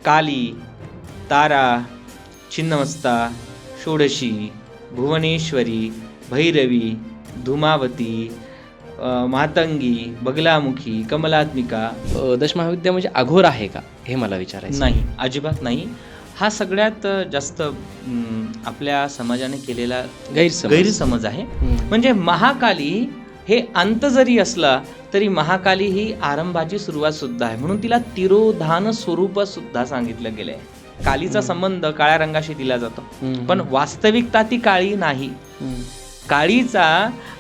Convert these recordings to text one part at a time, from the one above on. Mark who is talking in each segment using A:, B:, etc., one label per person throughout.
A: काली, तारा, छिन्नमस्ता, षोडशी, भुवनेश्वरी, भैरवी, धूमावती, मातंगी, बगलामुखी, कमलात्मिका.
B: दशमहाविद्या म्हणजे अघोर आहे का, हे मला विचारायचं.
A: नाही, अजिबात नाही. हा सगळ्यात जास्त आपल्या समाजाने केलेला गैरसमज आहे. म्हणजे महाकाली हे अंत जरी असला तरी महाकाली ही आरंभाची सुरुवात सुद्धा आहे, म्हणून तिला तिरोधान स्वरूप सुद्धा सांगितलं गेलंय. कालीचा संबंध काळ्या रंगाशी दिला जातो, पण वास्तविकता ती काळी नाही. काळीचा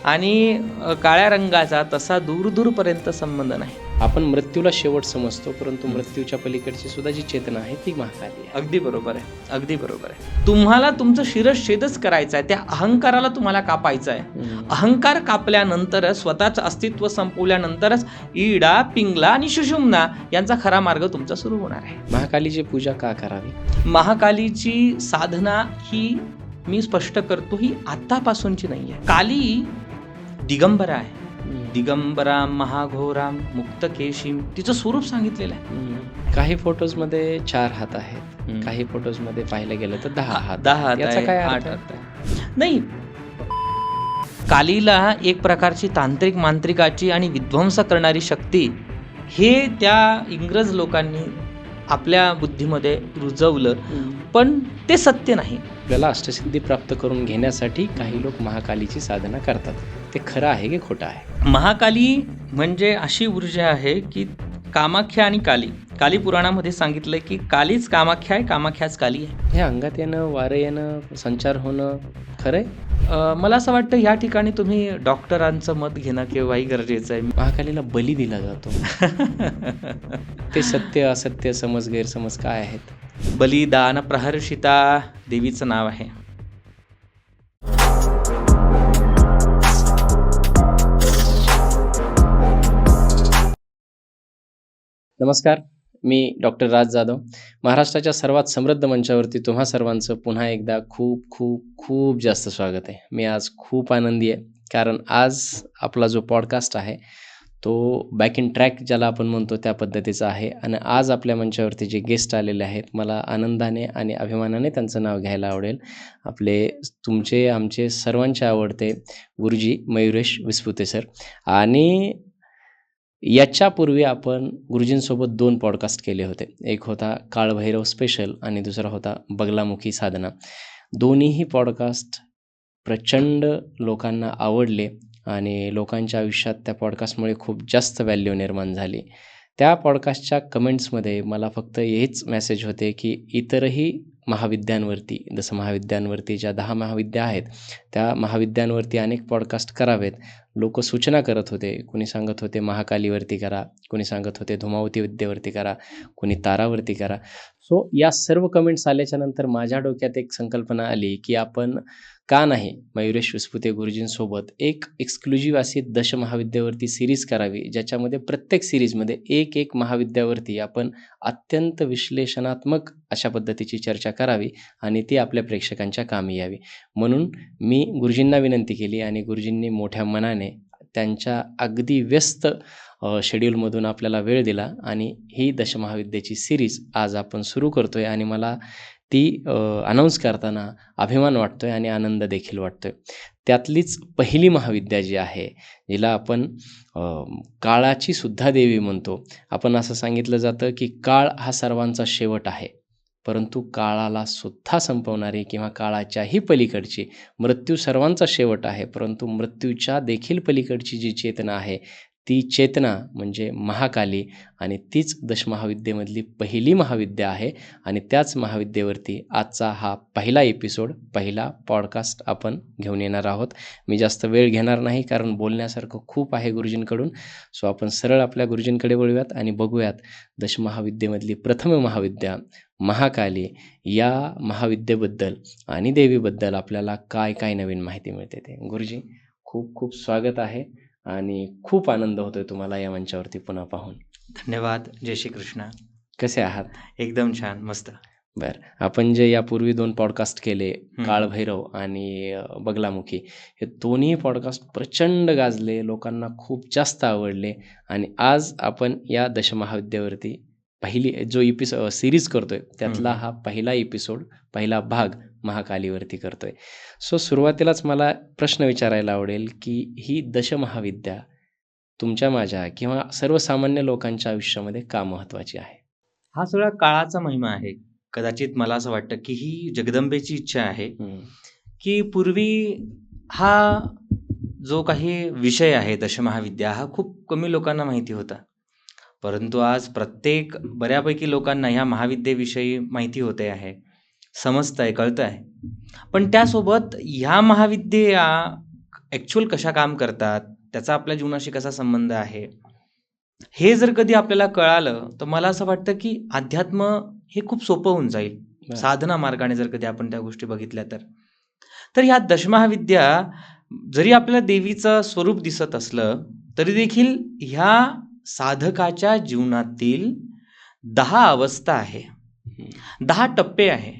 A: आणि काळ्या रंगाचा तसा दूर दूरपर्यंत संबंध नाही.
B: आपण मृत्यूला शेवट समजतो, परंतु मृत्यूच्या पलीकडची सुद्धा जी चेतना आहे ती महाकाली आहे.
A: अगदी बरोबर आहे, अगदी बरोबर आहे. तुम्हाला तुमचं शिरच्छेदच करायचं आहे, त्या अहंकाराला तुम्हाला कापायचं आहे. अहंकार कापल्यानंतर, स्वतःचं अस्तित्व संपवल्यानंतरच इडा, पिंगला आणि सुषुम्ना यांचा खरा मार्ग तुमचा सुरू होणार आहे.
B: महाकालीची पूजा का करावी?
A: महाकालीची साधना ही मी स्पष्ट करतो, ही आतापासूनची नाही आहे. काली दिगंबरा आहे. दिगंबरा महाघोराम मुक्तकेशीम तिचं स्वरूप सांगितलेलं आहे.
B: काही फोटोज मध्ये 4 हात आहेत, काही फोटोज मध्ये पाहिलं गेलं तर 10 हात.
A: 10 हात,
B: याचा काय
A: 8
B: अर्थ?
A: हात नाही. कालीला एक प्रकारची तांत्रिक मांत्रिकाची आणि विध्वंस करणारी शक्ती हे त्या इंग्रज लोकांनी आपल्या बुद्धीमध्ये रुजवलं, पण ते सत्य नाही.
B: आपल्याला अष्टसिद्धी प्राप्त करून घेण्यासाठी काही लोक महाकालीची साधना करतात, ते खरं आहे की खोटं आहे?
A: महाकाली म्हणजे अशी ऊर्जा आहे की कामाख्या आणि काली पुराणामध्ये सांगितलंय की कालीच कामाख्या आहे, कामाख्याच काली आहे.
B: हे अंगात येणं, वारं येणं, संचार होणं खरंय?
A: मला असं वाटतं या ठिकाणी तुम्ही डॉक्टरांचं मत घेणं केव्हाही गरजेचं आहे.
B: महाकालीला बली दिला जातो. ते सत्य असत्य समज गैरसमज काय आहेत?
A: बलिदान प्रहर्षिता देवीचं नाव आहे.
B: नमस्कार, मी डॉक्टर राज जाधव. महाराष्ट्राच्या सर्वात समृद्ध मंचावरती तुम्हा सर्वांचं पुन्हा एकदा खूप खूप खूप जास्त स्वागत आहे. मी आज खूप आनंदी आहे, कारण आज आपला जो पॉडकास्ट आहे तो बॅक इन ट्रॅक ज्याला आपण म्हणतो त्या पद्धतीचा आहे. आणि आज आपल्या मंचावरती जे गेस्ट आलेले आहेत, मला आनंदाने आणि अभिमानाने त्यांचं नाव घ्यायला आवडेल. तुमचे आमचे सर्वांचे आवडते गुरुजी मयुरेश विस्पुते सर. आणि याच्यापूर्वी आपण गुरुजींसोबत 2 पॉडकास्ट केले होते. एक होता काळभैरव स्पेशल आणि दुसरा होता बगलामुखी साधना. दोन्हीही पॉडकास्ट प्रचंड लोकांना आवडले आणि लोकांच्या आयुष्यात त्या पॉडकास्टमुळे खूप जास्त व्हॅल्यू निर्माण झाली. त्या पॉडकास्टच्या कमेंट्समध्ये मला फक्त हेच मेसेज होते की इतरही महाविद्यांवरती, जसं महाविद्यांवरती ज्या 10 महाविद्या आहेत त्या महाविद्यांवरती अनेक पॉडकास्ट करावेत. लोक सूचना करत होते. कोणी सांगत होते महाकालीवरती करा, कोणी सांगत होते धूमावती विद्येवरती करा, कोणी तारावरती करा. सो या सर्व कमेंट्स आल्याच्या नंतर माझ्या डोक्यात एक संकल्पना आली की आपण का नाही मयुरेश विस्पुते गुरुजींसोबत एक एक्सक्लुझिव्ह अशी दशमहाविद्यावरती सिरीज करावी, ज्याच्यामध्ये प्रत्येक सिरीजमध्ये एक महाविद्यावरती आपण अत्यंत विश्लेषणात्मक अशा पद्धतीची चर्चा करावी आणि ती आपल्या प्रेक्षकांच्या कामी यावी. म्हणून मी गुरुजींना विनंती केली आणि गुरुजींनी मोठ्या मनाने त्यांच्या अगदी व्यस्त शेड्यूलमधून आपल्याला वेळ दिला आणि ही दशमहाविद्येची सिरीज आज आपण सुरू करतोय. आणि मला ती अनाऊन्स करताना अभिमान वाटतोय आणि आनंद देखील वाटतोय. त्यातलीच पहिली महाविद्या जी आहे, जिला आपण काळाची सुद्धा देवी म्हणतो. आपण असं सांगितलं जातं की काळ हा सर्वांचा शेवट आहे, परंतु काळाला सुद्धा संपवणारी किंवा काळाच्याही पलीकडची, मृत्यू सर्वांचा शेवट आहे परंतु मृत्यूच्या देखील पलीकडची जी चेतना आहे ती चेतना म्हणजे महाकाली. आणि तीच दशमहाविद्येमधली पहिली महाविद्या आहे. आणि त्याच महाविद्येवरती आजचा हा पहिला एपिसोड, पहिला पॉडकास्ट आपण घेऊन येणार आहोत. मी जास्त वेळ घेणार नाही, कारण बोलण्यासारखं खूप आहे गुरुजींकडून. सो आपण सरळ आपल्या गुरुजींकडे वळूयात आणि बघूयात दशमहाविद्येमधली प्रथम महाविद्या महाकाली या महाविद्येबद्दल आणि देवीबद्दल आपल्याला काय काय नवीन माहिती मिळते ते. गुरुजी, खूप खूप स्वागत आहे आणि खूप आनंद होतोय तुम्हाला या मंचावरती पुन्हा पाहून.
A: धन्यवाद. जय श्री कृष्ण.
B: कसे आहात?
A: एकदम छान, मस्त.
B: बरं, आपण जे यापूर्वी 2 पॉडकास्ट केले, काळभैरव आणि बगलामुखी, हे दोन्ही पॉडकास्ट प्रचंड गाजले, लोकांना खूप जास्त आवडले. आणि आज आपण या दशमहाविद्येवरती पहिली जो सिरीज करतोय त्यातला हा पहिला एपिसोड, पहिला भाग महाकालीवरती करतोय. सो सुरुवातीलाच मला प्रश्न विचारायला आवडेल की ही दशमहाविद्या तुमच्या, माझ्या किंवा सर्वसामान्य लोकांच्या आयुष्यामध्ये का महत्वाची आहे?
A: हा सगळा काळाचा महिमा आहे. कदाचित मला असं वाटतं की ही जगदंबेची इच्छा आहे की पूर्वी हा जो काही विषय आहे दशमहाविद्या हा खूप कमी लोकांना माहिती होता. परंतु आज प्रत्येक बऱ्यापैकी लोकांना ह्या महाविद्येविषयी माहिती होते आहे, समजतं आहे, कळतं आहे. पण त्यासोबत ह्या महाविद्या ॲक्च्युअल कशा काम करतात, त्याचा आपल्या जीवनाशी कसा संबंध आहे, हे जर कधी आपल्याला कळालं तर मला असं वाटतं की अध्यात्म हे खूप सोपं होऊन जाईल. साधना मार्गाने जर कधी आपण त्या गोष्टी बघितल्या तर ह्या दशमहाविद्या जरी आपल्याला देवीचं स्वरूप दिसत असलं तरी देखील ह्या साधकाच्या जीवनातील 10 अवस्था आहे, 10 टप्पे आहे.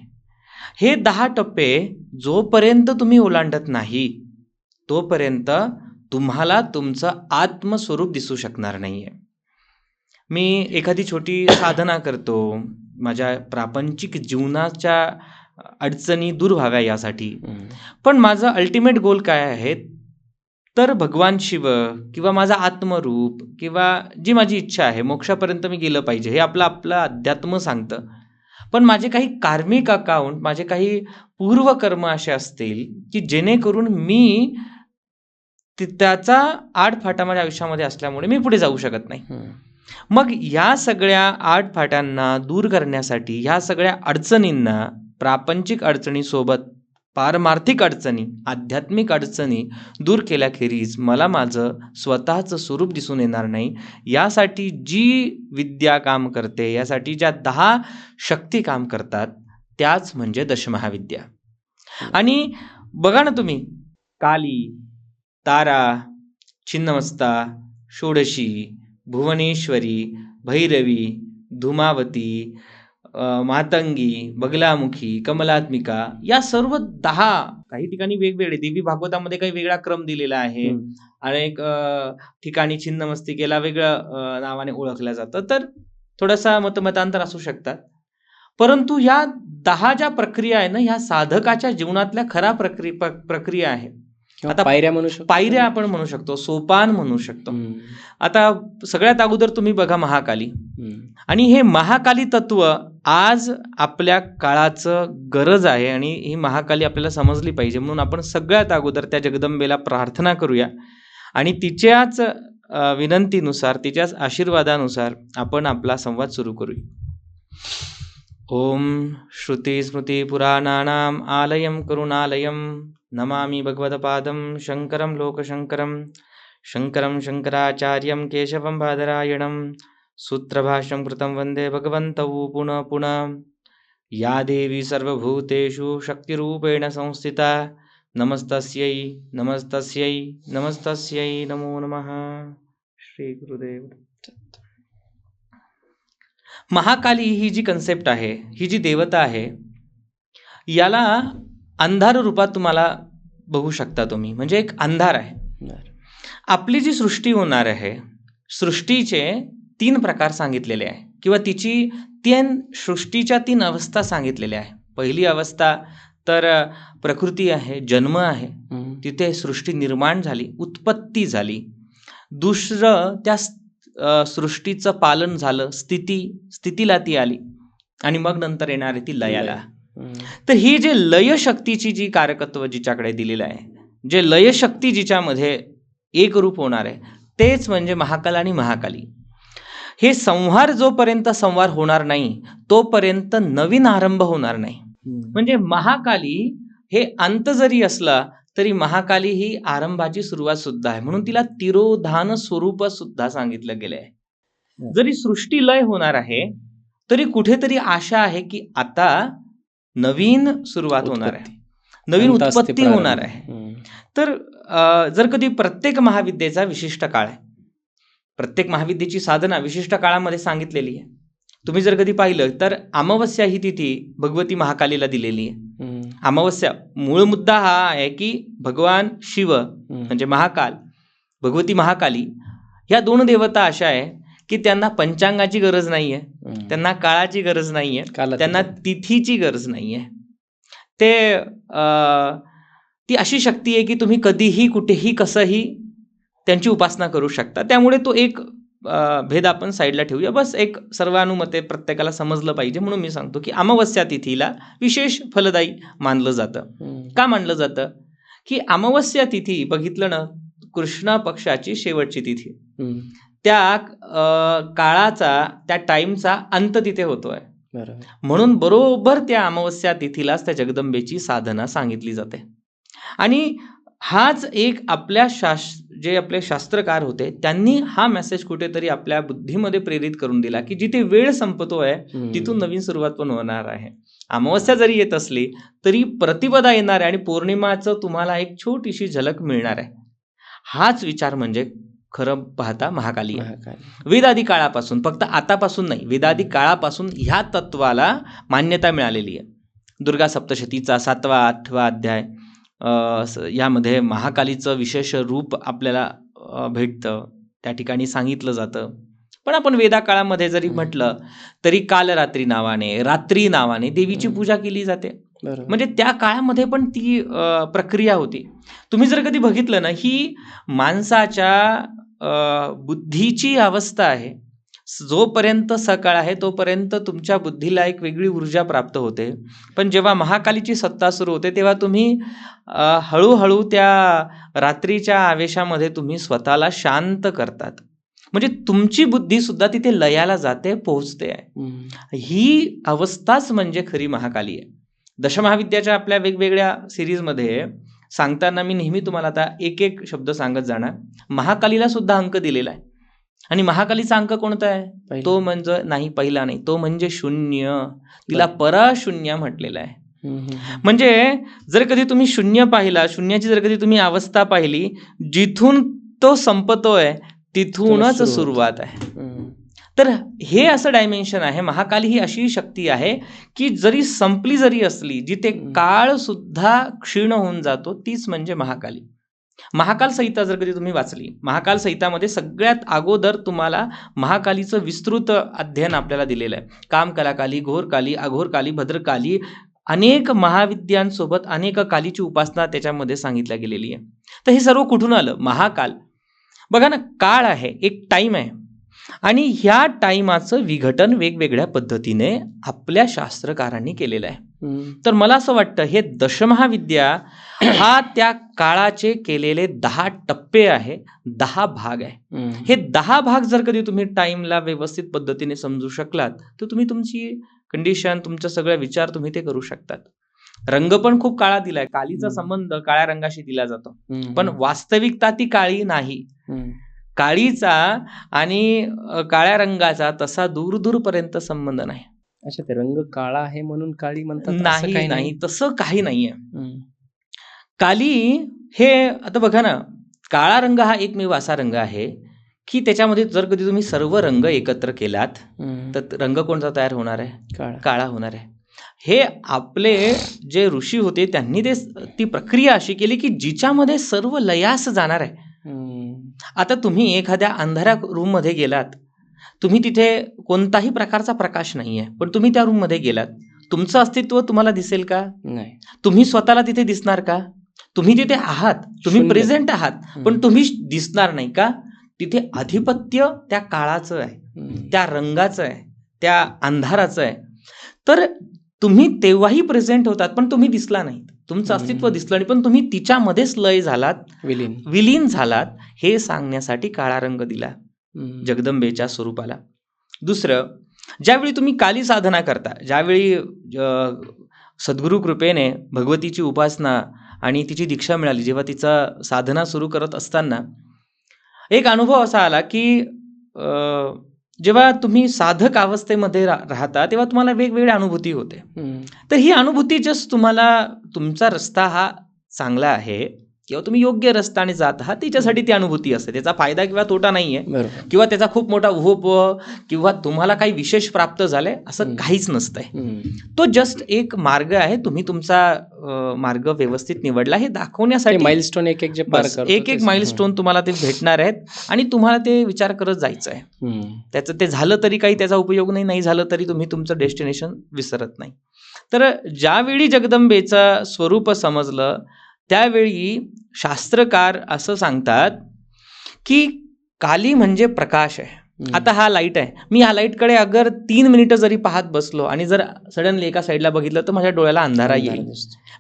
A: हे 10 टप्पे जोपर्यंत तुम्ही ओलांडत नाही तोपर्यंत तुम्हाला तुमचं आत्मस्वरूप दिसू शकणार नाहीये. मी एखादी छोटी साधना करतो माझ्या प्रापंचिक जीवनाच्या अडचणी दूर व्हाव्या यासाठी, पण माझं अल्टिमेट गोल काय आहे तर भगवान शिव किंवा माझा आत्मरूप किंवा जी माझी इच्छा आहे मोक्षापर्यंत मी गेलं पाहिजे हे आपलं अध्यात्म सांगतं. पण माझे काही कार्मिक अकाउंट, माझे काही पूर्वकर्म असे असतील की जेणेकरून मी त्याचा आडफाटा माझ्या आयुष्यामध्ये असल्यामुळे मी पुढे जाऊ शकत नाही. मग या सगळ्या आडफाट्यांना दूर करण्यासाठी, ह्या सगळ्या अडचणींना, प्रापंचिक अडचणीसोबत पारमार्थिक अडचणी, आध्यात्मिक अडचणी दूर केल्याखेरीज मला माझं स्वतःचं स्वरूप दिसून येणार नाही. यासाठी जी विद्या काम करते, यासाठी ज्या 10 शक्ती काम करतात त्याच म्हणजे दशमहाविद्या. आणि बघा ना तुम्ही, काली, तारा, छिन्नमस्ता, षोडशी, भुवनेश्वरी, भैरवी, धूमावती, मातंगी, बगलामुखी, कमलात्मिका, या सर्व 10 काही ठिकाणी वेगवेगळे, देवी भागवतामध्ये काही वेगळा क्रम दिलेला आहे, अनेक ठिकाणी छिन्नमस्तिकेला वेगळं नावाने ओळखलं जातं. तर थोडासा मतमतांतर असू शकतात, परंतु ह्या 10 ज्या प्रक्रिया आहे ना, ह्या साधकाच्या जीवनातल्या खरा प्रक्रिया आहे.
B: आता पायऱ्या म्हणू शकतो,
A: पायऱ्या आपण म्हणू शकतो, सोपान म्हणू शकतो. आता सगळ्यात अगोदर तुम्ही बघा महाकाली, आणि हे महाकाली तत्व आज आपल्या काळाचं गरज आहे आणि ही महाकाली आपल्याला समजली पाहिजे. म्हणून आपण सगळ्यात अगोदर त्या जगदंबेला प्रार्थना करूया आणि तिच्याच विनंतीनुसार, तिच्याच आशीर्वादानुसार आपण आपला संवाद सुरू करूया. ओम श्रुती स्मृती पुराणानाम आलयम करुणालयम नमामि भगवत्पादं शंकरं लोकशंकरं शंकरं शंकराचार्यं केशवं बादरायणं सूत्रभाष्यं कृतं वन्दे भगवन्तौ पुनः पुनः. या देवी सर्वभूतेषु शक्तिरूपेण संस्थिता नमस्तस्यै नमस्तस्यै नमस्तस्यै नमो नमः. श्री गुरुदेव. महाकाली ही जी कन्सेप्ट आहे, ही जी देवता आहे, याला अंधार रूपात तुम्हाला बघू शकता तुम्ही. म्हणजे एक अंधार आहे. आपली जी सृष्टी होणार आहे, सृष्टीचे 3 प्रकार सांगितलेले आहे किंवा तिची सृष्टीच्या 3 अवस्था सांगितलेल्या आहे. पहिली अवस्था तर प्रकृती आहे, जन्म आहे, तिथे सृष्टी निर्माण झाली, उत्पत्ती झाली. दुसरं त्या सृष्टीचं पालन झालं, स्थितीला ती आली, आणि मग नंतर येणार आहे ती लयाला. तर ही जे लय शक्तीची जी कारकत्व जिच्याकडे दिलेलं आहे, जे लय शक्ती जिच्यामध्ये एक रूप होणार आहे, तेच म्हणजे महाकाल आणि महाकाली. हे संहार जोपर्यंत संहार होणार नाही तोपर्यंत नवीन आरंभ होणार नाही. म्हणजे महाकाली हे अंत जरी असला तरी महाकाली ही आरंभाची सुरुवात सुद्धा आहे. म्हणून तिला तिरोधान स्वरूप सुद्धा सांगितलं गेलं आहे. जरी सृष्टी लय होणार आहे तरी कुठेतरी आशा आहे की आता नवीन सुरुवात होणार आहे, नवीन उत्पत्ती होणार आहे. तर जर कधी प्रत्येक महाविद्येचा विशिष्ट काळ आहे, प्रत्येक महाविद्येची साधना विशिष्ट काळामध्ये सांगितलेली आहे. तुम्ही जर कधी पाहिलं तर अमावस्या ही तिथी भगवती महाकालीला दिलेली आहे. अमावस्या मूळ मुद्दा हा आहे की भगवान शिव म्हणजे महाकाल, भगवती महाकाली, ह्या 2 देवता अशा आहे की त्यांना पंचांगाची गरज नाहीये, त्यांना काळाची गरज नाहीये, त्यांना तिथीची गरज नाहीये. ते ती अशी शक्ती आहे की तुम्ही कधीही कुठेही कसंही त्यांची उपासना करू शकता. त्यामुळे तो एक भेद आपण साईडला ठेवूया. बस एक सर्वानुमते प्रत्येकाला समजलं पाहिजे म्हणून मी सांगतो की अमावस्या तिथीला विशेष फलदायी मानलं जातं. का मानलं जातं की अमावस्या तिथी बघितलं ना, कृष्ण पक्षाची शेवटची तिथी, त्या काळाचा त्या टाइमचा अंत तिथे होतोय. म्हणून बरोबर त्या अमावस्या तिथीलाच त्या जगदंबेची साधना सांगितली जाते. आणि हाच एक आपल्या जे आपले शास्त्रकार होते त्यांनी हा मेसेज कुठेतरी आपल्या बुद्धीमध्ये प्रेरित करून दिला की जिथे वेळ संपतोय तिथून नवीन सुरुवात पण होणार आहे. अमावस्या जरी येत असली तरी प्रतिपदा येणार आहे आणि पौर्णिमाचं तुम्हाला एक छोटीशी झलक मिळणार आहे. हाच विचार म्हणजे खरं पाहता महाकाली. वेदादी काळापासून, फक्त आतापासून नाही, वेदादी काळापासून ह्या तत्वाला मान्यता मिळालेली आहे. दुर्गा सप्तशतीचा 7वा 8वा अध्याय यामध्ये महाकालीचं विशेष रूप आपल्याला भेटतं, त्या ठिकाणी सांगितलं जातं. पण आपण वेदा काळामध्ये जरी म्हटलं तरी कालरात्री नावाने, रात्री नावाने देवीची पूजा केली जाते. म्हणजे त्या काळामध्ये पण ती प्रक्रिया होती. तुम्ही जर कधी बघितलं ना, ही माणसाच्या बुद्धीची अवस्था आहे. जोपर्यंत सकाळ आहे तोपर्यंत तुमच्या बुद्धीला एक वेगळी ऊर्जा प्राप्त होते. पण जेव्हा महाकालीची सत्ता सुरू होते तेव्हा तुम्ही हळूहळू त्या रात्रीच्या आवेशामध्ये तुम्ही स्वतःला शांत करतात. म्हणजे तुमची बुद्धी सुद्धा तिथे लयाला जाते, पोहोचते आहे. ही अवस्थाच म्हणजे खरी महाकाली आहे. दशमहाविद्याच्या आपल्या वेगवेगळ्या सिरीजमध्ये सांगताना मी नेहमी तुम्हाला आता एक एक शब्द सांगत जाणार. महाकालीला सुद्धा अंक दिलेला आहे आणि महाकालीचा अंक कोणता आहे? तो म्हणजे नाही, पहिला नाही, तो म्हणजे शून्य. तिला पराशून्य म्हटलेलं आहे. म्हणजे जर कधी तुम्ही शून्य पाहिला, शून्याची जर कधी तुम्ही अवस्था पाहिली, जिथून तो संपतोय तिथूनच सुरुवात आहे. तर हे असं डायमेन्शन आहे. महाकाली ही अशी शक्ती आहे की जरी संपली जरी असली, जिथे काळ सुद्धा क्षीण होऊन जातो, तीच म्हणजे महाकाली. महाकाल संहिता जर कधी तुम्ही वाचली, महाकाल संहितामध्ये सगळ्यात अगोदर तुम्हाला महाकालीचं विस्तृत अध्ययन आपल्याला दिलेलं आहे. काम कलाकाली, घोरकाली, अघोरकाली, भद्रकाली, अनेक महाविद्यांसोबत अनेक कालीची उपासना त्याच्यामध्ये सांगितल्या गेलेली आहे. तर हे सर्व कुठून आलं? महाकाल. बघा ना, काळ आहे, एक टाइम आहे आणि ह्या टाइमाचं विघटन वेगवेगळ्या पद्धतीने आपल्या शास्त्रकारांनी केलेलं आहे. तर मला असं वाटतं हे दशमहाविद्या हा त्या काळाचे केलेले 10 टप्पे आहे, 10 भाग आहे. हे 10 भाग जर कधी तुम्ही टाइमला व्यवस्थित पद्धतीने समजू शकलात तर तुम्ही तुमची कंडिशन, तुमचा सगळा विचार तुम्ही ते करू शकतात. रंग पण खूप काळा दिलाय, कालीचा संबंध काळ्या रंगाशी दिला जातो, पण वास्तविकता ती काळी नाही. काळीचा आणि काळ्या रंगाचा तसा दूर दूरपर्यंत संबंध नाही.
B: अच्छा, ते रंग काळा आहे म्हणून काळी म्हणतात?
A: नाही नाही, तसं काही नाहीये. काली हे आता बघा ना, काळा रंग हा एकमेव असा रंग आहे की त्याच्यामध्ये जर कधी तुम्ही सर्व रंग एकत्र केलात तर रंग कोणता तयार होणार आहे? काळा होणार आहे. हे आपले जे ऋषी होते त्यांनी ती प्रक्रिया अशी केली की जिच्यामध्ये सर्व लयास जाणार आहे. आता तुम्ही एखाद्या अंधाऱ्या रूम मध्ये गेलात, तुम्ही तिथे कोणताही प्रकारचा प्रकाश नाहीये, पण तुम्ही त्या रूम मध्ये गेलात, तुमचं अस्तित्व तुम्हाला दिसेल का? नाही. तुम्ही स्वतःला तिथे दिसणार का? तुम्ही तिथे आहात, तुम्ही प्रेझेंट आहात, पण तुम्ही दिसणार नाही का? तिथे अधिपत्य त्या काळाचं आहे, त्या रंगाचं आहे, त्या अंधाराचं आहे. तर तुम्ही तेव्हाही प्रेझेंट होतात पण तुम्ही दिसला नाही, तुमचं अस्तित्व दिसलं नाही, पण तुम्ही तिच्यामध्येच लय झालात, विलीन झालात. हे सांगण्यासाठी काळा रंग दिला जगदंबेच्या स्वरूपाला. दुसरं, ज्यावेळी तुम्ही काली साधना करता, ज्यावेळी सद्गुरु कृपेने भगवतीची उपासना आणि तिची दीक्षा मिळाली, जेव्हा तिचा साधना सुरू करत असताना एक अनुभव असा आला की जेव्हा तुम्ही साधक अवस्थेमध्ये राहता तेव्हा तुम्हाला वेगवेगळ्या अनुभूती होते. तर ही अनुभूती जस्ट तुम्हाला, तुमचा रस्ता हा चांगला आहे, किंवा तुम्ही योग्य रस्त्याने जात आहात त्याच्यासाठी ती अनुभूती असते. त्याचा फायदा किंवा तोटा नाहीये
B: बरोबर.
A: किंवा त्याचा खूप मोठा उहोपोह किंवा तुम्हाला काही विशेष प्राप्त झालंय असं काहीच नसतंय. तो जस्ट एक मार्ग आहे. तुम्ही तुमचा मार्ग व्यवस्थित निवडला हे दाखवण्यासाठी
B: माइलस्टोन एक जे पार
A: बस
B: करतो
A: एक माइलस्टोन तुम्हाला ते भेटणार आहेत आणि तुम्हाला ते विचार करत जायचं आहे. त्याचं ते झालं तरी काही त्याचा उपयोग नाही, नाही झालं तरी तुम्ही तुमचं डेस्टिनेशन विसरत नाही. तर ज्यावेळी जगदंबेचं स्वरूप समजलं त्यावेळी शास्त्रकार असं सांगतात की काली म्हणजे प्रकाश आहे. आता हा लाईट आहे, मी ह्या लाईटकडे अगर 3 मिनिटं जरी पाहत बसलो आणि जर सडनली एका साईडला बघितलं तर माझ्या डोळ्याला अंधारा येईल.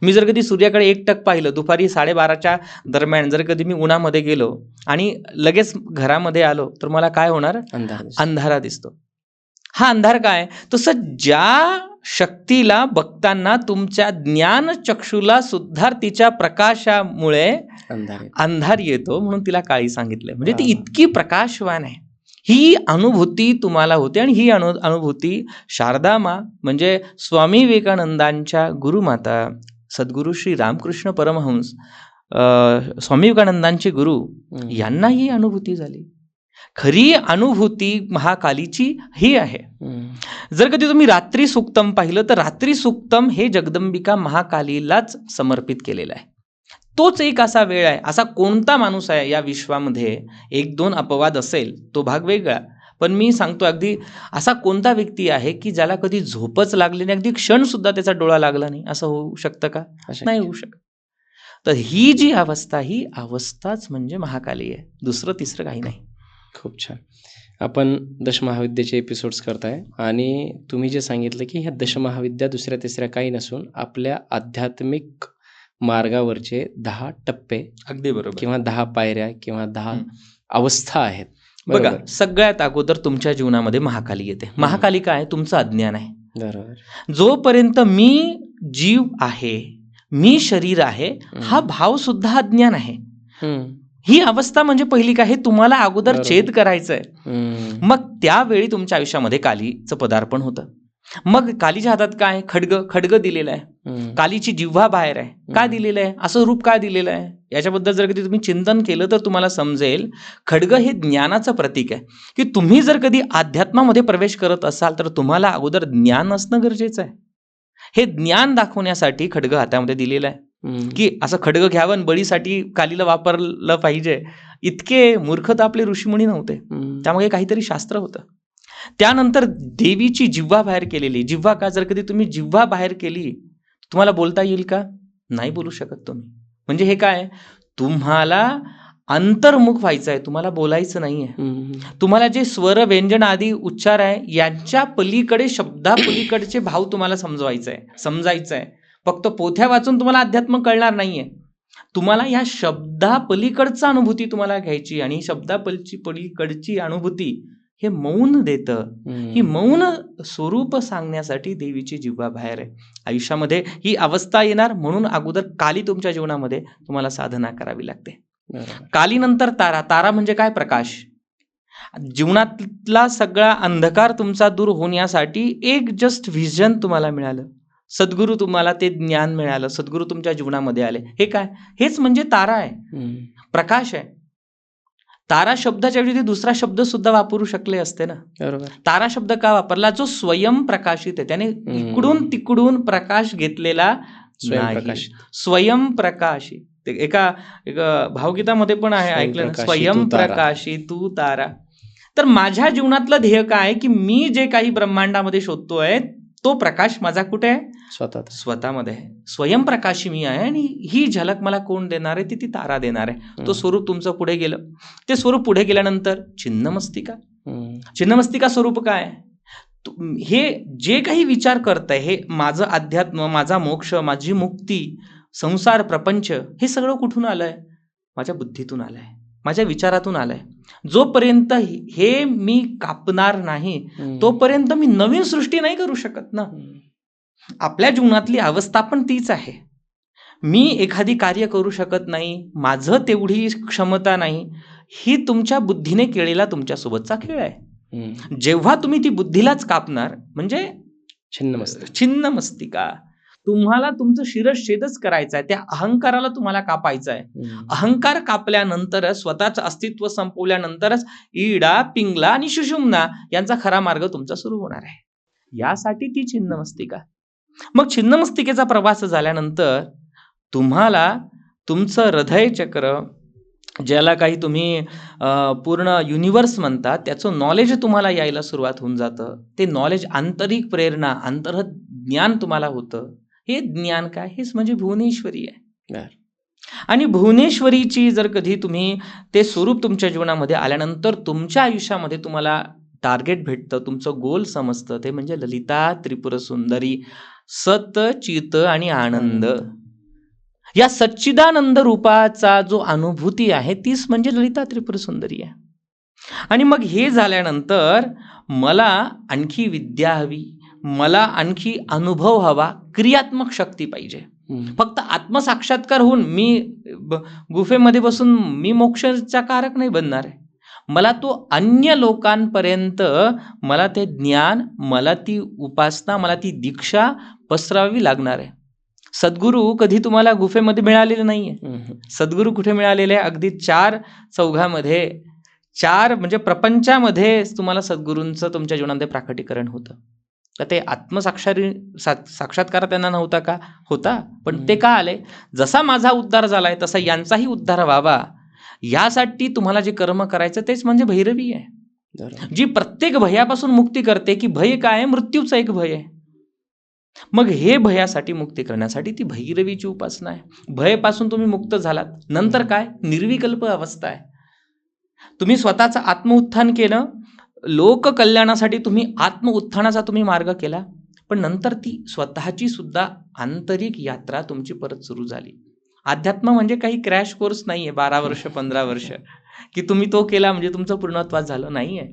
A: मी जर कधी सूर्याकडे एकटक पाहिलं दुपारी 12:30च्या दरम्यान, जर कधी मी उन्हामध्ये गेलो आणि लगेच घरामध्ये आलो तर मला काय होणार? अंधारा दिसतो. हा अंधार काय? तसं ज्या शक्तीला बघताना तुमच्या ज्ञान चक्षुला सुद्धा तिच्या प्रकाशामुळे अंधार येतो म्हणून तिला काळी सांगितलंय. म्हणजे ती इतकी प्रकाशवान आहे. ही अनुभूती तुम्हाला होते आणि ही अनुभूती शारदामा म्हणजे स्वामी विवेकानंदांच्या गुरुमाता सद्गुरू श्री रामकृष्ण परमहंस स्वामी विवेकानंदांचे गुरु यांना ही अनुभूती झाली. खरी अनुभूती महाकालीची ही आहे. जर कधी तुम्ही रात्री सुक्तम पाहिलं तर रात्री सुक्तम हे जगदंबिका महाकालीलाच समर्पित केलेलं आहे. तोच एक असा वेळ आहे. असा कोणता माणूस आहे या विश्वामध्ये, 1-2 अपवाद असेल तो भाग वेगळा, पण मी सांगतो अगदी असा कोणता व्यक्ती आहे की ज्याला कधी झोपच लागली नाही, अगदी क्षण सुद्धा त्याचा डोळा लागला नाही, असं होऊ शकतं का? नाही होऊ शकत. तर ही जी अवस्था, ही अवस्थाच म्हणजे महाकाली आहे, दुसरं तिसरं काही नाही.
B: खूप छान. आपण दशमहाविद्येचे एपिसोड्स करताय आणि तुम्ही जे सांगितलं की ह्या दशमहाविद्या दुसऱ्या तिसऱ्या काही नसून आपल्या आध्यात्मिक मार्गावरचे 10 टप्पे,
A: अगदी बरोबर,
B: किंवा 10 पायऱ्या किंवा 10 अवस्था आहेत.
A: बघा, सगळ्यात अगोदर तुमच्या जीवनामध्ये महाकाली येते. महाकाली काय? तुमचं अज्ञान आहे.
B: बरोबर.
A: जोपर्यंत मी जीव आहे, मी शरीर आहे, हा भाव सुद्धा अज्ञान आहे. ही अवस्था म्हणजे पहिली काय? हे तुम्हाला अगोदर छेद करायचं आहे. मग त्यावेळी तुमच्या आयुष्यामध्ये कालीचं पदार्पण होतं. मग कालीच्या हातात काय? खड्ग दिलेला आहे. कालीची जिव्हा बाहेर आहे. का दिलेलं आहे? असं रूप का दिलेलं आहे? याच्याबद्दल जर कधी तुम्ही चिंतन केलं तर तुम्हाला समजेल, खड्ग हे ज्ञानाचं प्रतीक आहे. की तुम्ही जर कधी अध्यात्मामध्ये प्रवेश करत असाल तर तुम्हाला अगोदर ज्ञान असणं गरजेचं आहे. हे ज्ञान दाखवण्यासाठी खड्ग हातामध्ये दिलेलं आहे. की असं खड्ग घ्यावं बळीसाठी कालीला वापरलं पाहिजे, इतके मूर्ख तर आपले ऋषीमुनी नव्हते. त्यामुळे काहीतरी शास्त्र होतं. त्यानंतर देवीची जिव्हा बाहेर केलेली. जिव्हा का? जर कधी तुम्ही जिव्हा बाहेर केली तुम्हाला बोलता येईल का? नाही बोलू शकत तुम्ही. म्हणजे हे काय? तुम्हाला अंतर्मुख व्हायचं आहे, तुम्हाला बोलायचं नाहीये. तुम्हाला जे स्वर व्यंजन आदी उच्चार आहे यांच्या पलीकडे, शब्दापलीकडचे भाव तुम्हाला समजायचं आहे. फक्त पोथ्या वाचून तुम्हाला अध्यात्म कळणार नाहीये. तुम्हाला या शब्दापलीकडचा अनुभूती तुम्हाला घ्यायची आणि शब्दापलीकडची अनुभूती हे मौन देतं. ही मौन स्वरूप सांगण्यासाठी देवीची जिव्हा बाहेर आहे. आयुष्यामध्ये ही अवस्था येणार म्हणून अगोदर काली तुमच्या जीवनामध्ये तुम्हाला साधना करावी लागते. कालीनंतर तारा. तारा म्हणजे काय? प्रकाश. जीवनातला सगळा अंधकार तुमचा दूर होण्यासाठी एक जस्ट व्हिजन तुम्हाला मिळालं, सद्गुरू तुम्हाला ते ज्ञान मिळालं, सद्गुरू तुमच्या जीवनामध्ये आले. हे काय? हेच म्हणजे तारा आहे, प्रकाश आहे. तारा शब्दाच्या ऐवजी दुसरा शब्द सुद्धा वापरू शकले असते ना. बरोबर. तारा शब्द का वापरला? जो स्वयंप्रकाशित आहे, त्याने इकडून तिकडून प्रकाश घेतलेला स्वयंप्रकाशित. एका भावगीतामध्ये पण आहे, ऐकलं, स्वयंप्रकाशी तू तारा. तर माझ्या जीवनातलं ध्येय काय? की मी जे काही ब्रह्मांडामध्ये शोधतोय तो प्रकाश माझा कुठे आहे? स्वतःमध्ये आहे. स्वयंप्रकाशी मी आहे आणि ही झलक मला कोण देणार आहे? ती तारा देणार आहे. तो स्वरूप तुमचं पुढे गेलं. ते स्वरूप पुढे गेल्यानंतर छिन्नमस्तिका. छिन्नमस्तिका स्वरूप काय? हे जे काही विचार करताय, हे माझं अध्यात्म, माझा मोक्ष, माझी मुक्ती, संसार, प्रपंच, हे सगळं कुठून आलंय? माझ्या बुद्धीतून आलंय, माझ्या विचारातून आलंय. जोपर्यंत हे मी कापणार नाही तोपर्यंत मी नवीन सृष्टी नाही करू शकत ना. आपल्या जीवनातली अवस्था पण तीच आहे. मी एखादी कार्य करू शकत नाही, माझं तेवढी क्षमता नाही, ही तुमच्या बुद्धीने केलेला तुमच्यासोबतचा खेळ आहे. जेव्हा तुम्ही ती बुद्धीलाच कापणार म्हणजे छिन्नमस्तिका, तुम्हाला तुमचं शिरच्छेदच करायचं आहे, त्या अहंकाराला तुम्हाला कापायचं आहे. अहंकार कापल्यानंतरच, स्वतःचं अस्तित्व संपवल्यानंतरच इडा, पिंगला आणि सुषुम्ना यांचा खरा मार्ग तुमचा सुरू होणार आहे. यासाठी ती छिन्नमस्तिका. मग छिन्नमस्तिकेचा प्रवास झाल्यानंतर तुम्हाला तुमचं हृदय चक्र, ज्याला काही तुम्ही पूर्ण युनिवर्स म्हणता, त्याचं नॉलेज तुम्हाला यायला सुरुवात होऊन जातं. ते नॉलेज, आंतरिक प्रेरणा, अंतर्गत ज्ञान तुम्हाला होतं. हे ज्ञान काय? हेच म्हणजे भुवनेश्वरी आहे. आणि भुवनेश्वरीची जर कधी तुम्ही ते स्वरूप तुमच्या जीवनामध्ये आल्यानंतर तुमच्या आयुष्यामध्ये तुम्हाला टार्गेट भेटतं, तुमचं गोल समजतं. ते म्हणजे ललिता त्रिपुर सुंदरी, सत, चित आणि आनंद. या सच्चिदानंद रूपाचा जो अनुभूती आहे तीच म्हणजे ललिता त्रिपुर सुंदरी आहे. आणि मग हे झाल्यानंतर मला आणखी विद्या हवी, मला आणखी अनुभव हवा, क्रियात्मक शक्ती पाहिजे. फक्त आत्मसाक्षात्कार होऊन मी गुफेमध्ये बसून मी मोक्षाचा कारक नाही बनणार आहे. मला तो अन्य लोकांपर्यंत मला ते ज्ञान, मला ती उपासना, मला ती दीक्षा पसरावी लागणार आहे. सद्गुरू कधी तुम्हाला गुफेमध्ये मिळालेले नाहीये. सद्गुरू कुठे मिळालेले आहे? अगदी 4 चौघामध्ये, 4 म्हणजे प्रपंचामध्ये तुम्हाला सद्गुरूंचं तुमच्या जीवनामध्ये प्राकटीकरण होतं. तर ते साक्षात्कार त्यांना नव्हता का? होता. पण ते का आले? जसा माझा उद्धार झालाय तसा यांचाही उद्धार व्हावा, यासाठी तुम्हाला जे कर्म करायचं तेच म्हणजे भैरवी आहे, जी प्रत्येक भयापासून मुक्ती करते. की भय काय आहे? मृत्यूचं एक भय आहे. मग हे भयासाठी मुक्ती करण्यासाठी ती भैरवीची उपासना आहे. भयपासून तुम्ही मुक्त झालात, नंतर काय? निर्विकल्प अवस्था आहे. तुम्ही स्वतःचं आत्मउत्थान केलं, लोककल्याणासाठी तुम्ही आत्मउत्थानाचा तुम्ही मार्ग केला, पण नंतर ती स्वतःची सुद्धा आंतरिक यात्रा तुमची परत सुरू झाली. अध्यात्म म्हणजे काही क्रॅश कोर्स नाहीये 12 वर्ष 15 वर्ष की तुम्ही तो केला म्हणजे तुमचं पूर्णत्वास झालं नाहीये.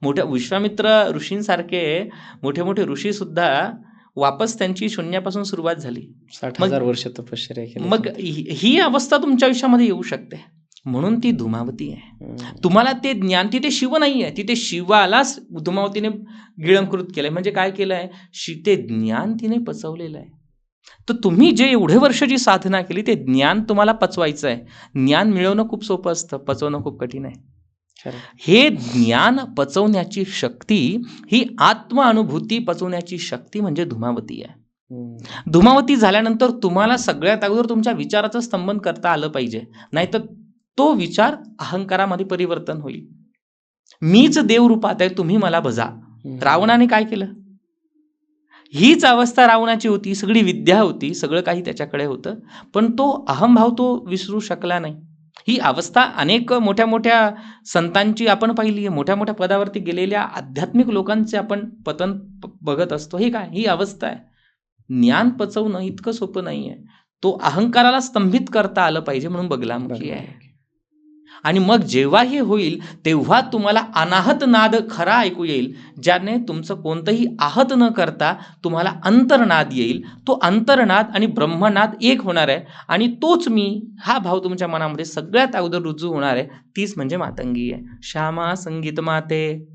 A: मोठ्या विश्वामित्र ऋषींसारखे मोठे मोठे ऋषी सुद्धा वापस त्यांची शून्यापासून सुरुवात झाली.
B: 60,000 वर्ष तपश्चर्या केली.
A: मग ही अवस्था तुमच्या आयुष्यामध्ये येऊ शकते. म्हणून ती धुमावती आहे. तुम्हाला ते ज्ञान, तिथे शिव नाही आहे, तिथे शिवालाच धुमावतीने गिळंकृत केलंय. म्हणजे काय केलंय? ते ज्ञान तिने पचवलेलं आहे. तर तुम्ही जे एवढे वर्ष जी साधना केली ते ज्ञान तुम्हाला पचवायचं आहे. ज्ञान मिळवणं खूप सोपं असतं, पचवणं खूप कठीण आहे. हे ज्ञान पचवण्याची शक्ती, ही आत्मअनुभूती पचवण्याची शक्ती म्हणजे धुमावती आहे. धुमावती झाल्यानंतर तुम्हाला सगळ्यात अगोदर तुमच्या विचाराचं स्तंभन करता आलं पाहिजे, नाहीतर तो विचार अहंकारामध्ये परिवर्तन होईल. मीच देव रूपात आहे, तुम्ही मला भजा. रावणाने काय केलं? हीच अवस्था रावणाची होती. सगळी विद्या होती, सगळं काही त्याच्याकडे होतं, पण तो अहंभाव तो विसरू शकला नाही. ही अवस्था अनेक मोठ्या मोठ्या संतांची आपण पाहिली आहे. मोठ्या मोठ्या पदावरती गेलेल्या आध्यात्मिक लोकांचे आपण पतन बघत असतो. हे काय? ही अवस्था आहे. ज्ञान पचवणं इतकं सोपं नाही आहे. तो अहंकाराला स्तंभित करता आलं पाहिजे, म्हणून बगलामुखी आहे. आणि मग जेव्हा हे होईल तेव्हा तुम्हाला अनाहत नाद खरा ऐकू येईल, ज्याने तुमचं कोणतंही आहत न करता तुम्हाला अंतर्नाद येईल. तो अंतर्नाद आणि ब्रह्मनाद एक होणार आहे, आणि तोच मी, हा भाव तुमच्या मनामध्ये सगळ्यात अगोदर रुजू होणार आहे. तीच म्हणजे मातंगी आहे. श्यामा संगीत माते,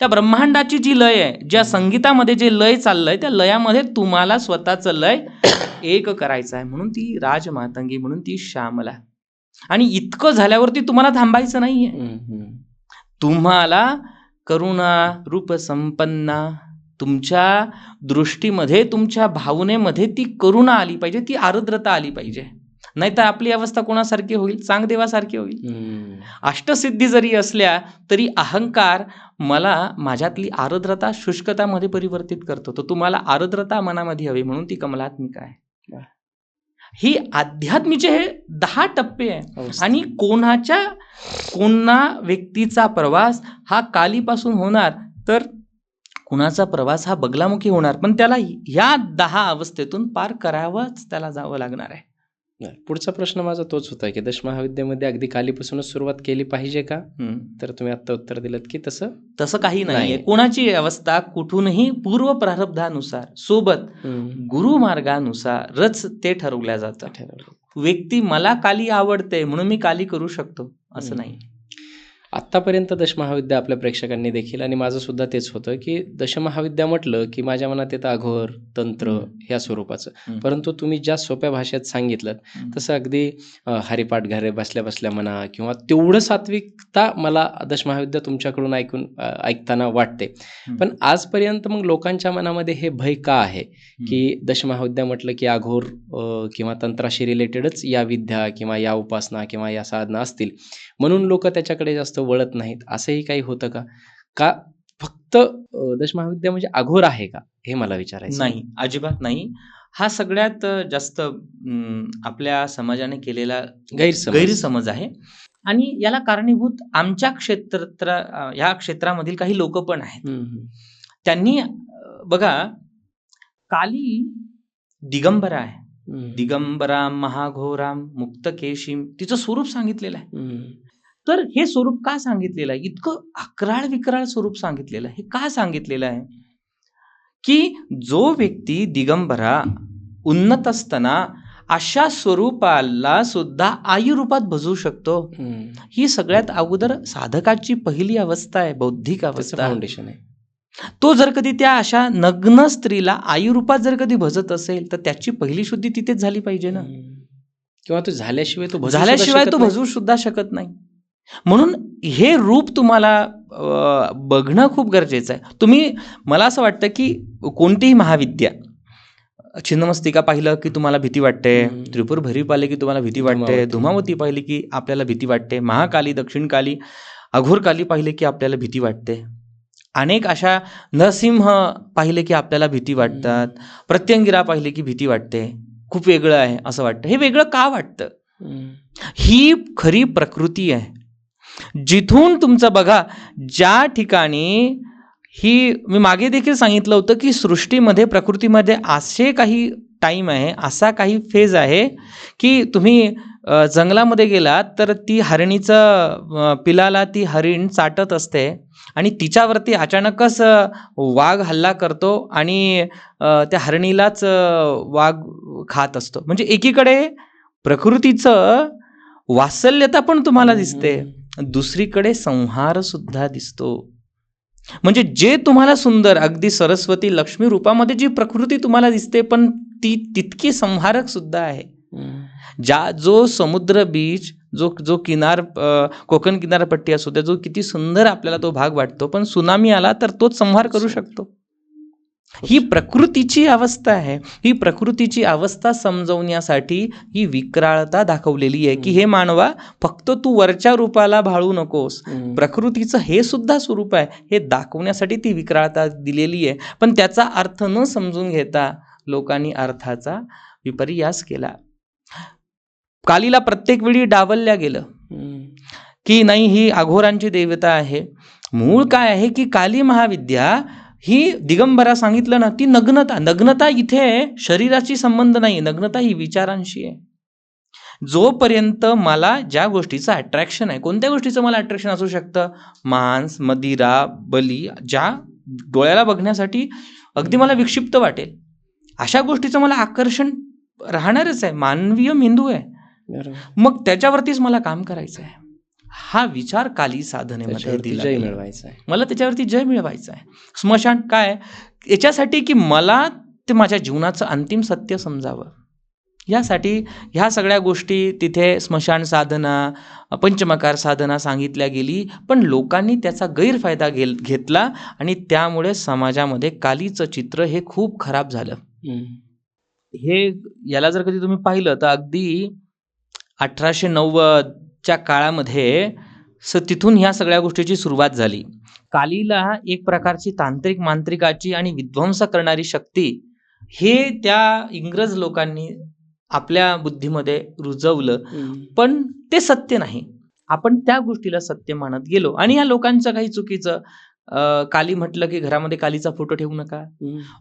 A: त्या ब्रह्मांडाची जी लय आहे, ज्या संगीतामध्ये जे लय चाललंय, त्या लयामध्ये तुम्हाला स्वतःचं लय एक करायचं आहे. म्हणून ती राजमातंगी, म्हणून ती श्यामला. आणि इतकं झाल्यावरती तुम्हाला थांबायचं नाहीये. तुम्हाला करुणा रूप संपन्ना, तुमच्या दृष्टीमध्ये, तुमच्या भावनेमध्ये ती करुणा आली पाहिजे, ती आर्द्रता आली पाहिजे. नाहीतर आपली अवस्था कोणासारखी होईल? चांगदेवासारखी होईल. अष्टसिद्धी जरी असल्या तरी अहंकार मला माझ्यातली आर्द्रता शुष्कतामध्ये परिवर्तित करतो. तर तुम्हाला आर्द्रता मनामध्ये हवी, म्हणून ती कमलात्मिका आहे. ही अध्यात्मीचे हे 10 टप्पे आहे. आणि कोणा व्यक्तीचा प्रवास हा कालीपासून होणार, तर कुणाचा प्रवास हा बगलामुखी होणार, पण त्याला ह्या 10 अवस्थेतून पार करावंच त्याला जावं लागणार आहे.
B: पुढचा प्रश्न माझा तोच होता की दशमहाविद्येमध्ये अगदी कालीपासूनच सुरुवात केली पाहिजे का? तर तुम्ही आता उत्तर दिलं की तसं
A: काही नाहीये. कोणाची अवस्था कुठूनही पूर्व प्रारब्धानुसार सोबत गुरु मार्गानुसारच ते ठरवल्या जातं. व्यक्ती मला काली आवडते म्हणून मी काली करू शकतो असं नाही.
B: आत्तापर्यंत दशमहाविद्या आपल्या प्रेक्षकांनी देखील आणि माझं सुद्धा तेच होतं की दशमहाविद्या म्हटलं की माझ्या मनात येतं अघोर तंत्र ह्या स्वरूपाचं. परंतु तुम्ही ज्या सोप्या भाषेत सांगितलं तसं अगदी हरिपाठ घरे बसल्या बसल्या म्हणा किंवा तेवढं सात्विकता मला दशमहाविद्या तुमच्याकडून ऐकताना वाटते. पण आजपर्यंत मग लोकांच्या मनामध्ये हे भय का आहे की दशमहाविद्या म्हटलं की अघोर किंवा तंत्राशी रिलेटेडच या विद्या किंवा या उपासना किंवा या साधना असतील म्हणून लोक त्याच्याकडे जास्त वळत नाहीत, असंही काही होतं का? का फक्त दशमहाविद्या म्हणजे अघोर आहे का, हे मला विचारायचं.
A: नाही, अजिबात नाही. हा सगळ्यात जास्त आपल्या समाजाने केलेला गैरसमज आहे आणि याला कारणीभूत आमच्या ह्या क्षेत्रामधील काही लोक पण आहेत. त्यांनी बघा, काली दिगंबरा आहे, दिगंबराम महाघोराम मुक्तकेशीम, तिचं स्वरूप सांगितलेलं आहे. तर हे स्वरूप का सांगितलेलं आहे? इतकं अकराळ विक्राळ स्वरूप सांगितलेलं आहे. हे का सांगितलेलं आहे की जो व्यक्ती दिगंबरा उन्नत असताना अशा स्वरूपाला सुद्धा आई रूपात भजवू शकतो. ही सगळ्यात अगोदर साधकाची पहिली अवस्था आहे, बौद्धिक अवस्था,
B: फाउंडेशन आहे.
A: तो जर कधी त्या अशा नग्न स्त्रीला आई रूपात जर कधी भजत असेल तर त्याची पहिली शुद्धी तिथेच झाली पाहिजे ना.
B: किंवा तो झाल्याशिवाय
A: तो भजवू सुद्धा शकत नाही. म्हणून हे रूप तुम्हाला बघणं खूप गरजेचं आहे. तुम्ही, मला असं वाटतं की कोणतीही महाविद्या, छिन्नमस्तिका पाहिलं की तुम्हाला भीती वाटते, त्रिपुर भैरवी पाहिले की तुम्हाला भीती वाटते, धुमावती पाहिली की आपल्याला भीती वाटते, महाकाली, दक्षिणकाली, अघोरकाली पाहिले की आपल्याला भीती वाटते, अनेक अशा नरसिंह पाहिले की आपल्याला भीती वाटतात, प्रत्यंगिरा पाहिले की भीती वाटते, खूप वेगळं आहे असं वाटतं. हे वेगळं का वाटतं? ही खरी प्रकृती आहे. जिथून तुमचं बघा, ज्या ठिकाणी ही मी मागे देखील सांगितलं होतं की सृष्टीमध्ये, प्रकृतीमध्ये असे काही टाईम आहे, असा काही फेज आहे की तुम्ही जंगलामध्ये गेलात तर ती हरणीचं पिलाला ती हरिण चाटत असते आणि तिच्यावरती अचानकच वाघ हल्ला करतो आणि त्या हरणीलाच वाघ खात असतो. म्हणजे एकीकडे प्रकृतीचं वात्सल्यता पण तुम्हाला दिसते, दुसरीकडे संहार सुद्धा दिसतो. म्हणजे जे तुम्हाला सुंदर, अगदी सरस्वती लक्ष्मी रूपामध्ये जी प्रकृती तुम्हाला दिसते, पण ती तितकी संहारक सुद्धा आहे. जो समुद्र बीच, जो किनार, कोकण किनारपट्टी असू द्या, जो किती सुंदर आपल्याला तो भाग वाटतो, पण सुनामी आला तर तोच संहार करू शकतो. ही प्रकृतीची अवस्था आहे. ही प्रकृतीची अवस्था समजवण्यासाठी ही विक्राळता दाखवलेली आहे की हे मानवा, फक्त तू वरच्या रूपाला भाळू नकोस, प्रकृतीचं हे सुद्धा स्वरूप आहे, हे दाखवण्यासाठी ती विक्राळता दिलेली आहे. पण त्याचा अर्थ न समजून घेता लोकांनी अर्थाचा विपर्यास केला. कालीला प्रत्येक वेळी डावलल्या गेलं की नाही, ही अघोरांची देवता आहे. मूळ काय आहे की काली महाविद्या ही दिगंबरा सांगितलं ना, ती नग्नता इथे शरीराशी संबंध नाही, नग्नता ही विचारांशी आहे. जोपर्यंत मला ज्या गोष्टीचं अट्रॅक्शन आहे, कोणत्या गोष्टीचं मला अट्रॅक्शन असू शकतं, मांस, मदिरा, बली, ज्या डोळ्याला बघण्यासाठी अगदी मला विक्षिप्त वाटेल, अशा गोष्टीचं मला आकर्षण राहणारच आहे, मानवीय मेंदू आहे. मग त्याच्यावरतीच मला काम करायचं आहे. हा विचार काली साधनेमध्ये दिला,
B: जय मिळवायचा आहे,
A: मला त्याच्यावरती जय मिळवायचा आहे. स्मशान काय याच्यासाठी की मला ते माझ्या जीवनाचं अंतिम सत्य समजावं, यासाठी ह्या सगळ्या गोष्टी तिथे स्मशान साधना, पंचमकार साधना सांगितल्या गेली. पण लोकांनी त्याचा गैरफायदा घेतला आणि त्यामुळे समाजामध्ये कालीचं चित्र हे खूप खराब झालं. याला जर कधी तुम्ही पाहिलं तर अगदी 1890च्या काळामध्ये तिथून ह्या सगळ्या गोष्टीची सुरुवात झाली. कालीला एक प्रकारची तांत्रिक मांत्रिकाची आणि विध्वंस करणारी शक्ती हे त्या इंग्रज लोकांनी आपल्या बुद्धीमध्ये रुजवलं, पण ते सत्य नाही. आपण त्या गोष्टीला सत्य मानत गेलो आणि या लोकांचं काही चुकीचं, काली म्हटलं की घरामध्ये कालीचा फोटो ठेवू नका,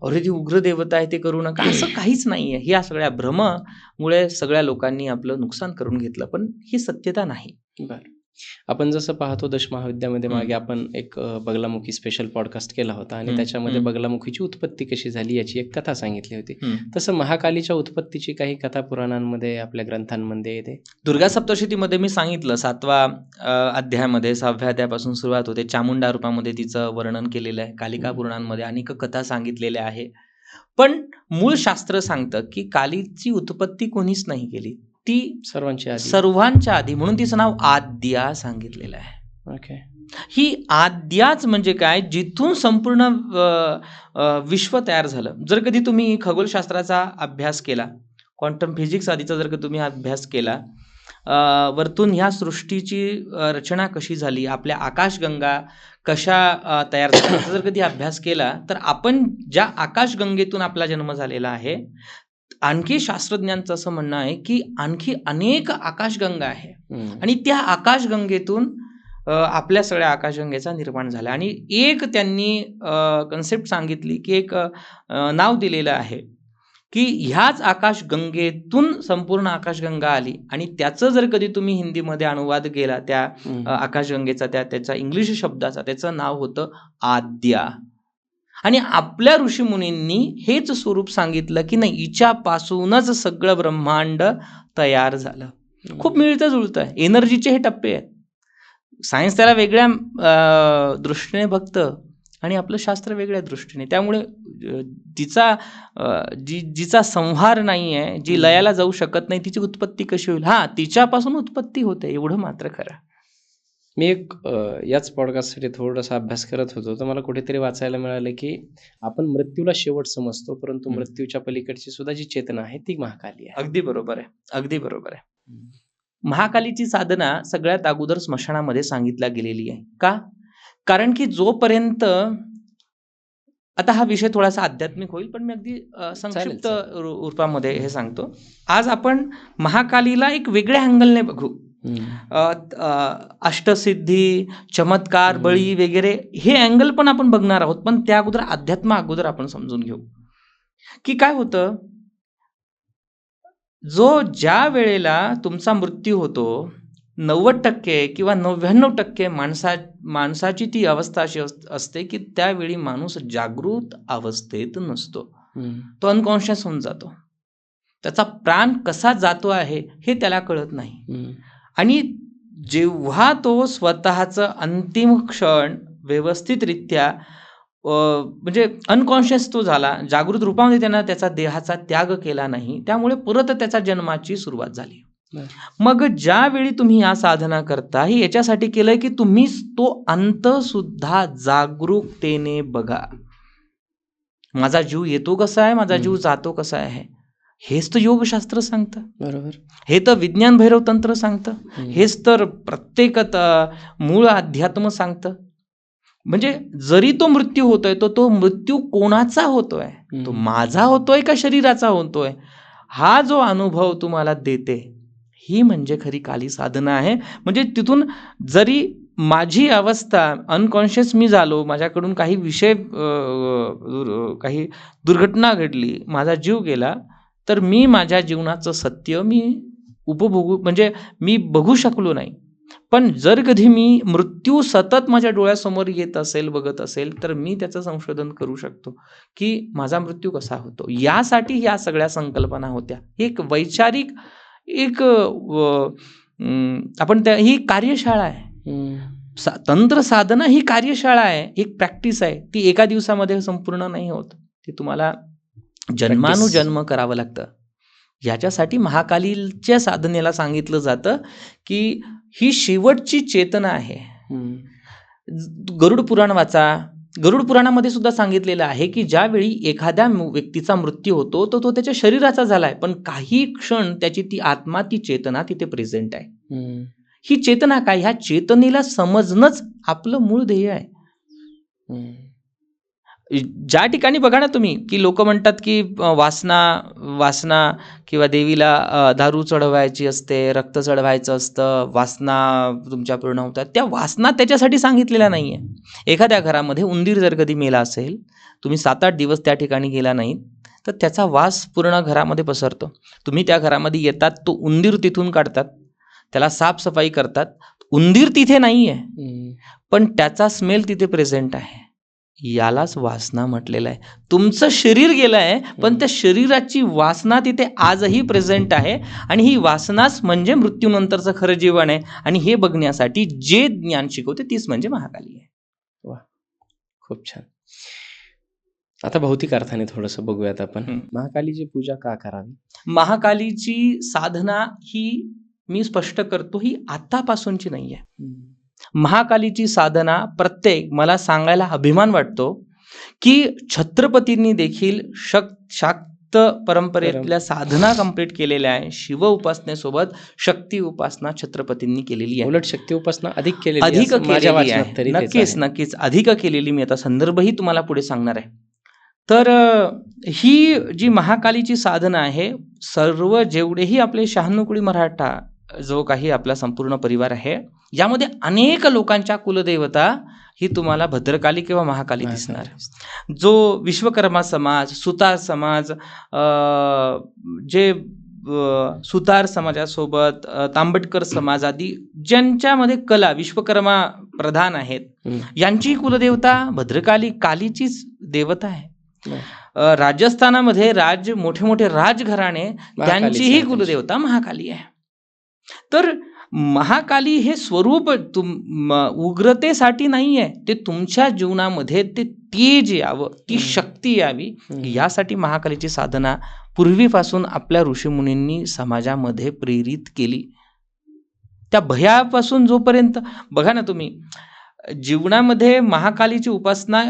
A: अरे ती उग्र देवता आहे ते करू नका, असं काहीच नाहीये. ह्या सगळ्या भ्रमामुळे सगळ्या लोकांनी आपलं नुकसान करून घेतलं, पण ही सत्यता नाही.
B: आपण जसं पाहतो दश महाविद्यामध्ये मागे आपण एक बगलामुखी स्पेशल पॉडकास्ट केला होता आणि त्याच्यामध्ये बगलामुखीची उत्पत्ती कशी झाली याची एक कथा सांगितली होती. तसं महाकालीच्या उत्पत्तीची काही कथा पुराणांमध्ये आपल्या ग्रंथांमध्ये येते.
A: दुर्गा सप्तशतीमध्ये मी सांगितलं 7व्या अध्यायामध्ये 6व्या अध्यायापासून सुरुवात होते. चामुंडा रूपामध्ये तिचं वर्णन केलेलं आहे. कालिका पुराणांमध्ये अनेक कथा सांगितलेल्या आहे. पण मूळ शास्त्र सांगतं की कालीची उत्पत्ती कोणीच नाही केली, ती सर्वांच्या आधी, म्हणून तिचं नाव आद्या सांगितलेलं आहे.
B: ओके.
A: ही आद्याच म्हणजे काय, जिथून संपूर्ण विश्व तयार झालं. जर कधी तुम्ही खगोलशास्त्राचा अभ्यास केला, क्वांटम फिजिक्स आधीचा जर का तुम्ही अभ्यास केला, वरतून ह्या सृष्टीची रचना कशी झाली, आपल्या आकाशगंगा कशा तयार झाल्या, जर कधी अभ्यास केला तर आपण ज्या आकाशगंगेतून आपला जन्म झालेला आहे, आणखी शास्त्रज्ञांचं असं म्हणणं आहे की आणखी अनेक आकाशगंगा आहे आणि त्या आकाशगंगेतून आपल्या सगळ्या आकाशगंगेचा निर्माण झाला. आणि एक त्यांनी कन्सेप्ट सांगितली की एक नाव दिलेलं आहे की ह्याच आकाशगंगेतून संपूर्ण आकाशगंगा आली आणि त्याचं जर कधी तुम्ही हिंदीमध्ये अनुवाद केला त्या आकाशगंगेचा, त्याचा इंग्लिश शब्दाचा, त्याचं नाव होतं आद्या. आणि आपल्या ऋषीमुनींनी हेच स्वरूप सांगितलं की नाही, हिच्यापासूनच सगळं ब्रह्मांड तयार झालं. खूप मिळतं जुळतं आहे. एनर्जीचे हे टप्पे आहेत. सायन्स त्याला वेगळ्या दृष्टीने बघतं आणि आपलं शास्त्र वेगळ्या दृष्टीने. त्यामुळे जिचा संहार नाही आहे, जी लयाला जाऊ शकत नाही, तिची उत्पत्ती कशी होईल? तिच्यापासून उत्पत्ती होते, एवढं मात्र खरं.
B: मी एक याच पॉडकास्टसाठी थोडासा अभ्यास करत होतो, तर मला कुठेतरी वाचायला मिळालं की आपण मृत्यूला शेवट समजतो, परंतु मृत्यूच्या पलीकडची सुद्धा जी चेतना आहे ती महाकाली आहे.
A: अगदी बरोबर आहे, अगदी बरोबर आहे. महाकालीची साधना सगळ्यात अगोदर स्मशानामध्ये सांगितल्या गेलेली आहे. का? कारण की जोपर्यंत, आता हा विषय थोडासा आध्यात्मिक होईल, पण मी अगदी संक्षिप्त रूपामध्ये हे सांगतो. आज आपण महाकालीला एक वेगळ्या अँगलने बघू. अष्टसिद्धी, चमत्कार, बळी वगैरे हे अँगल पण आपण बघणार आहोत. पण त्या अगोदर अध्यात्म अगोदर आपण समजून घेऊ की काय होतं. ज्या वेळेला तुमचा मृत्यू होतो, 90% किंवा 99% माणसाची ती अवस्था अशी असते की त्यावेळी माणूस जागृत अवस्थेत नसतो. तो अनकॉन्शियस होऊन जातो. त्याचा प्राण कसा जातो आहे हे त्याला कळत नाही. आणि जेव्हा तो स्वतःचं अंतिम क्षण व्यवस्थितरित्या म्हणजे अनकॉन्शियस तो झाला, जागृत रूपामध्ये त्यानं त्याचा देहाचा त्याग केला नाही, त्यामुळे परत त्याच्या जन्माची सुरुवात झाली. मग ज्यावेळी तुम्ही या साधना करता, हे याच्यासाठी केलंय की तुम्ही तो अंत सुद्धा जागरूकतेने बघा. माझा जीव येतो कसा आहे, माझा जीव जातो कसा आहे, हेच तर योगशास्त्र सांगतं. बरोबर. हे तर विज्ञान भैरव तंत्र सांगतं. हेच तर प्रत्येक मूळ अध्यात्म सांगतं. म्हणजे जरी तो मृत्यू होतोय, तो मृत्यू कोणाचा होतोय, तो माझा होतोय का शरीराचा होतोय, हा जो अनुभव तुम्हाला देते, ही म्हणजे खरी काली साधना आहे. म्हणजे तिथून जरी माझी अवस्था अनकॉन्शियस मी झालो, माझ्याकडून काही विषय काही दुर्घटना घडली, माझा जीव गेला, तर मी माझ्या जीवनाचं सत्य मी उपभोगू म्हणजे मी बघू शकलो नाही. पण जर कधी मी मृत्यू सतत माझ्या डोळ्यासमोर येत असेल, बघत असेल, तर मी त्याचं संशोधन करू शकतो की माझा मृत्यू कसा होतो. यासाठी या सगळ्या संकल्पना होत्या. एक वैचारिक एक आपण ही कार्यशाळा आहे. तंत्र साधना ही कार्यशाळा आहे, एक प्रॅक्टिस आहे. ती एका दिवसामध्ये संपूर्ण नाही होत. ती तुम्हाला जन्मानुजन्म करावं लागतं. याच्यासाठी महाकालीच्या साधनेला सांगितलं जातं की ही शेवटची चेतना आहे. गरुड पुराण वाचा. गरुड पुराणामध्ये सुद्धा सांगितलेलं आहे की ज्यावेळी एखाद्या व्यक्तीचा मृत्यू होतो, तो त्याच्या शरीराचा झालाय, पण काही क्षण त्याची ती आत्मा, ती चेतना तिथे प्रेझेंट आहे. ही चेतना काय, ह्या चेतनेला समजणंच आपलं मूळ ध्येय आहे. ज्या ठिकाणी बघा ना तुम्ही की लोक म्हणतात की वासना किंवा देवीला दारू चढवायची असते, रक्त चढवायचं असतं, वासना तुमच्या पूर्ण होतात. त्या वासना त्याच्यासाठी सांगितलेल्या नाही आहे. एखाद्या घरामध्ये उंदीर जर कधी मेला असेल, तुम्ही 7-8 दिवस त्या ठिकाणी गेला नाहीत, तर त्याचा वास पूर्ण घरामध्ये पसरतो. तुम्ही त्या घरामध्ये येतात, तो उंदीर तिथून काढतात, त्याला साफसफाई करतात, उंदीर तिथे नाहीये,
B: हम्म.
A: पण त्याचा स्मेल तिथे प्रेझेंट आहे. यालाच वासना म्हटलेलं आहे. तुमचं शरीर गेलं आहे, पण त्या शरीराची वासना तिथे आजही प्रेझेंट आहे. आणि ही वासनाच म्हणजे मृत्यूनंतरचं खरं जीवन आहे. आणि हे बघण्यासाठी जे ज्ञान शिकवते तीच म्हणजे महाकाली आहे.
B: वा, खूप छान. आता भौतिक अर्थाने थोडंसं बघूयात आपण. महाकालीची पूजा का करावी?
A: महाकालीची साधना ही मी स्पष्ट करतो, ही आतापासूनची नाही आहे. महाकालीची साधना प्रत्येक, मला सांगायला अभिमान वाटतो की छत्रपतींनी देखील शाक्त परंपरेतल्या साधना कंप्लीट केलेल्या आहे. शिव उपासनेसोबत शक्ती उपासना छत्रपतींनी केलेली आहे.
B: उलट शक्ती उपासना अधिक केलेली
A: आहे. नक्कीच अधिक केलेली. मी आता संदर्भही तुम्हाला पुढे सांगणार आहे. तर ही जी महाकालीची साधना आहे, सर्व जेवढेही आपले शहाण्णवकुळी मराठा जो काही आपला संपूर्ण परिवार आहे, यामध्ये अनेक लोकांच्या कुलदेवता ही तुम्हाला भद्रकाली किंवा महाकाली दिसणार. जो विश्वकर्मा समाज, सुतार समाज, जे सुतार समाजासोबत तांबटकर समाज आदी ज्यांच्यामध्ये कला विश्वकर्मा प्रधान आहेत, यांची कुलदेवता भद्रकाली, कालीचीच देवता आहे. राजस्थानामध्ये मोठे मोठे राजघराणे, त्यांचीही कुलदेवता महाकाली आहे. तर महाकाली हे स्वरूप उग्रतेसाठी नाही आहे, ते तुमच्या जीवनामध्ये ते तेज यावं, ती शक्ती यावी, यासाठी महाकालीची साधना पूर्वीपासून आपल्या ऋषीमुनींनी समाजामध्ये प्रेरित केली. त्या भयापासून जोपर्यंत बघा ना तुम्ही, जीवनामध्ये महाकालीची उपासना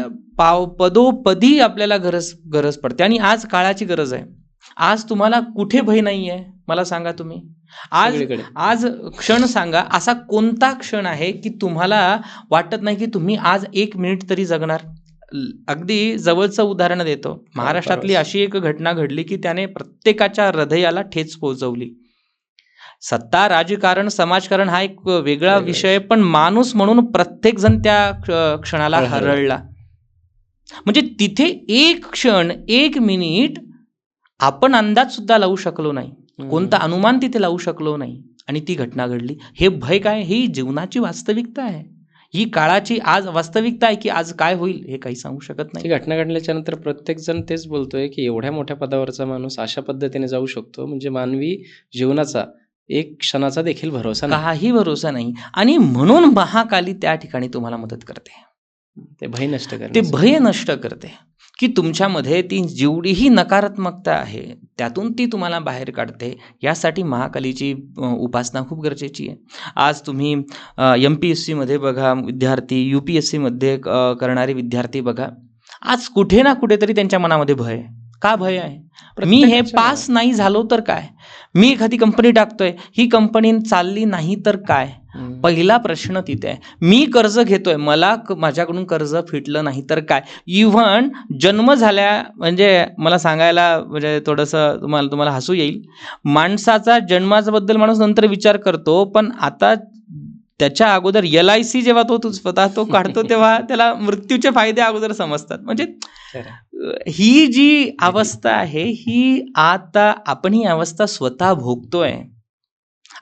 A: पदोपदी आपल्याला गरज पडते. आणि आज काळाची गरज आहे. आज तुम्हाला कुठे भय नाही आहे मला सांगा तुम्ही. आज क्षण सांगा, असा कोणता क्षण आहे की तुम्हाला वाटत नाही की तुम्ही आज 1 मिनिट तरी जगणार. अगदी जवळचं उदाहरण देतो. महाराष्ट्रातली अशी एक घटना घडली की त्याने प्रत्येकाच्या हृदयाला ठेच पोहोचवली. सत्ता, राजकारण, समाजकारण हा एक वेगळा विषय, पण माणूस म्हणून प्रत्येक जण त्या क्षणाला हरळला. म्हणजे तिथे एक क्षण, 1 मिनिट आपण अंदाज सुद्धा लावू शकलो नाही, कोणता अनुमान तिथे लावू शकलो नाही, आणि ती घटना घडली. हे भय काय? ही जीवनाची वास्तविकता आहे. ही काळाची आज वास्तविकता आहे की आज काय होईल हे काही सांगू शकत नाही.
B: ही घटना घडल्याच्या नंतर प्रत्येक जण तेच बोलतोय की एवढ्या मोठ्या पदावरचा माणूस अशा पद्धतीने जाऊ शकतो, म्हणजे मानवी जीवनाचा 1 क्षणाचा देखील भरोसा नाही,
A: काही भरोसा नाही. आणि म्हणून महाकाली त्या ठिकाणी तुम्हाला मदत करते.
B: ते भय
A: नष्ट करते की तुमच्यामध्ये ती जेवढीही नकारात्मकता आहे त्यातून ती तुम्हाला बाहेर काढते. यासाठी महाकालीची उपासना खूप गरजेची आहे. आज तुम्ही MPSC मध्ये बघा विद्यार्थी, UPSC मध्ये करणारे विद्यार्थी बघा, आज कुठे ना कुठेतरी त्यांच्या मनामध्ये भय आहे. का भय आहे? मी हे पास नाही झालो तर काय? मी एखादी कंपनी टाकतोय, ही कंपनी चालली नाही तर काय? पहिला प्रश्न तिथे आहे. मी कर्ज घेतोय, माझ्याकडून कर्ज फिटलं नाही तर काय? इव्हन जन्म झाल्या, म्हणजे मला सांगायला म्हणजे थोडंसं तुम्हाला हसू येईल, माणसाचा जन्माबद्दल माणूस नंतर विचार करतो, पण आता त्याच्या अगोदर LIC जेव्हा तो स्वतः तो काढतो तेव्हा त्याला मृत्यूचे फायदे अगोदर समजतात. म्हणजे ही जी अवस्था आहे, ही आता आपण ही अवस्था स्वतः भोगतोय.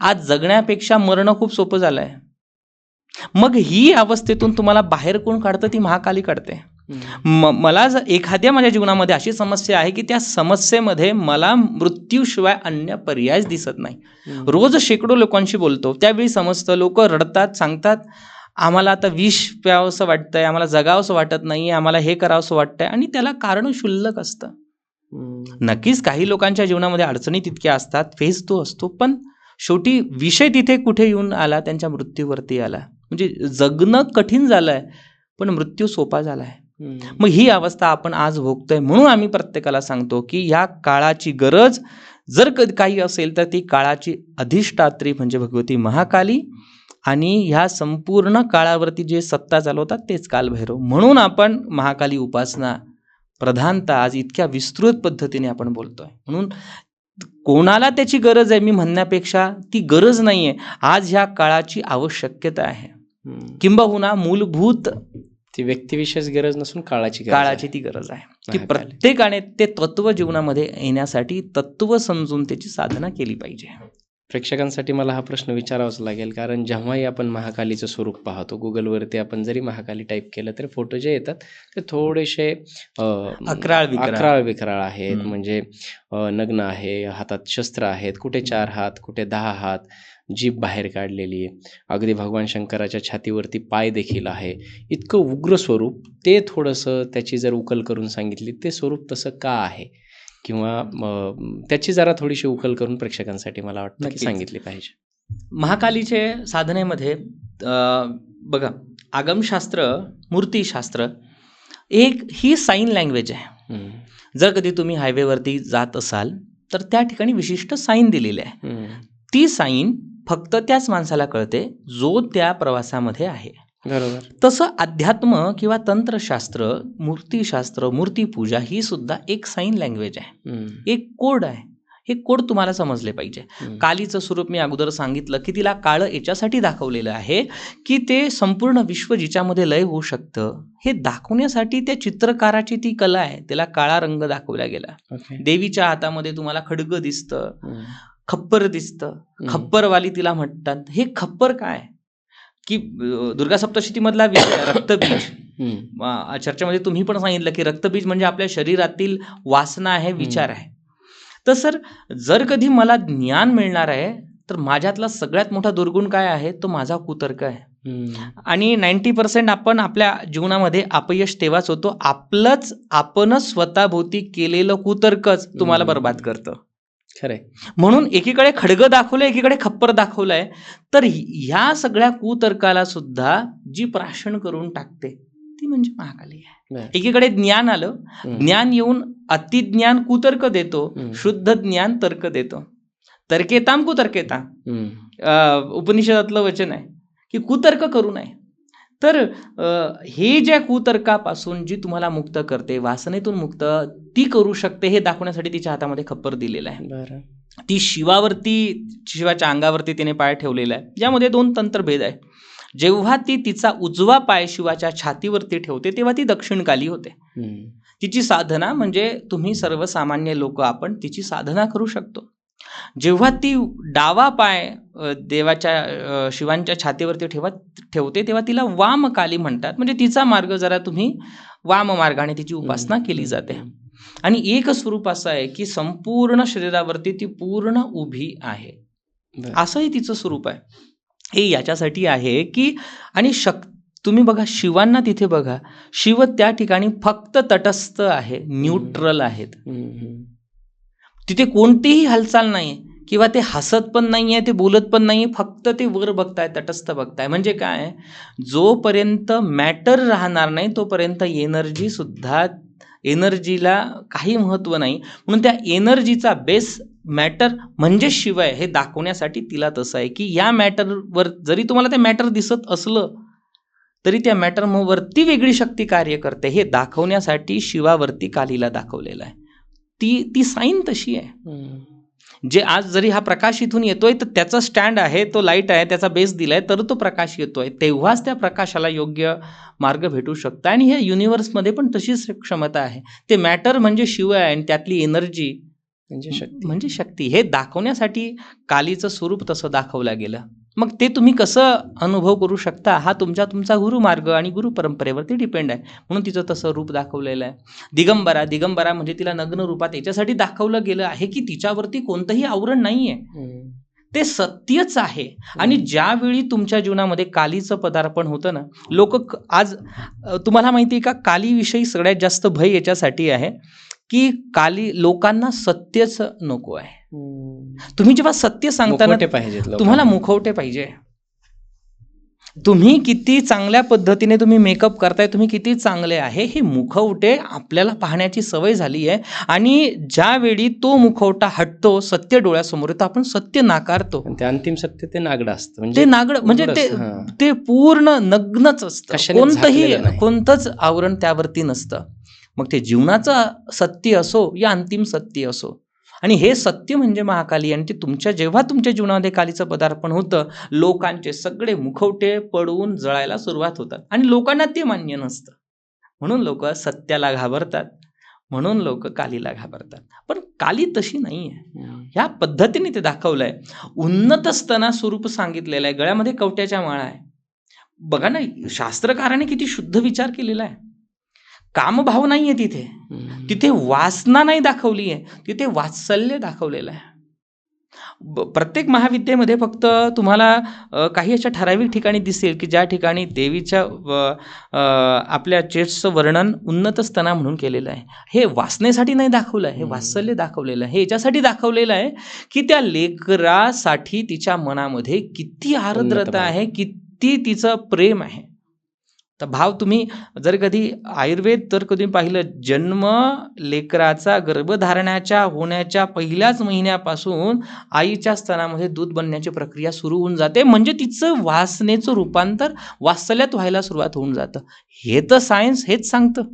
A: आज जगण्यापेक्षा मरणं खूप सोपं झालंय. मग ही अवस्थेतून तुम्हाला बाहेर कोण काढतं? ती महाकाली काढते. मला एखाद्या माझ्या जीवनामध्ये अशी समस्या आहे की त्या समस्येमध्ये मला मृत्यूशिवाय अन्य पर्यायच दिसत नाही. रोज शेकडो लोकांशी बोलतो, त्यावेळी समजतं, लोक रडतात, सांगतात आम्हाला आता विष प्यावंसं वाटतंय, आम्हाला जगावंसं वाटत नाही, आम्हाला हे करावंसं वाटतंय, आणि त्याला कारण क्षुल्लक असतं. नक्कीच काही लोकांच्या जीवनामध्ये अडचणी तितक्या असतात, फेस तो असतो, पण शेवटी विषय तिथे कुठे येऊन आला? त्यांच्या मृत्यूवरती आला. म्हणजे जगणं कठीण झालंय पण मृत्यू सोपा झालाय. मग ही अवस्था आपण आज भोगतोय. म्हणून आम्ही प्रत्येकाला सांगतो की या काळाची गरज जर काही असेल तर ती काळाची अधिष्ठात्री म्हणजे भगवती महाकाली, आणि ह्या संपूर्ण काळावरती जे सत्ता चालवतात तेच कालभैरव. म्हणून आपण महाकाली उपासना प्रधानता आज इतक्या विस्तृत पद्धतीने आपण बोलतोय. म्हणून कोणाला त्याची गरज आहे मी म्हणण्यापेक्षा ती गरज नाहीये, आज ह्या काळाची आवश्यकता आहे. किंबहुना मूलभूत
B: ती व्यक्तिविशेष गरज नसून
A: काळाची ती गरज आहे की प्रत्येकाने ते तत्व जीवनामध्ये येण्यासाठी तत्व समजून त्याची साधना केली पाहिजे.
B: प्रेक्षकांसाठी मला हा प्रश्न विचारावाच लागेल, कारण जेव्हाही आपण महाकालीचं स्वरूप पाहतो, Googleवरती आपण जरी महाकाली टाईप केलं तरी फोटो जे येतात ते थोडेसे अकराळ विकराळ आहेत. म्हणजे नग्न आहे, हातात शस्त्र आहेत, कुठे 4 हात, कुठे 10 हात, जीभ बाहेर काढलेली आहे. अगदी भगवान शंकराच्या छातीवरती पाय देखील आहे. इतकं उग्र स्वरूप, ते थोडंसं त्याची जर उकल करून सांगितली, ते स्वरूप तसं का आहे? किंवा त्याची जरा थोडीशी उकल करून प्रेक्षकांसाठी मला वाटतं की
A: नक्कीच.
B: सांगितली पाहिजे.
A: महाकालीचे साधनेमध्ये बघा, आगमशास्त्र, मूर्तीशास्त्र ही साईन लँग्वेज आहे. जर कधी तुम्ही हायवेवरती जात असाल तर त्या ठिकाणी विशिष्ट साईन दिलेली आहे. ती साईन फक्त त्याच माणसाला कळते जो त्या प्रवासामध्ये आहे.
B: बरोबर.
A: तसं अध्यात्म किंवा तंत्रशास्त्र, मूर्तीशास्त्र, मूर्तीपूजा ही सुद्धा एक साईन लँग्वेज आहे, एक कोड आहे. हे कोड तुम्हाला समजले पाहिजे. कालीचं स्वरूप मी अगोदर सांगितलं की तिला काळं याच्यासाठी दाखवलेलं आहे की ते संपूर्ण विश्व जिच्यामध्ये लय होऊ शकतं हे दाखवण्यासाठी त्या चित्रकाराची ती कला आहे, त्याला काळा रंग दाखवला गेला. देवीच्या हातामध्ये तुम्हाला खड्ग दिसतं, खप्पर दिसतं, खप्परवाली तिला म्हणतात. हे खप्पर काय की दुर्गा सप्तशतीमधला विषय रक्तबीज. चर्चेमध्ये तुम्ही पण सांगितलं की रक्तबीज म्हणजे आपल्या शरीरातील वासना आहे, विचार आहे. तर सर, जर कधी मला ज्ञान मिळणार आहे तर माझ्यातला सगळ्यात मोठा दुर्गुण काय आहे, तो माझा कुतर्क आहे. आणि 90% आपण आपल्या जीवनामध्ये अपयश तेव्हाच होतो, आपणच स्वतःभोवती केलेलं कुतर्कच तुम्हाला बर्बाद करतं.
B: खरंय.
A: म्हणून एकीकडे खड्ग दाखवलंय, एकीकडे खप्पर दाखवलंय. तर ह्या सगळ्या कुतर्काला सुद्धा जी प्राशन करून टाकते ती म्हणजे महाकाली आहे. एकीकडे ज्ञान आलं, ज्ञान येऊन अतिज्ञान कुतर्क देतो, शुद्ध ज्ञान तर्क देतो. तर्केताम कुतर्केता उपनिषदातलं वचन आहे की कुतर्क करू नये. तर हे ज्या कुतर्कापासून जी तुम्हाला मुक्त करते, वासनेतून मुक्त ती करू शकते, हे दाखवण्यासाठी तिच्या हातामध्ये खप्पर दिलेला आहे. ती शिवाच्या अंगावरती तिने पाय ठेवलेला आहे, ज्यामध्ये 2 तंत्रभेद आहे. जेव्हा ती तिचा उजवा पाय शिवाच्या छातीवरती ठेवते तेव्हा ती दक्षिणकाली होते. तिची साधना म्हणजे तुम्ही सर्वसामान्य लोक आपण तिची साधना करू शकतो. जेव्हा ती डावा पाय देवाच्या शिवांच्या छातीवरती ठेवते तेव्हा तिला वामकाली म्हणतात. म्हणजे तिचा मार्ग जरा तुम्ही वाम मार्गाने तिची उपासना केली जाते. आणि एक स्वरूप असं आहे की संपूर्ण शरीरावरती ती पूर्ण उभी आहे, असंही तिचं स्वरूप आहे. हे याच्यासाठी आहे की आणि तुम्ही बघा शिवांना तिथे बघा, शिव त्या ठिकाणी फक्त तटस्थ आहे, न्यूट्रल आहेत. तिथे कोणतीही हालचाल नाही किंवा ते हसत पण नाहीये, ते बोलत पण नाही, फक्त ते वर बघताय, तटस्थ बघताय. म्हणजे काय, जोपर्यंत मॅटर राहणार नाही तोपर्यंत एनर्जीला काही महत्व नाही. म्हणून त्या एनर्जीचा बेस मॅटर म्हणजे शिव आहे हे दाखवण्यासाठी तिला तसं आहे की या मॅटरवर जरी तुम्हाला ते मॅटर दिसत असलं तरी त्या मॅटर वरती वेगळी शक्ती कार्य करते, हे दाखवण्यासाठी शिवावरती कालीला दाखवलेलं आहे. ती साईन तशी आहे. जे आज जरी हा प्रकाश इथून येतोय तर त्याचा स्टँड आहे, तो लाईट आहे, त्याचा बेस दिलाय तर तो प्रकाश येतोय, तेव्हाच त्या प्रकाशाला योग्य मार्ग भेटू शकतो. आणि ह्या युनिव्हर्समध्ये पण तशीच क्षमता आहे. ते मॅटर म्हणजे शिव आहे आणि त्यातली एनर्जी म्हणजे शक्ती, हे दाखवण्यासाठी कालीचं स्वरूप तसं दाखवलं गेलं. मग ते तुम्ही कसं अनुभव करू शकता हा तुमचा गुरुमार्ग आणि गुरु परंपरेवरती डिपेंड आहे. म्हणून तिचं तसं रूप दाखवलेलं आहे. दिगंबरा म्हणजे तिला नग्न रूपात याच्यासाठी दाखवलं गेलं आहे की तिच्यावरती कोणतंही आवरण नाहीये, ते सत्यच आहे. आणि ज्यावेळी तुमच्या जीवनामध्ये कालीचं पदार्पण होतं ना, लोक आज तुम्हाला माहिती आहे का, कालीविषयी सगळ्यात जास्त भय याच्यासाठी आहे की लोकांना सत्यच नको आहे. तुम्ही जेव्हा सत्य सांगताना तुम्हाला मुखवटे पाहिजे. तुम्ही किती चांगल्या पद्धतीने तुम्ही मेकअप करताय, तुम्ही किती चांगले आहे, हे मुखवटे आपल्याला पाहण्याची सवय झाली आहे. आणि ज्यावेळी तो मुखवटा हटतो, सत्य डोळ्यासमोर येतं, आपण सत्य नाकारतो.
B: ते अंतिम सत्य ते नागड असतं.
A: ते नागड म्हणजे ते पूर्ण नग्नच असतं, कोणतंच आवरण त्यावरती नसतं. मग ते जीवनाचं सत्य असो या अंतिम सत्य असो, आणि हे सत्य म्हणजे महाकाली. आणि ते जेव्हा तुमच्या जीवनामध्ये कालीचं पदार्पण होतं, लोकांचे सगळे मुखवटे पडून जळायला सुरुवात होतात. आणि लोकांना ते मान्य नसतं, म्हणून लोक सत्याला घाबरतात, म्हणून लोक कालीला घाबरतात. पण काली तशी नाही आहे. ह्या पद्धतीने ते दाखवलंय. उन्नत स्तना स्वरूप सांगितलेलं आहे. गळ्यामध्ये कवट्याच्या माळा आहे. बघा ना, शास्त्रकाराने किती शुद्ध विचार केलेला आहे. कामभाव नाहीये तिथे. तिथे वासना नाही दाखवली आहे, तिथे वात्सल्य दाखवलेलं आहे. प्रत्येक महाविद्येमध्ये फक्त तुम्हाला काही अशा ठराविक ठिकाणी दिसेल की ज्या ठिकाणी देवीच्या आपल्या चेस्टचं वर्णन उन्नत स्तना म्हणून केलेलं आहे. हे वासनेसाठी नाही दाखवलं आहे, हे वात्सल्य दाखवलेलं आहे. हे याच्यासाठी दाखवलेलं आहे की त्या लेकरासाठी तिच्या मनामध्ये किती आर्द्रता आहे, किती तिचं प्रेम आहे. तर भाव तुम्ही जर कधी आयुर्वेद तर कधी पाहिलं, जन्म लेकराचा गर्भधारणाच्या होण्याच्या पहिल्याच महिन्यापासून आईच्या स्तनामध्ये दूध बनण्याची प्रक्रिया सुरू होऊन जाते. म्हणजे तिचं वासनेचं रूपांतर वात्सल्यात व्हायला सुरुवात होऊन जातं. हे तर सायन्स हेच सांगतं.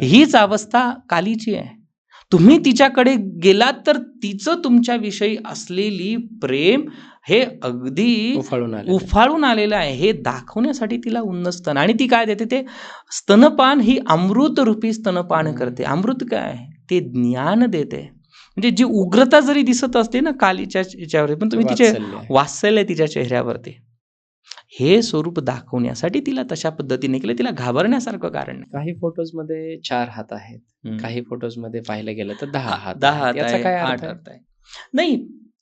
A: हीच अवस्था कालीची आहे. तुम्ही तिच्याकडे गेलात तर तिचं तुमच्याविषयी असलेली प्रेम हे अगदी उफाळून आलेलं आहे. हे दाखवण्यासाठी तिला उन्नत स्तन. आणि ती काय देते, ते स्तनपान ही अमृत रूपी स्तनपान करते. अमृत काय आहे, ते ज्ञान देते. म्हणजे जी उग्रता जरी दिसत असते ना कालीच्या याच्यावरती, पण तुम्ही तिचे वात्सल्य तिच्या चेहऱ्यावरती, हे स्वरूप दाखवण्यासाठी तिला तशा पद्धतीने केलं. तिला घाबरण्यासारखं कारण नाही.
B: काही फोटोज मध्ये 4 हात आहेत, काही फोटोज मध्ये पाहिलं गेलं तर 10 हात.
A: 10 हात
B: याचा
A: आहे,
B: काय
A: 8 हात आहे. नाही,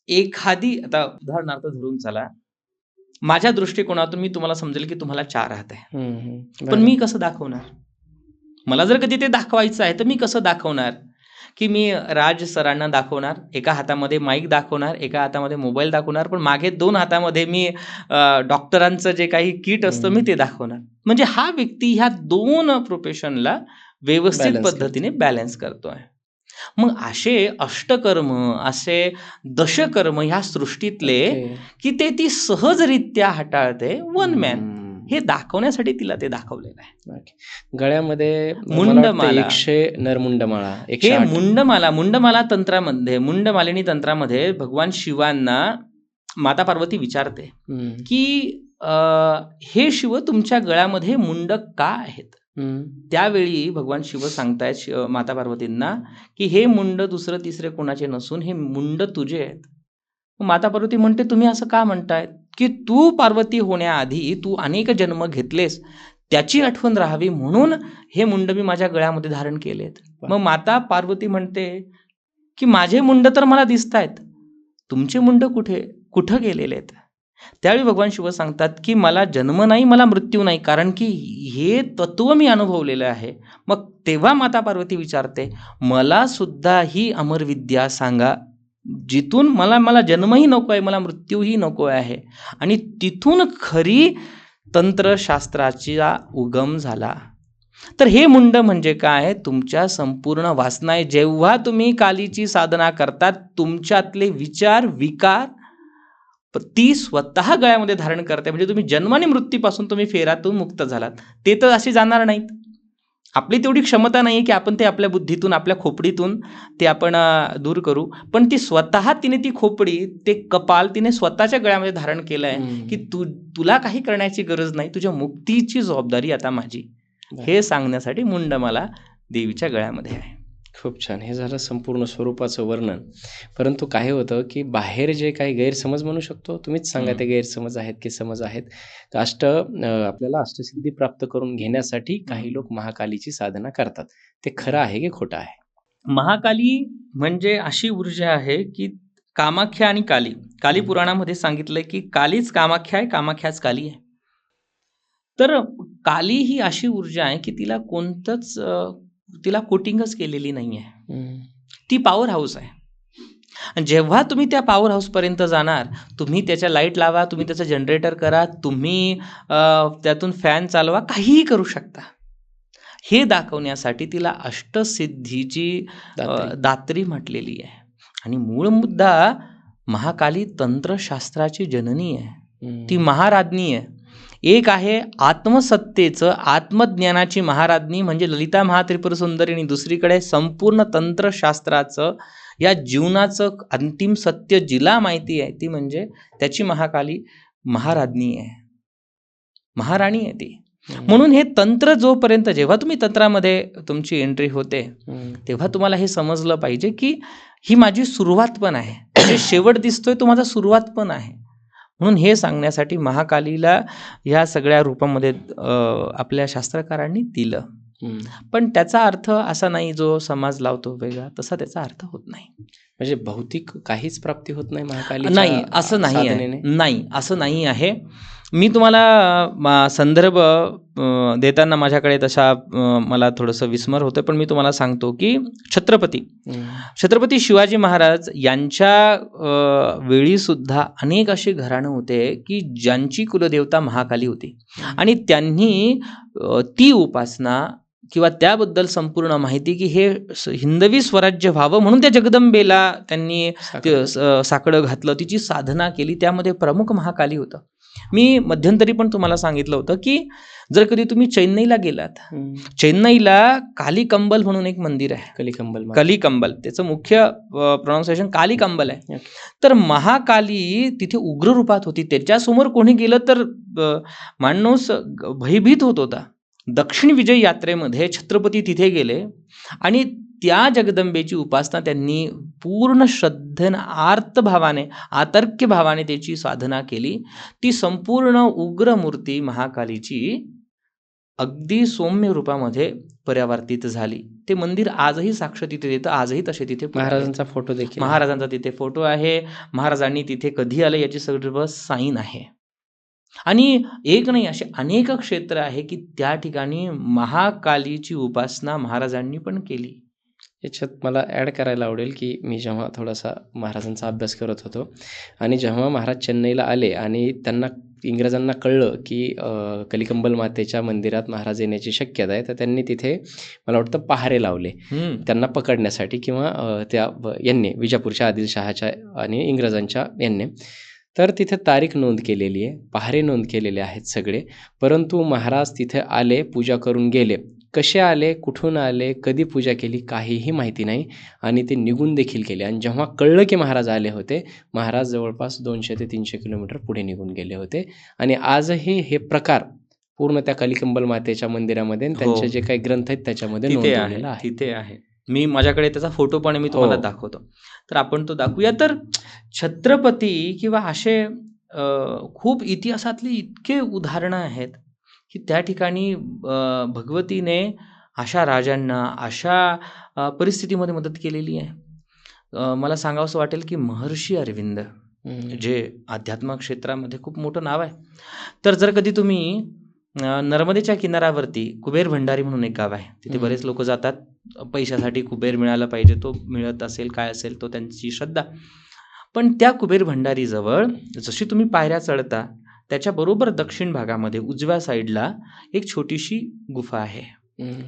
A: एखादी आता उदाहरणार्थ धरून चला, माझ्या दृष्टिकोनातून मी तुम्हाला समजेल की तुम्हाला 4 हात आहे. पण मी कसं दाखवणार? मला जर कधी ते दाखवायचं आहे तर मी कसं दाखवणार? की मी राज सरांना दाखवणार, एका हातामध्ये माईक दाखवणार, एका हातामध्ये मोबाईल दाखवणार, पण मागे 2 हातामध्ये मी डॉक्टरांचं जे काही किट असतं मी ते दाखवणार. म्हणजे हा व्यक्ती ह्या 2 प्रोफेशनला व्यवस्थित पद्धतीने बॅलन्स करतोय. मग असे अष्टकर्म, असे दशकर्म ह्या सृष्टीतले की ती सहजरित्या हाताळते वन मॅन. हे दाखवण्यासाठी तिला ते दाखवलेलं आहे.
B: गळ्यामध्ये
A: मुंडमाला,
B: 100 नरमुंडमाळा,
A: हे मुंडमाला तंत्रामध्ये, मुंडमालिनी तंत्रामध्ये भगवान शिवांना माता पार्वती विचारते की हे शिव तुमच्या गळ्यामध्ये मुंड का आहेत? त्यावेळी भगवान शिव सांगतायत माता पार्वतींना की हे मुंड दुसरं तिसरे कोणाचे नसून हे मुंड तुझे आहेत. माता पार्वती म्हणते, तुम्ही असं का म्हणतायत? की तू पार्वती होण्याआधी तू अनेक जन्म घेतलेस, त्याची आठवण राहावी म्हणून हे मुंड मी माझ्या गळ्यामध्ये धारण केलेत. मग माता पार्वती म्हणते की माझे मुंड तर मला दिसत आहेत, तुमचे मुंड कुठं गेलेले आहेत? त्यावेळी भगवान शिव सांगतात की मला जन्म नाही, मला मृत्यू नाही, कारण की हे तत्व मी अनुभवलेलं आहे. मग तेव्हा माता पार्वती विचारते, मला सुद्धा ही अमरविद्या सांगा, जिथून मला जन्मही नको आहे, मला मृत्यूही नको आहे. आणि तिथून खरी तंत्रशास्त्राचा उगम झाला. तर हे मुंड म्हणजे काय? तुमच्या संपूर्ण वासना आहे. जेव्हा तुम्ही कालीची साधना करतात, तुमच्यातले विचार विकार ती स्वतः गळ्यामध्ये धारण करते. म्हणजे तुम्ही जन्म आणि मृत्यूपासून तुम्ही फेरातून मुक्त झालात. ते तर असे जाणार नाहीत. आपली तेवढी क्षमता नाही की आपण ते आपल्या बुद्धीतून, आपल्या खोपडीतून ते आपण दूर करू. पण ती स्वतः तिने ती खोपडी, ते कपाल तिने स्वतःच्या गळ्यामध्ये धारण केलं आहे की तुला काही करण्याची गरज नाही, तुझ्या मुक्तीची जबाबदारी आता माझी. हे सांगण्यासाठी मुंडमाला देवीच्या गळ्यामध्ये आहे.
B: खूप छान. हे झालं संपूर्ण स्वरूपाचं वर्णन. परंतु काय होतं की बाहेर जे काही गैरसमज म्हणू शकतो, तुम्हीच सांगा ते गैरसमज आहेत की समज आहेत. आपल्याला अष्टसिद्धी प्राप्त करून घेण्यासाठी काही लोक महाकालीची साधना करतात. ते खरं आहे की खोटं आहे?
A: महाकाली म्हणजे अशी ऊर्जा आहे की कामाख्या आणि काली पुराणामध्ये सांगितलंय की कालीच कामाख्या आहे, कामाख्याच काली आहे. तर काली ही अशी ऊर्जा आहे की तिला कोटिंगच केलेली नाही आहे. ती पॉवर हाऊस आहे. जेव्हा तुम्ही त्या पॉवर हाऊस पर्यंत जाणार, तुम्ही त्याच्या लाईट लावा, तुम्ही त्याचं जनरेटर करा, तुम्ही त्यातून फॅन चालवा, काहीही करू शकता. हे दाखवण्यासाठी तिला अष्टसिद्धीची दात्री म्हटलेली आहे. आणि मूळ मुद्दा, महाकाली तंत्रशास्त्राची जननी आहे, ती महाराज्ञी आहे. एक आहे आत्मसत्तेचं, आत्मज्ञानाची महाराज्ञी म्हणजे ललिता महात्रिपुर सुंदरी, आणि दुसरीकडे संपूर्ण तंत्रशास्त्राचं, या जीवनाचं अंतिम सत्य जिला माहिती आहे ती म्हणजे त्याची महाकाली महाराज्ञी आहे, महाराणी आहे ती. म्हणून हे तंत्र जोपर्यंत, जेव्हा तुम्ही तंत्रामध्ये तुमची एंट्री होते तेव्हा तुम्हाला हे समजलं पाहिजे की ही माझी सुरुवात पण आहे, जे शेवट दिसतोय तो माझा सुरुवात पण आहे. म्हणून हे सांगण्यासाठी महाकालीला ह्या सगळ्या रूपामध्ये आपल्या शास्त्रकारांनी दिलं. पण त्याचा अर्थ असा नाही जो समाज लावतो वेगळा, तसा त्याचा अर्थ होत नाही.
B: म्हणजे भौतिक काहीच प्राप्ती होत नाही महाकाली?
A: नाही, असं नाही आहे. नाही, असं नाही आहे. मी तुम्हाला संदर्भ देताना माझ्याकडे तशा मला थोडंसं विस्मर होतं, पण मी तुम्हाला सांगतो की छत्रपती शिवाजी महाराज यांच्या वेळी सुद्धा अनेक असे घराणं होते की ज्यांची कुलदेवता महाकाली होती आणि त्यांनी ती उपासना किंवा त्याबद्दल संपूर्ण माहिती की हे हिंदवी स्वराज्य व्हावं म्हणून त्या जगदंबेला त्यांनी साकडं घातलं, तिची साधना केली. त्यामध्ये प्रमुख महाकाली होतं. मी मध्यंतरी पण तुम्हाला सांगितलं होतं की जर कधी तुम्ही चेन्नईला गेलात, चेन्नईला कालीकंबल म्हणून एक मंदिर आहे. कलिकंबल त्याचं मुख्य प्रोनाउन्सिएशन कालीकंबल आहे. तर महाकाली तिथे उग्र रूपात होती. त्याच्यासमोर कोणी गेलं तर माणूस भयभीत होत होता. दक्षिण विजय यात्रेमध्ये छत्रपती तिथे गेले आणि त्या जगदंबेची उपासना त्यांनी पूर्ण श्रद्धेने, आर्तभावाने, आतर्क्य भावाने त्याची साधना केली. ती संपूर्ण उग्र मूर्ती महाकालीची अगदी सौम्य रूपामध्ये परावर्तित झाली. ते मंदिर आजही साक्ष तिथे देतं. आजही तसे तिथे
B: महाराजांचा फोटो देखील,
A: महाराजांचा तिथे फोटो आहे. महाराजांनी तिथे कधी आले याची सर्व साईन आहे. आणि एक नाही, असे अनेक क्षेत्र आहे की त्या ठिकाणी महाकालीची उपासना महाराजांनी पण केली.
B: याच्यात मला ॲड करायला आवडेल की मी जेव्हा थोडासा महाराजांचा अभ्यास करत होतो आणि जेव्हा महाराज चेन्नईला आले आणि त्यांना इंग्रजांना कळलं की कलिकंबल मातेच्या मंदिरात महाराज येण्याची शक्यता आहे, तर त्यांनी तिथे मला वाटतं पहारे लावले त्यांना पकडण्यासाठी, किंवा त्या यांनी विजापूरच्या आदिलशहाच्या आणि इंग्रजांच्या यांनी. तर तिथे तारीख नोंद केलेली आहे, पहारे नोंद केलेले आहेत सगळे. परंतु महाराज तिथे आले, पूजा करून गेले. कसे आले, कुठून आले, कधी पूजा केली, काहीही माहिती नाही आणि ते निघून देखील गेले. आणि जेव्हा कळलं की महाराज आले होते, महाराज जवळपास 200 ते 300 किलोमीटर पुढे निघून गेले होते. आणि आजही हे प्रकार पूर्ण त्या कलिकंबल मातेच्या मंदिरामध्ये त्यांचे जे काही ग्रंथ आहेत त्याच्यामध्ये नोंदवलेलं आहे.
A: तिथे आहे. मी माझ्याकडे त्याचा फोटो पण मी तुम्हाला दाखवतो, तर आपण तो दाखवूया. तर छत्रपती किंवा असे खूप इतिहासातले इतके उदाहरणं आहेत की त्या ठिकाणी भगवतीने अशा राजांना अशा परिस्थितीमध्ये मदत केलेली आहे. मला सांगावंसं वाटेल की महर्षी अरविंद, जे अध्यात्म क्षेत्रामध्ये खूप मोठं नाव आहे. तर जर कधी तुम्ही नर्मदेच्या किनाऱ्यावरती कुबेर भंडारी म्हणून एक गाव आहे, तिथे बरेच लोक जातात पैशासाठी. कुबेर मिळाला पाहिजे, तो मिळत असेल काय असेल तो त्यांची श्रद्धा. पण त्या कुबेर भंडारीजवळ जशी तुम्ही पायऱ्या चढता त्याच्याबरोबर दक्षिण भागामध्ये उजव्या साईडला एक छोटीशी गुफा आहे.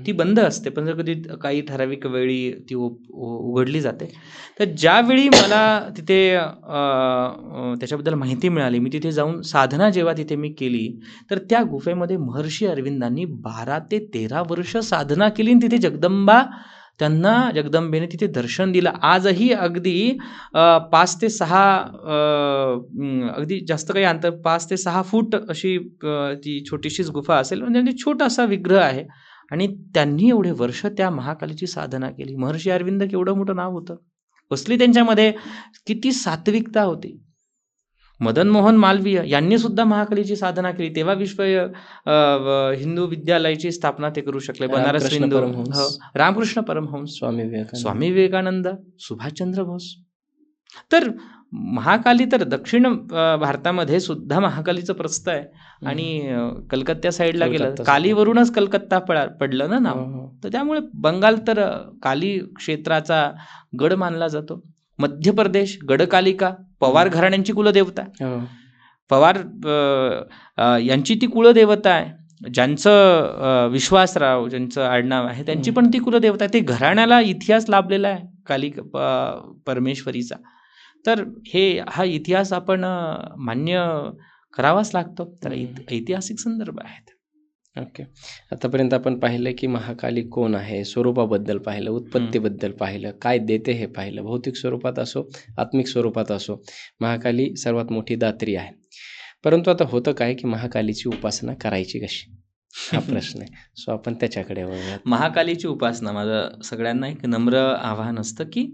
A: ती बंद असते, पण जर कधी काही ठराविक वेळी ती उघडली जाते. तर ज्यावेळी मला तिथे त्याच्याबद्दल माहिती मिळाली, मी तिथे जाऊन साधना जेव्हा तिथे मी केली, तर त्या गुफेमध्ये महर्षी अरविंदांनी 12 ते 13 वर्ष साधना केली आणि तिथे जगदंबेने तिथे दर्शन दिलं. आजही अगदी 5 ते 6 अगदी जास्त काही अंतर, 5 ते 6 फूट अशी ती छोटीशीच गुफा असेल, म्हणजे छोटासा विग्रह आहे. आणि त्यांनी एवढे वर्ष त्या महाकालीची साधना केली. महर्षी अरविंद केवढं मोठं नाव होतं, कसली त्यांच्यामध्ये किती सात्विकता होती. मदन मोहन मालवीय यांनी सुद्धा महाकालीची साधना केली. तेव्हा विश्व हिंदू विद्यालयाची स्थापना ते करू शकले. बनारस हिंदू, रामकृष्ण परमहंस, स्वामी विवेकानंद, सुभाषचंद्र बोस. तर महाकाली तर दक्षिण भारतामध्ये सुद्धा महाकालीचं प्रस्थ आहे. आणि कलकत्त्या साईडला गेलं, कालीवरूनच कलकत्ता पडलं ना नाव. तर त्यामुळे बंगाल तर काली क्षेत्राचा गड मानला जातो. मध्य प्रदेश गडकालिका, पवार घराण्यांची कुलदेवता. पवार यांची ती कुलदेवता आहे. ज्यांचं विश्वासराव ज्यांचं आडनाव आहे त्यांची पण ती कुलदेवता आहे. ते घराण्याला इतिहास लाभलेला आहे काली परमेश्वरीचा. तर हा इतिहास आपण मान्य करावाच लागतो. तर ऐतिहासिक संदर्भ आहेत.
B: ओके. आतापर्यंत आपण पाहिलं की महाकाली कोण आहे, स्वरूपाबद्दल पाहिलं, उत्पत्तीबद्दल पाहिलं, काय देते हे पाहिलं. भौतिक स्वरूपात असो, आत्मिक स्वरूपात असो, महाकाली सर्वात मोठी दात्री आहे. परंतु आता होतं काय की महाकालीची उपासना करायची कशी. हा प्रश्न आहे. सो आपण त्याच्याकडे वळूयात.
A: महाकालीची उपासना माझं सगळ्यांना एक नम्र आवाहन असतं की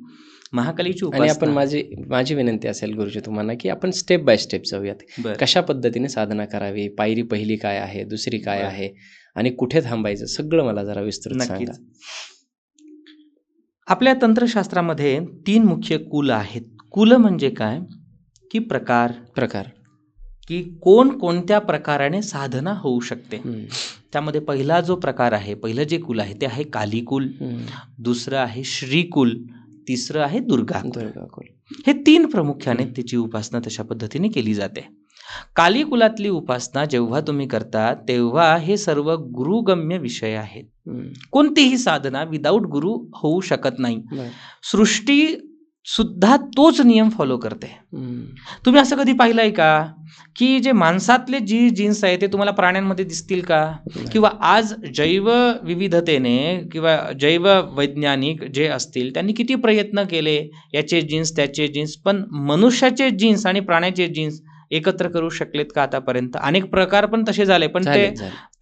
A: महाकालीची
B: आणि आपण
A: उपासना
B: माझी विनंती असेल गुरुजी तुम्हाला, की आपण स्टेप बाय स्टेप जाऊयात.
A: बरं.
B: कशा पद्धतीने साधना करावी, पायरी पहिली काय आहे, दुसरी काय
A: बरं.
B: आहे आणि कुठे थांबायचं, सगळं मला जरा विस्तृत सांगा.
A: नक्कीच. आपल्या तंत्रशास्त्रामध्ये 3 मुख्य कुल आहेत. कुल म्हणजे काय, की प्रकार, की कोणत्या प्रकाराने साधना होऊ शकते. त्यामध्ये पहिला जो प्रकार आहे, पहिलं जे कुल आहे ते आहे कालीकुल, दुसरं आहे श्रीकुल, तिसरं आहे दुर्गाकुल. हे 3 प्रामुख्याने त्याची उपासना तशा पद्धतीने केली जाते. काली कुलातली उपासना जेव्हा तुम्ही करता तेव्हा हे सर्व गुरुगम्य विषय आहेत. कोणतीही साधना विदाऊट गुरु होऊ शकत नाही. सृष्टी सुद्धा तोच नियम फॉलो करते. तुम्ही असं कधी पाहिलंय का की जे माणसातले जी जीन्स आहे ते तुम्हाला प्राण्यांमध्ये दिसतील का? किंवा आज जैव विविधतेने किंवा जैव वैज्ञानिक जे असतील त्यांनी किती प्रयत्न केले, याचे जीन्स त्याचे जीन्स, पण मनुष्याचे जीन्स आणि प्राण्याचे जीन्स एकत्र करू शकलेत का आतापर्यंत? अनेक प्रकार पण तसे झाले, पण ते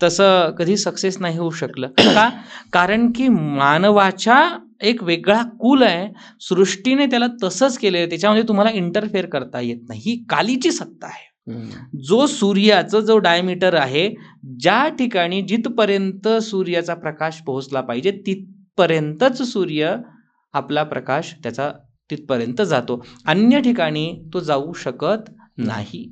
A: तसं कधी सक्सेस नाही होऊ शकलं का? कारण की मानवाच्या एक वेगळा कुल आहे, सृष्टीने त्याला तसंच केले, त्याच्यामध्ये तुम्हाला इंटरफेअर करता येत नाही. ही कालीची सत्ता आहे. जो सूर्याचं जो डायमीटर आहे, ज्या ठिकाणी जिथपर्यंत सूर्याचा प्रकाश पोहोचला पाहिजे तिथपर्यंतच सूर्य आपला प्रकाश त्याचा तिथपर्यंत जातो, अन्य ठिकाणी तो जाऊ शकत नाही.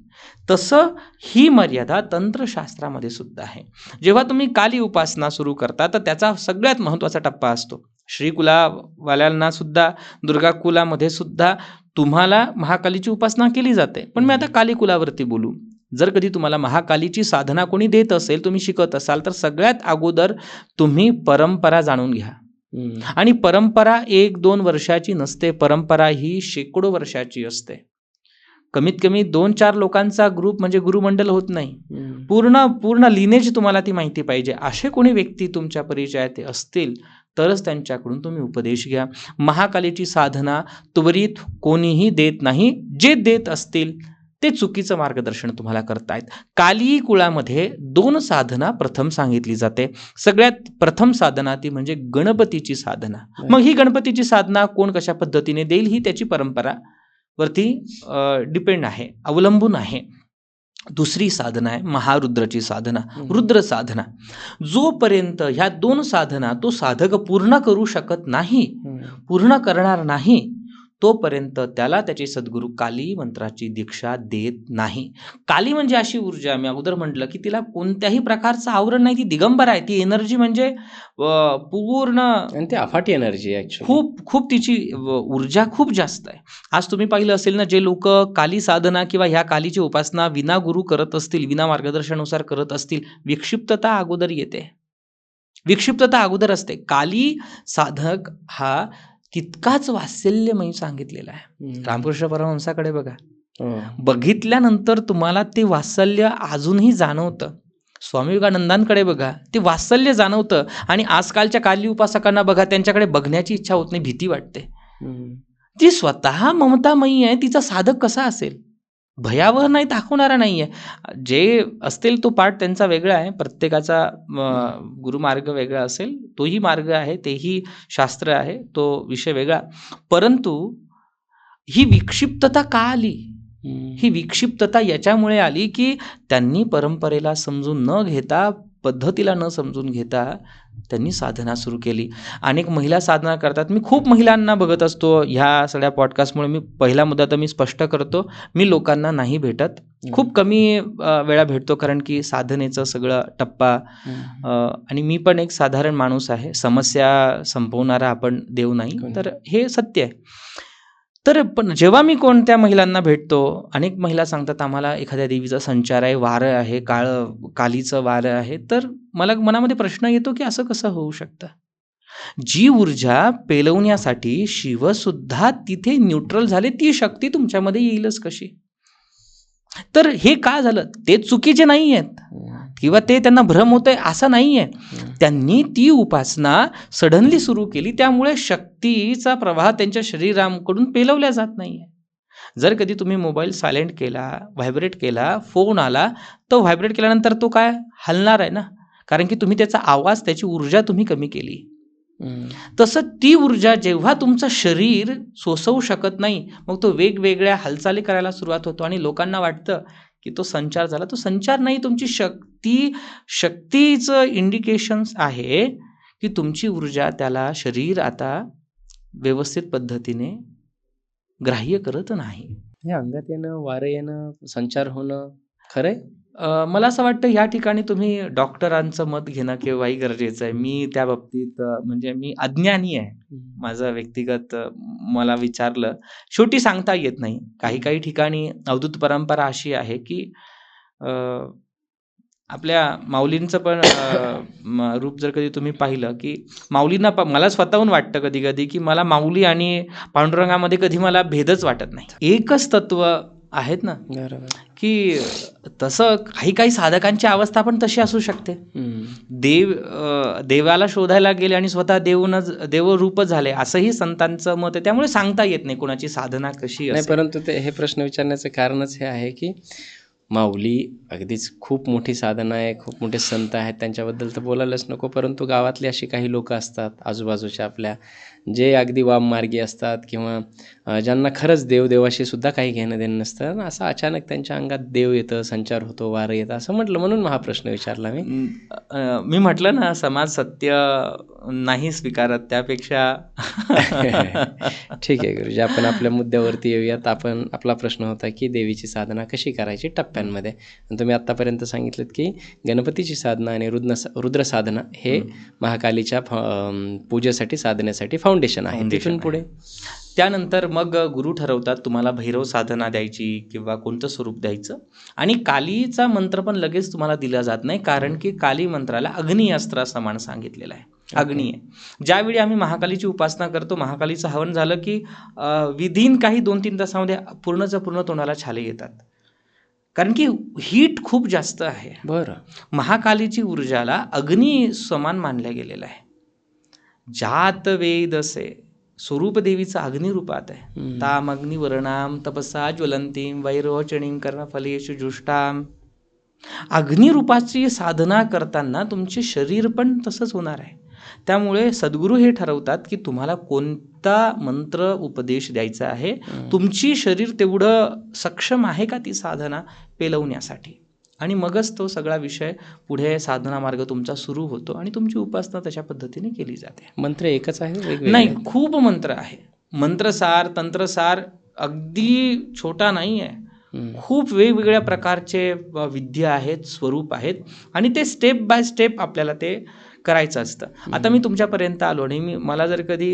A: तसं ही मर्यादा तंत्रशास्त्रामध्ये सुद्धा आहे. जेव्हा तुम्ही काली उपासना सुरू करता तर त्याचा सगळ्यात महत्त्वाचा टप्पा असतो. श्रीकुलावाल्यांना सुद्धा, दुर्गाकुलामध्ये सुद्धा तुम्हाला महाकालीची उपासना केली जाते. पण मी आता काली कुलावरती बोलू. जर कधी तुम्हाला महाकालीची साधना कोणी देत असेल, तुम्ही शिकत असाल, तर सगळ्यात अगोदर तुम्ही परंपरा जाणून घ्या. आणि परंपरा 1-2 वर्षाची नसते, परंपरा ही शेकडो वर्षाची असते. कमीत कमी 2-4 लोकांचा ग्रुप म्हणजे गुरुमंडल होत नाही. पूर्ण लिनेज तुम्हाला ती माहिती पाहिजे. असे कोणी व्यक्ती तुमच्या परिचयात असतील तरच त्यांच्याकडून तुम्ही उपदेश घ्या. महाकालीची साधना त्वरित कोणीही देत नाही. जे देत असतील ते चुकीचं मार्गदर्शन तुम्हाला करतायत. काली कुळामध्ये 2 साधना प्रथम सांगितली जाते. सगळ्यात प्रथम साधना ती म्हणजे गणपतीची साधना. मग ही गणपतीची साधना कोण कशा पद्धतीने देईल ही त्याची परंपरा वरती डिपेंड आहे, अवलंबून आहे. दुसरी साधना आहे महारुद्राची साधना, रुद्र साधना. जोपर्यंत ह्या 2 साधना तो साधक पूर्ण करू शकत नाही, पूर्ण करणार नाही, तोपर्यंत त्याला त्याचे सद्गुरू काली मंत्राची दीक्षा देत नाही. काली म्हणजे अशी ऊर्जा, मी अगोदर म्हटलं की तिला कोणत्याही प्रकारचं आवरण नाही, ती दिगंबर आहे. ती एनर्जी म्हणजे पूर्ण,
B: आणि ती अफाट एनर्जी
A: खूप खूप तिची ऊर्जा खूप जास्त आहे. आज तुम्ही पाहिलं असेल ना, जे लोक काली साधना किंवा ह्या कालीची उपासना विना गुरु करत असतील, विना मार्गदर्शनानुसार करत असतील, विक्षिप्तता अगोदर येते, विक्षिप्तता अगोदर असते. काली साधक हा तितकाच वात्सल्यमयी सांगितलेला आहे. रामकृष्ण परमहंसाकडे बघा, बघितल्यानंतर तुम्हाला ते वात्सल्य अजूनही जाणवतं. स्वामी विवेकानंदांकडे बघा, ते वात्सल्य जाणवतं. आणि आजकालच्या काली उपासकांना बघा, त्यांच्याकडे बघण्याची इच्छा होत नाही, भीती वाटते. ती स्वतः ममतामयी आहे, तिचा साधक कसा असेल? भयावह नाही, दाखवणारा नाही आहे. जे असतील तो पार्ट त्यांचा वेगळा आहे, प्रत्येकाचा गुरुमार्ग वेगळा असेल, तोही मार्ग आहे, तेही शास्त्र आहे, तो विषय वेगळा. परंतु ही विक्षिप्तता का आली? ही विक्षिप्तता याच्यामुळे आली की त्यांनी परंपरेला समजून न घेता, पद्धतीला न समजून घेता त्यांनी साधना सुरू केली. अनेक महिला साधना करतात. मी खूप महिलांना बघत असतो ह्या सगळ्या पॉडकास्टमुळे. मी पहिला मुद्दा तर मी स्पष्ट करतो, मी लोकांना नाही भेटत, खूप कमी वेळा भेटतो, कारण की साधनेचं सगळं टप्पा, आणि मी पण एक साधारण माणूस आहे, समस्या संपवणारा आपण देव नाही, तर हे सत्य आहे. तर पण जेव्हा मी कोणत्या महिलांना भेटतो, अनेक महिला सांगतात आम्हाला एखाद्या देवीचा संचार आहे, वारं आहे, कालीचं वारं आहे. तर मला मनामध्ये प्रश्न येतो की असं कसं होऊ शकतं? जी ऊर्जा पेलवण्यासाठी शिवसुद्धा तिथे न्यूट्रल झाले, ती शक्ती तुमच्यामध्ये येईलच कशी? तर हे का झालं? ते चुकीचे नाही आहेत किंवा ते त्यांना भ्रम होतोय असं नाही आहे. त्यांनी ती उपासना सडनली सुरू केली, त्यामुळे शक्तीचा प्रवाह त्यांच्या शरीराकडून पेलवल्या जात नाही आहे. जर कधी तुम्ही मोबाईल सायलेंट केला, व्हायब्रेट केला, फोन आला, तर व्हायब्रेट केल्यानंतर तो काय हलणार आहे ना, कारण की तुम्ही त्याचा आवाज, त्याची ऊर्जा तुम्ही कमी केली. तसं ती ऊर्जा जेव्हा तुमचं शरीर सोसवू शकत नाही, मग तो वेगवेगळ्या हालचाली करायला सुरुवात होतो आणि लोकांना वाटतं की तो संचार झाला. तो संचार नाही, तुमची शक्तीचं इंडिकेशन्स आहे की तुमची ऊर्जा त्याला शरीर आता व्यवस्थित पद्धतीने ग्राह्य करत नाही.
B: हे अंगात येणं, वारं येणं, संचार होणं खरंय?
A: मला असं वाटतं या ठिकाणी तुम्ही डॉक्टरांचं मत घेणं केव्हाही गरजेचं आहे. मी त्या बाबतीत म्हणजे मी अज्ञानी आहे. माझं व्यक्तिगत मला विचारलं, शेवटी सांगता येत नाही. काही ठिकाणी अवधूत परंपरा अशी आहे की आपल्या माऊलींचं पण रूप जर कधी तुम्ही पाहिलं की माऊलींना मला स्वतःहून वाटतं कधी कधी की मला माऊली आणि पांडुरंगामध्ये कधी मला भेदच वाटत नाही. एकच तत्व आहेत ना, की तसं काही साधकांची अवस्था पण तशी असू शकते. देवाला शोधायला गेले आणि स्वतः देवरूप झाले, असंही संतांचं मत आहे. त्यामुळे सांगता येत नाही कोणाची साधना कशी
B: नाही,
A: असेल.
B: परंतु ते हे प्रश्न विचारण्याचं कारणच हे आहे की माऊली अगदीच खूप मोठी साधना आहे, खूप मोठे संत आहेत, त्यांच्याबद्दल तर बोलायलाच नको. परंतु गावातली अशी काही लोक असतात आजूबाजूच्या आपल्या, जे अगदी वाममार्गी असतात किंवा ज्यांना खरंच देवाशी सुद्धा काही घेणं देणं नसतं. असं अचानक त्यांच्या अंगात देव येतं, संचार होतो, वारं येतं, असं म्हटलं, म्हणून हा प्रश्न विचारला मी.
A: मी म्हटलं ना, समाज सत्य नाही स्वीकारत, त्यापेक्षा
B: ठीक आहे गुरुजी, आपण आपल्या मुद्द्यावरती येऊयात. आपला प्रश्न होता की देवीची साधना कशी करायची टप्प्यांमध्ये. आणि तुम्ही आत्तापर्यंत सांगितलं की गणपतीची साधना आणि रुद्र साधना हे महाकालीच्या पूजेसाठी, साधनेसाठी फाउंडेशन आहे. तिथून पुढे
A: त्यानंतर मग गुरु ठरवतात तुम्हाला भैरव साधना द्यायची किंवा कोणतं स्वरूप द्यायचं. आणि कालीचा मंत्र पण लगेच तुम्हाला दिला जात नाही, कारण की काली मंत्राला अग्नी अस्त्रा समान सांगितलेलं आहे. अग्नी आहे. ज्यावेळी आम्ही महाकालीची उपासना करतो, महाकालीचं हवन झालं की विधीन काही 2-3 तासामध्ये पूर्णच्या पूर्ण तोंडाला छाले येतात, कारण की हीट खूप जास्त आहे.
B: बरं.
A: महाकालीची ऊर्जाला अग्नी समान मानलं गेलेलं आहे. जात वेदसे स्वरूप देवीचं अग्निरूपात आहे. ताम अग्निवर्णाम तपसा ज्वलंतीम वैरोचणीम कर्णफलेषु जुष्टाम. अग्निरूपाची साधना करताना तुमचे शरीर पण तसंच होणार आहे. त्यामुळे सद्गुरू हे ठरवतात की तुम्हाला कोणता मंत्र उपदेश द्यायचा आहे, तुमची शरीर तेवढं सक्षम आहे का ती साधना पेलवण्यासाठी. आणि मगच तो सगळा विषय पुढे साधना मार्ग तुमचा सुरू होतो आणि तुमची उपासना तशा पद्धतीने केली जाते.
B: मंत्र एकच आहे?
A: नाही, खूप मंत्र आहे. मंत्रसार, तंत्रसार अगदी छोटा नाही आहे. खूप वेगवेगळ्या प्रकारचे विद्या आहेत, स्वरूप आहेत, आणि ते स्टेप बाय स्टेप आपल्याला ते करायचं असतं. आता मी तुमच्यापर्यंत आलो आणि मला जर कधी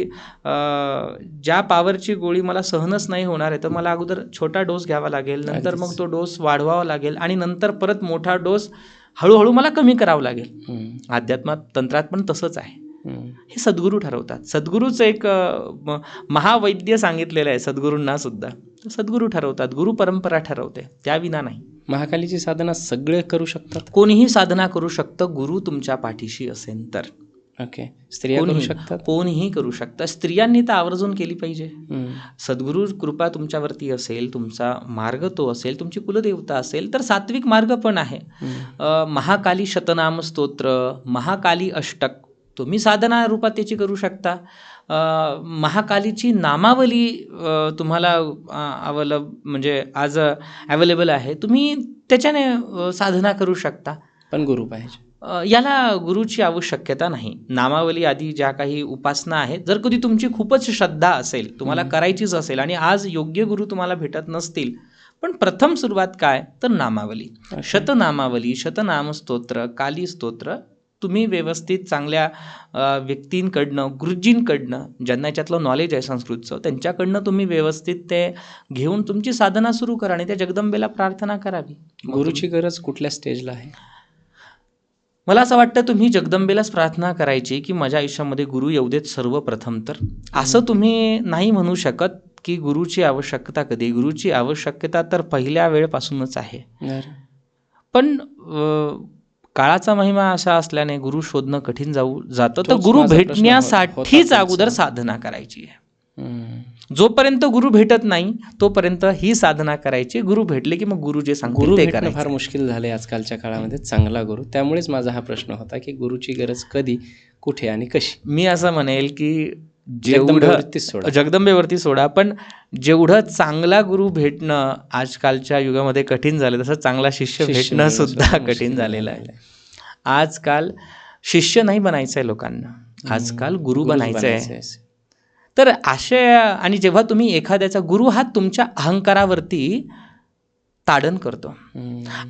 A: ज्या पॉवरची गोळी मला सहनच नाही होणार आहे, तर मला अगोदर छोटा डोस घ्यावा लागेल, नंतर मग तो डोस वाढवावा लागेल, आणि नंतर परत मोठा डोस हळूहळू मला कमी करावा लागेल. अध्यात्मात, तंत्रात पण तसंच आहे. हे सद्गुरू ठरवतात. सद्गुरूचं एक महावैद्य सांगितलेलं आहे सद्गुरूंना सुद्धा. सद्गुरू ठरवतात, गुरु परंपरा ठरवते, त्याविना नाही.
B: महाकालीची साधना सगळे करू शकतात?
A: कोणीही साधना करू शकतं, गुरु तुमच्या पाठीशी असेल तर.
B: ओके. स्त्रिया करू शकतात?
A: कोणीही करू शकतं. स्त्रियांनी तर आवर्जून केली पाहिजे. सद्गुरू कृपा तुमच्यावरती असेल, तुमचा मार्ग तो असेल, तुमची कुलदेवता असेल, तर सात्विक मार्ग पण आहे. महाकाली शतनाम स्तोत्र, महाकाली अष्टक तुम्ही साधना रूपात त्याची करू शकता. महाकालीची नामावली तुम्हाला म्हणजे आज अवेलेबल आहे, तुम्ही त्याच्याने साधना करू शकता.
B: पण गुरु पाहिजे.
A: याला गुरुची आवश्यकता नाही. नामावली आधी ज्या काही उपासना आहेत, जर कधी तुमची खूपच श्रद्धा असेल, तुम्हाला करायचीच असेल, आणि आज योग्य गुरु तुम्हाला भेटत नसतील, पण प्रथम सुरुवात काय तर नामावली, शतनामावली, शतनाम स्तोत्र, काली स्तोत्र तुम्ही व्यवस्थित चांगल्या व्यक्तींकडनं, गुरुजींकडनं, ज्यांना याच्यातलं नॉलेज आहे संस्कृतचं, त्यांच्याकडनं तुम्ही व्यवस्थित ते घेऊन तुमची साधना सुरू करा आणि त्या जगदंबेला प्रार्थना करावी.
B: गुरुची गरज कुठल्या स्टेजला आहे?
A: मला असं वाटतं तुम्ही जगदंबेलाच प्रार्थना करायची की माझ्या आयुष्यामध्ये गुरु येऊ देत सर्वप्रथम. तर असं तुम्ही नाही म्हणू शकत की गुरुची आवश्यकता कधी. गुरुची आवश्यकता तर पहिल्या वेळपासूनच आहे. पण काळाचा महिमा असा असल्याने गुरु शोधणं कठीण जातं, तर गुरु भेटण्यासाठीच अगोदर साधना करायची आहे. जोपर्यंत गुरु भेटत नाही तोपर्यंत ही साधना करायची. गुरु भेटले की मग गुरु जे सांगतील
B: गुरु
A: ते
B: भेटणं
A: करायचं.
B: फार मुश्किल झालंय आजकालच्या काळामध्ये, चांगला गुरु. त्यामुळेच माझा हा प्रश्न होता की गुरुची गरज कधी, कुठे आणि कशी.
A: मी असं म्हणेल की
B: जगदंबेवरतीच सोडा.
A: जगदंबेवरती सोडा, पण जेवढं चांगला गुरु भेटणं आजकालच्या युगामध्ये कठीण झालं, तसं चांगला शिष्य भेटणं सुद्धा कठीण झालेलं आहे. आजकाल शिष्य नाही बनायचं आहे लोकांना, आजकाल गुरु बनायचं आहे. तर असे, आणि जेव्हा तुम्ही एखाद्याचा गुरु हा तुमच्या अहंकारावरती ताडण करतो.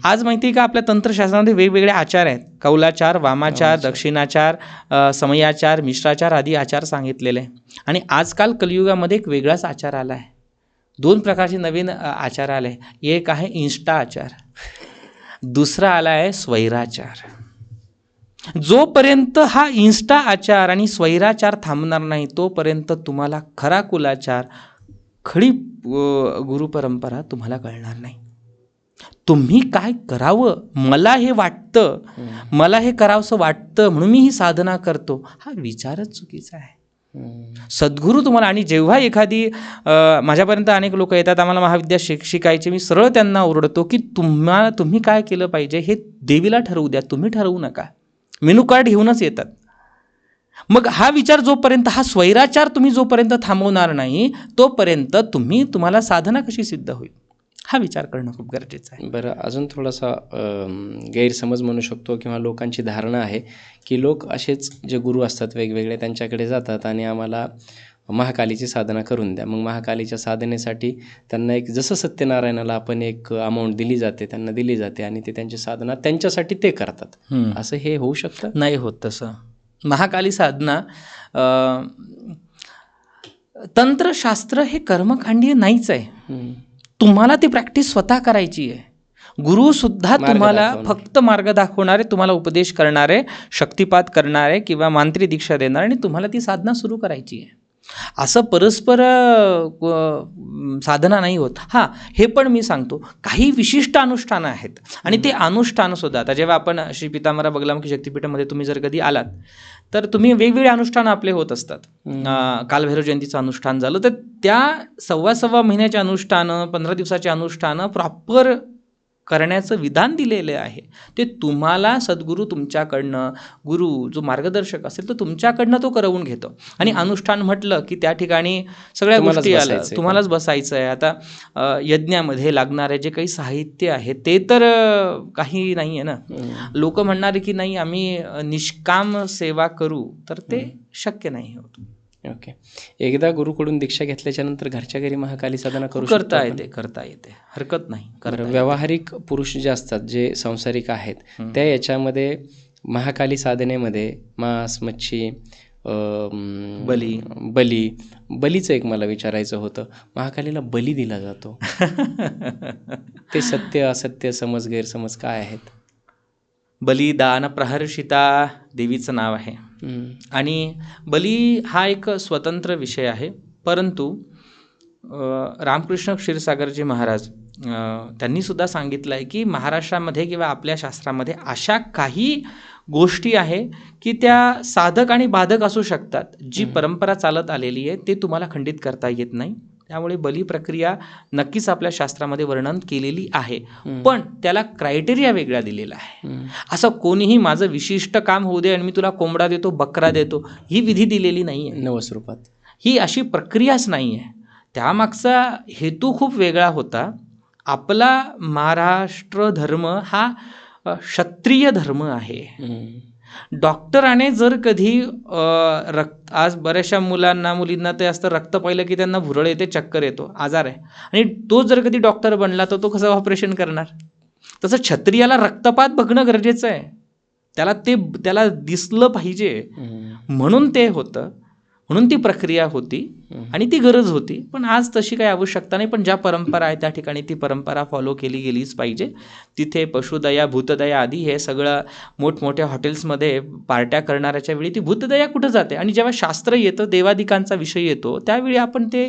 A: आज माहिती आहे का, आपल्या तंत्रशास्त्रामध्ये वेगवेगळे आचार आहेत. कौलाचार, वामाचार, दक्षिणाचार, समयाचार, मिश्राचार आदी आचार सांगितलेले आहे. आणि आजकाल कलियुगामध्ये एक वेगळाच आचार आला आहे. 2 प्रकारचे नवीन आचार आले आहे. एक आहे इन्स्टा आचार, दुसरा आला आहे स्वैराचार. जोपर्यंत हा इन्स्टा आचार आणि स्वैराचार थांबणार नाही तोपर्यंत तुम्हाला खरा कुलाचार, खरी गुरुपरंपरा तुम्हाला कळणार नाही. तुम्ही काय करावं, मला हे वाटतं, मला हे करावंसं वाटतं म्हणून मी ही साधना करतो, हा विचारच चुकीचा आहे. सद्गुरू तुम्हाला, आणि जेव्हा एखादी माझ्यापर्यंत अनेक लोक येतात, आम्हाला महाविद्या शिकायचे, मी सरळ त्यांना ओरडतो की तुम्ही काय केलं पाहिजे हे देवीला ठरवू द्या, तुम्ही ठरवू नका. मेनू कार्ड घेऊनच येतात. मग हा विचार जोपर्यंत, हा स्वैराचार तुम्ही जोपर्यंत थांबवणार नाही तोपर्यंत तुम्हाला साधना कशी सिद्ध होईल, हा विचार करणं खूप गरजेचं आहे.
B: बरं, अजून थोडासा गैरसमज म्हणू शकतो किंवा लोकांची धारणा आहे की लोक असेच जे गुरु असतात वेगवेगळे त्यांच्याकडे जातात आणि आम्हाला महाकालीची साधना करून द्या. मग महाकालीच्या साधनेसाठी त्यांना एक, जसं सत्यनारायणाला आपण एक अमाऊंट दिली जाते, त्यांना दिली जाते आणि ते त्यांची साधना त्यांच्यासाठी ते करतात. असं हे होऊ शकतं?
A: नाही होत तसं. महाकाली साधना, तंत्रशास्त्र हे कर्मकांडीय नाहीच आहे. तुम्हाला ती प्रॅक्टिस स्वतः करायची आहे. गुरु सुद्धा तुम्हाला फक्त मार्ग दाखवणारे, तुम्हाला उपदेश करणारे, शक्तिपात करणारे किंवा मांत्री दीक्षा देणारे, आणि तुम्हाला ती साधना सुरू करायची आहे. असं परस्पर साधना नाही होत. हां, हे पण मी सांगतो, काही विशिष्ट अनुष्ठानं आहेत आणि ते अनुष्ठानंसुद्धा, आता जेव्हा आपण श्री पितांबरा बगलामुखी शक्तिपीठामध्ये तुम्ही जर कधी आलात तर तुम्ही वेगवेगळे अनुष्ठानं आपले होत असतात. कालभैरव जयंतीचं अनुष्ठान झालं तर त्या 1.25 महिन्याचे अनुष्ठानं, 15 दिवसाचे अनुष्ठानं प्रॉपर करण्याचं विधान दिलेलं आहे. ते तुम्हाला सद्गुरू तुमच्याकडनं, गुरु जो मार्गदर्शक असेल तर तुमच्याकडनं तो करवून घेतो. आणि अनुष्ठान म्हटलं की त्या ठिकाणी सगळ्या गोष्टी आल्या, तुम्हालाच बसायचं आहे. आता यज्ञामध्ये लागणारे जे काही साहित्य आहे ते तर काही नाही आहे ना. लोक म्हणणारे की नाही आम्ही निष्काम सेवा करू, तर ते शक्य नाही होत.
B: ओके. एकदा गुरुकडून दीक्षा घेतल्याच्या नंतर घरच्या घरी महाकाली साधना
A: करता येते, हरकत नाही.
B: व्यावहारिक पुरुष जे असतात, जे संसारिक आहेत, त्या याच्यामध्ये महाकाली साधनेमध्ये मांस, मच्छी, बलीचं एक मला विचारायचं होतं. महाकालीला बली दिला जातो, ते सत्य असत्य समज गैरसमज काय आहेत?
A: बलिदान प्रहर्षिता देवीचं नाव आहे. आणि बली हा एक स्वतंत्र विषय आहे. परंतु रामकृष्ण क्षीरसागरजी महाराज त्यांनी सुद्धा सांगितलं आहे की महाराष्ट्रामध्ये किंवा आपल्या शास्त्रामध्ये अशा काही गोष्टी आहे की त्या साधक आणि बाधक असू शकतात. जी परंपरा चालत आलेली आहे ते तुम्हाला खंडित करता येत नाही. त्यामुळे बली प्रक्रिया नक्कीच आपल्या शास्त्रामध्ये वर्णन केलेली आहे, पण त्याला क्रायटेरिया वेगळा दिलेला आहे. असं कोणीही माझं विशिष्ट काम होऊ दे आणि मी तुला कोंबडा देतो, बकरा देतो, ही विधी दिलेली नाही आहे.
B: नवस्वरूपात
A: ही अशी प्रक्रियाच नाही आहे. त्यामागचा हेतू खूप वेगळा होता. आपला महाराष्ट्र धर्म हा क्षत्रिय धर्म आहे. डॉक्टराने जर कधी आज बऱ्याचशा मुलींना ते असतं, रक्त पाहिलं की त्यांना भुरळ येते, चक्कर येतो, आजार आहे, आणि तो जर कधी डॉक्टर बनला तर तो कसं ऑपरेशन करणार? तसं क्षत्रियाला रक्तपात बघणं गरजेचं आहे. त्याला दिसलं पाहिजे, म्हणून ते होतं, म्हणून ती प्रक्रिया होती आणि ती गरज होती. पण आज तशी काही आवश्यकता नाही. पण ज्या परंपरा आहे त्या ठिकाणी ती परंपरा फॉलो केली गेलीच पाहिजे. तिथे पशुदया, भूतदया आदी हे सगळं मोठमोठ्या हॉटेल्समध्ये पार्ट्या करणाऱ्याच्या वेळी ती भूतदया कुठं जाते? आणि जेव्हा शास्त्र येतं, देवादिकांचा विषय येतो, त्यावेळी आपण ते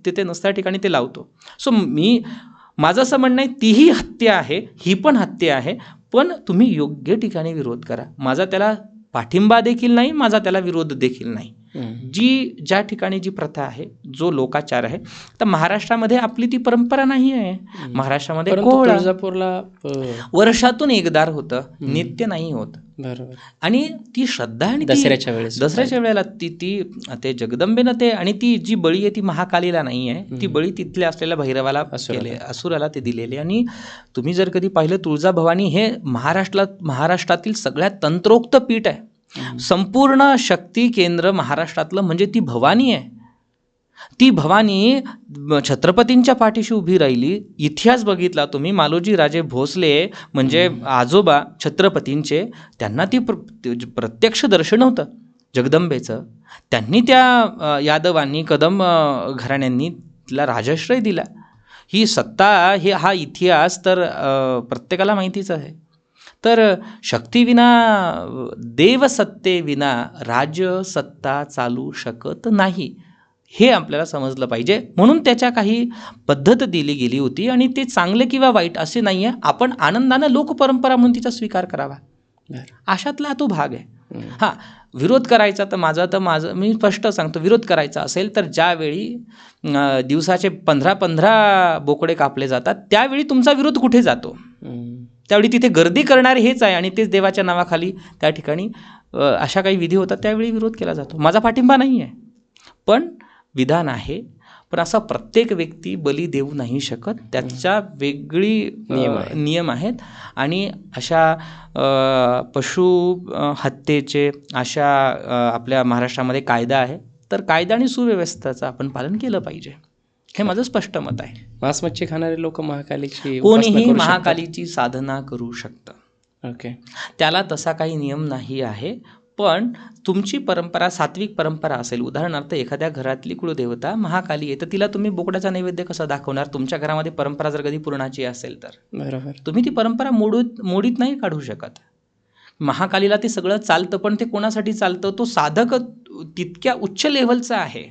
A: तिथे नसत्या ठिकाणी ते लावतो. सो माझं असं म्हणणं आहे, तीही हत्या आहे, ही पण हत्या आहे, पण तुम्ही योग्य ठिकाणी विरोध करा. माझा त्याला पाठिंबा देखील नाही, माझा त्याला विरोध देखील नाही. जी ज्या ठिकाणी जी प्रथा आहे, जो लोकाचार आहे, तर महाराष्ट्रामध्ये आपली ती परंपरा नाही आहे. महाराष्ट्रामध्ये कोहळा
B: तुळजापूरला
A: वर्षातून एकदा होतं, नित्य नाही होत.
B: बरोबर.
A: आणि ती श्रद्धा आणि
B: दसऱ्याच्या वेळेस
A: दसऱ्याच्या वेळेला ती ते जगदंबेनं ते, आणि ती जी बळी आहे ती महाकालीला नाही आहे, ती बळी तिथल्या असलेल्या भैरवाला केले, असुराला ते दिलेले. आणि तुम्ही जर कधी पाहिलं, तुळजाभवानी हे महाराष्ट्रातील सगळ्यात तंत्रोक्त पीठ आहे. संपूर्ण शक्ती केंद्र महाराष्ट्रातलं म्हणजे ती भवानी आहे. ती भवानी छत्रपतींच्या पाठीशी उभी राहिली. इतिहास बघितला तुम्ही, मालोजी राजे भोसले म्हणजे आजोबा छत्रपतींचे, त्यांना ती प्रत्यक्ष दर्शन होतं जगदंबेचं. त्यांनी त्या यादवांनी, कदम घराण्यांनी तिला राजाश्रय दिला. ही सत्ता, हा इतिहास तर प्रत्येकाला माहितीच आहे. तर शक्तीविना, देवसत्तेविना राजसत्ता चालू शकत नाही, हे आपल्याला समजलं पाहिजे. म्हणून त्याच्या काही पद्धत दिली गेली होती, आणि ते चांगले किंवा वाईट असे नाही आहे. आपण आनंदानं लोकपरंपरा म्हणून तिचा स्वीकार करावा, अशातला तो भाग आहे. हां, विरोध करायचा तर माझं मी स्पष्ट सांगतो, विरोध करायचा असेल तर ज्यावेळी दिवसाचे 15 बोकडे कापले जातात, त्यावेळी तुमचा विरोध कुठे जातो? त्यावेळी तिथे गर्दी करणारे हेच आहे, आणि तेच देवाच्या नावाखाली त्या ठिकाणी अशा काही विधी होतात, त्यावेळी विरोध केला जातो. माझा पाठिंबा नाही आहे, पण विधान आहे. पण असा प्रत्येक व्यक्ती बली देऊ नाही शकत, त्याच्या वेगळी नियम आहेत. आणि अशा पशु हत्येचे अशा आपल्या महाराष्ट्रामध्ये कायदा आहे, तर कायदा आणि सुव्यवस्थेचं आपण पालन केलं पाहिजे, हे माझं स्पष्ट मत आहे.
B: मांस मच्छी खाणारे लोक महाकालीची
A: कोणीही महाकालीची साधना करू शकतं.
B: ओके,
A: त्याला तसा काही नियम नाही आहे. पण तुमची परंपरा सात्विक परंपरा असेल, उदाहरणार्थ एखाद्या घरातली कुळदेवता महाकाली आहे, तर तिला तुम्ही बोकडाचा नैवेद्य कसा दाखवणार? तुमच्या घरामध्ये परंपरा जर कधी पुरणाची असेल तर
B: बरोबर,
A: तुम्ही ती परंपरा मोडीत नाही काढू शकत. महाकालीला ते सगळं चालतं, पण ते कोणासाठी चालतं? तो साधक तितक्या उच्च लेव्हलचा आहे.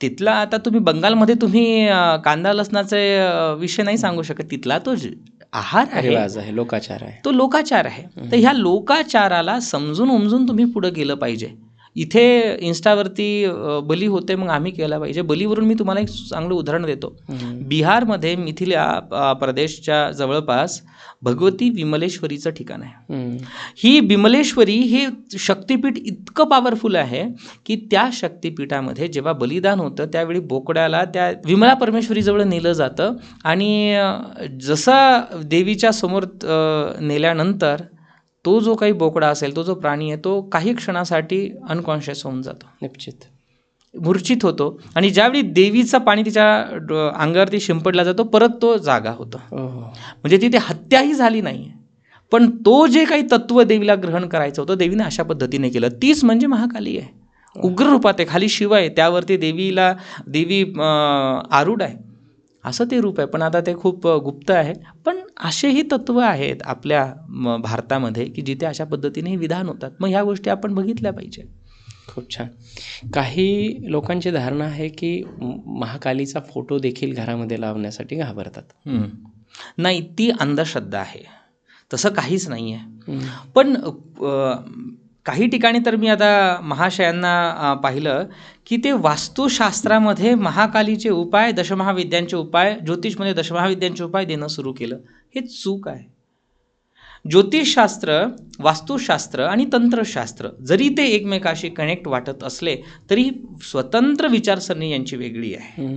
A: तिथला आता तुम्ही बंगालमध्ये तुम्ही कांदा लसणाचे विषय नाही सांगू शकत. तिथला तो आहार आहे,
B: लोकाचार आहे,
A: तो लोकाचार आहे. तर ह्या लोकाचाराला समजून उमजून तुम्ही पुढे गेलं पाहिजे. इथे इन्स्टावरती बली होते, मग आम्ही केला पाहिजे. बलीवरून मी तुम्हाला एक चांगलं उदाहरण देतो. बिहारमध्ये मिथिला प्रदेशच्या जवळपास भगवती विमलेश्वरीचं ठिकाण आहे. ही विमलेश्वरी हे शक्तिपीठ इतकं पॉवरफुल आहे की त्या शक्तिपीठामध्ये जेव्हा बलिदान होतं त्यावेळी बोकड्याला त्या विमला परमेश्वरीजवळ नेलं जातं, आणि जसा देवीच्या समोर नेल्यानंतर तो जो काही बोकडा असेल, तो जो प्राणी आहे, तो काही क्षणासाठी अनकॉन्शियस होऊन जातो,
B: निश्चित
A: मूर्छित होतो. आणि ज्यावेळी देवीचं पाणी तिच्या अंगावरती शिंपडला जातो, परत तो जागा होतो. म्हणजे तिथे हत्याही झाली नाही, पण तो जे काही तत्व देवीला ग्रहण करायचं होतं, देवीने अशा पद्धतीने केलं. तीच म्हणजे महाकाली आहे. उग्र रूपात आहे, खाली शिव आहे, त्यावरती देवी आरूढ आहे, असं ते रूप आहे. पण आता ते खूप गुप्त आहे. पण असेही तत्व आहेत आपल्या भारतामध्ये की जिथे अशा पद्धतीने विधान होतात. मग ह्या गोष्टी आपण बघितल्या पाहिजे.
B: खूप छान. काही लोकांची धारणा आहे की महाकालीचा फोटो देखील घरामध्ये लावण्यासाठी घाबरतात.
A: नाही, ती अंधश्रद्धा आहे, तसं काहीच नाही आहे. पण काही ठिकाणी तर मी आता महाशयांना पाहिलं की ते वास्तुशास्त्रामध्ये महाकालीचे उपाय, दशमहाविद्यांचे उपाय, ज्योतिषमध्ये दशमहाविद्यांचे उपाय देणं सुरू केलं. हे चूक आहे. ज्योतिषशास्त्र, वास्तुशास्त्र आणि तंत्रशास्त्र जरी ते एकमेकाशी कनेक्ट वाटत असले तरी स्वतंत्र विचारसरणी यांची वेगळी आहे.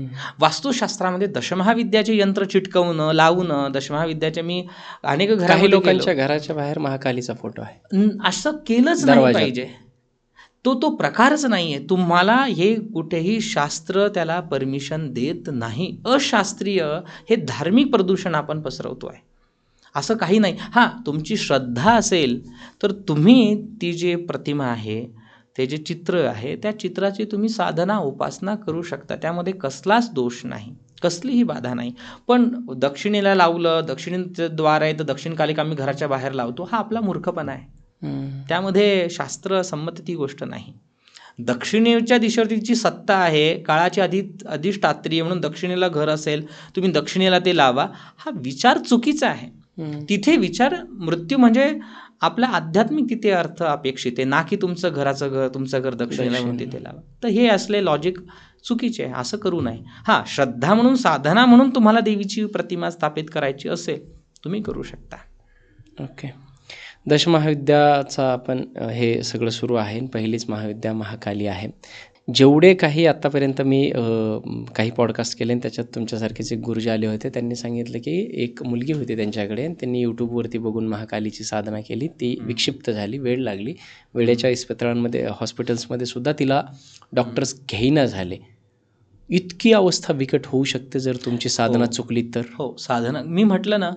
A: वास्तुशास्त्रामध्ये दशमहाविद्याचे यंत्र चिटकवणं, लावणं, दशमहाविद्याचे मी अनेक
B: काही लोकांच्या घराच्या बाहेर महाकालीचा फोटो आहे,
A: असं केलंच नाही पाहिजे. तो प्रकारच नाही आहे. तुम्हाला हे कुठेही शास्त्र त्याला परमिशन देत नाही. अशास्त्रीय हे धार्मिक प्रदूषण आपण पसरवतो आहे, असं काही नाही. हां, तुमची श्रद्धा असेल तर तुम्ही ती जे प्रतिमा आहे, ते जे चित्र आहे, त्या चित्राची तुम्ही साधना उपासना करू शकता. त्यामध्ये कसलाच दोष नाही, कसलीही बाधा नाही. पण दक्षिणेला लावलं, दक्षिणेचं द्वार आहे तर दक्षिण कालिका आम्ही घराच्या बाहेर लावतो, हा आपला मूर्खपणा आहे. त्यामध्ये शास्त्र संमत ती गोष्ट नाही. दक्षिणेच्या दिशेवरती जी सत्ता आहे, काळाची अधिष्ठात्री म्हणून दक्षिणेला घर असेल, तुम्ही दक्षिणेला ते लावा, हा विचार चुकीचा आहे. तिथे विचार मृत्यू म्हणजे आपला आध्यात्मिक तिथे अर्थ अपेक्षित आहे, ना की तुमचं घर दक्षिणेला म्हणून तिथे लावा. तर हे असले लॉजिक चुकीचे आहे, असं करू नये. हां, श्रद्धा म्हणून, साधना म्हणून तुम्हाला देवीची प्रतिमा स्थापित करायची असेल, तुम्ही करू शकता.
B: ओके. दशमहाविद्याचा आपण हे सगळं सुरू आहे. पहिलीच महाविद्या महाकाली आहे. जेवढे काही आत्तापर्यंत मी काही पॉडकास्ट केले आणि त्याच्यात तुमच्यासारखेच एक गुरुजी आले होते. त्यांनी सांगितलं की एक मुलगी होती त्यांच्याकडे आणि त्यांनी यूट्यूबवरती बघून महाकालीची साधना केली. ती विक्षिप्त झाली, वेळ लागली. वेळेच्या इस्पितळांमध्ये, हॉस्पिटल्समध्ये सुद्धा तिला डॉक्टर्स घेईना झाले. इतकी अवस्था बिकट होऊ शकते जर तुमची साधना चुकली तर.
A: हो, साधना मी म्हटलं ना,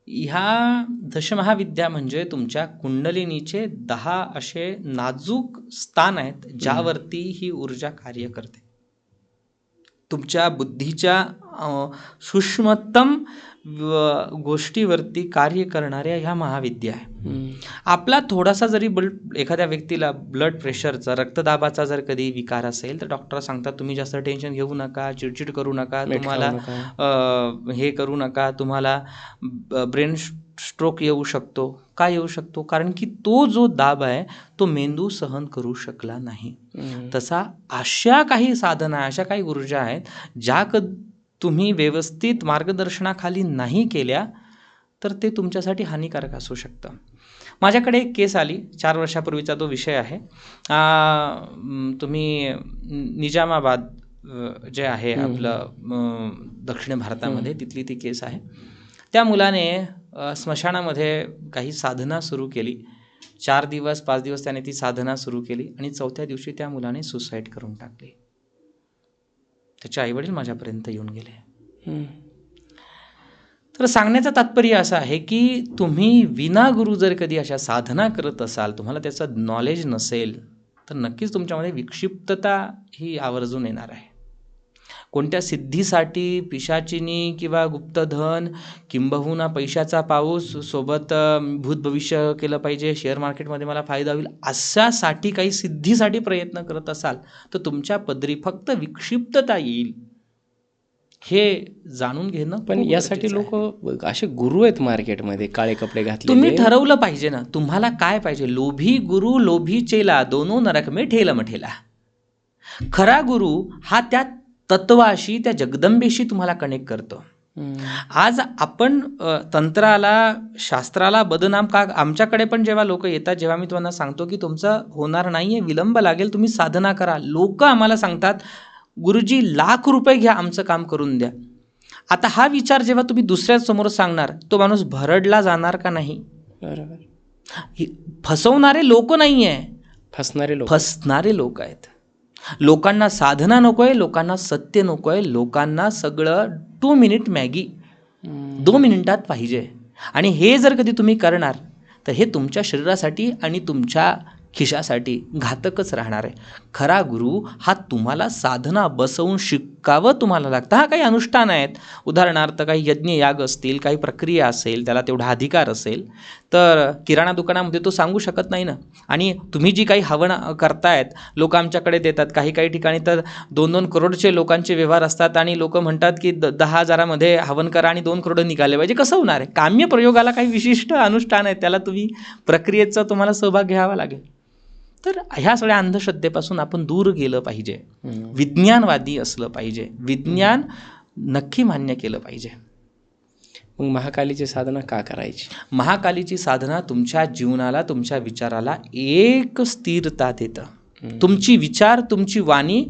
A: ह्या दशमहाविद्या म्हणजे तुमच्या कुंडलिनीचे 10 असे नाजूक स्थान आहेत ज्यावरती ही ऊर्जा कार्य करते. तुमच्या बुद्धीच्या सूक्ष्मतम गोष्टीवरती कार्य करणाऱ्या ह्या महाविद्या आहे. आपला थोडासा जरी एखाद्या व्यक्तीला ब्लड प्रेशरचा, रक्तदाबाचा जर कधी विकार असेल तर डॉक्टर सांगतात तुम्ही जास्त टेन्शन घेऊ नका, चिडचिड करू नका, तुम्हाला हे करू नका, तुम्हाला ब्रेन स्ट्रोक येऊ शकतो. का येऊ शकतो? कारण की तो जो दाब आहे तो मेंदू सहन करू शकला नाही. तसा अशा काही साधना, अशा काही ऊर्जा आहेत ज्या तुम्ही व्यवस्थित मार्गदर्शनाखाली नाही केल्या तर ते तुमच्यासाठी हानिकारक असू शकतं. माझ्याकडे एक केस आली 4 वर्षापूर्वीचा तो विषय आहे. तुम्ही निजामाबाद जे आहे आपलं दक्षिण भारतामध्ये, तिथली ती केस आहे. त्या मुलाने स्मशानामध्ये काही साधना सुरू केली. 4 दिवस 5 दिवस त्याने ती साधना सुरू केली आणि 4थ्या दिवशी त्या मुलाने सुसाईड करून टाकली. त्याचे आईवडील माझ्यापर्यंत येऊन गेले. तर सांगण्याचं तात्पर्य असं आहे की तुम्ही विना गुरु जर कधी अशा साधना करत असाल, तुम्हाला त्याचं नॉलेज नसेल तर नक्कीच तुमच्यामध्ये विक्षिप्तता ही आवर्जून येणार आहे. कोणत्या सिद्धीसाठी पिशाचिनी किंवा गुप्तधन किंबहुना पैशाचा पाऊस, सोबत भूत भविष्य केलं पाहिजे, शेअर मार्केटमध्ये मला फायदा होईल, अशासाठी काही सिद्धीसाठी प्रयत्न करत असाल तर तुमच्या पदरी फक्त विक्षिप्तता येईल, हे जाणून घेणं.
B: पण यासाठी लोक असे गुरु आहेत मार्केटमध्ये, काळे कपडे घातले.
A: तुम्ही ठरवलं पाहिजे ना तुम्हाला काय पाहिजे. लोभी गुरु लोभी चेला, दोनों नरक में ठेला मठेला. खरा गुरु हा त्या तत्वाशी, त्या जगदंबेशी तुम्हाला कनेक्ट करतो. आज आपण तंत्राला, शास्त्राला बदनाम का, आमच्याकडे पण जेव्हा लोक येतात, जेव्हा मी तुम्हाला सांगतो की तुमचं होणार नाहीये, विलंब लागेल, तुम्ही साधना करा, लोक आम्हाला सांगतात गुरुजी ₹1,00,000 घ्या, आमचं काम करून द्या. आता हा विचार जेव्हा तुम्ही दुसऱ्या समोर सांगणार, तो माणूस भरडला जाणार का नाही?
B: बरोबर.
A: फसवणारे लोक नाही आहे,
B: फसणारे
A: लोक आहेत. लोकांना साधना नको आहे, लोकांना सत्य नको आहे, लोकांना सगळं 2 मिनिट मॅगी 2 मिनिटात पाहिजे. आणि हे जर कधी तुम्ही करणार तर हे तुमच्या शरीरासाठी आणि तुमच्या खिशासाठी घातकच राहणार आहे. खरा गुरु हा तुम्हाला साधना बसवून शिकावं तुम्हाला लागतं. हा काही अनुष्ठान आहेत, उदाहरणार्थ काही यज्ञ याग असतील, काही प्रक्रिया असेल, त्याला तेवढा अधिकार असेल तर किराणा दुकानामध्ये तो सांगू शकत नाही ना. आणि तुम्ही जी काही हवन करतायत, लोक आमच्याकडे देतात, काही ठिकाणी तर 2-2 करोडचे लोकांचे व्यवहार असतात आणि लोक म्हणतात की 10,000मध्ये हवन करा आणि 2 करोड निघाले पाहिजे. कसं होणार आहे? काम्य प्रयोगाला काही विशिष्ट अनुष्ठान आहे, त्याला तुम्ही प्रक्रियेचा तुम्हाला सहभाग घ्यावा लागेल. तर ह्या सगळ्या अंधश्रद्धेपासून आपण दूर गेलं पाहिजे, विज्ञानवादी असलं पाहिजे, विज्ञान नक्की मान्य केलं पाहिजे.
B: मग महाकालीची साधना का करायची?
A: महाकालीची साधना तुमच्या जीवनाला, तुमच्या विचाराला एक स्थिरता देतं. तुमची विचार, तुमची वाणी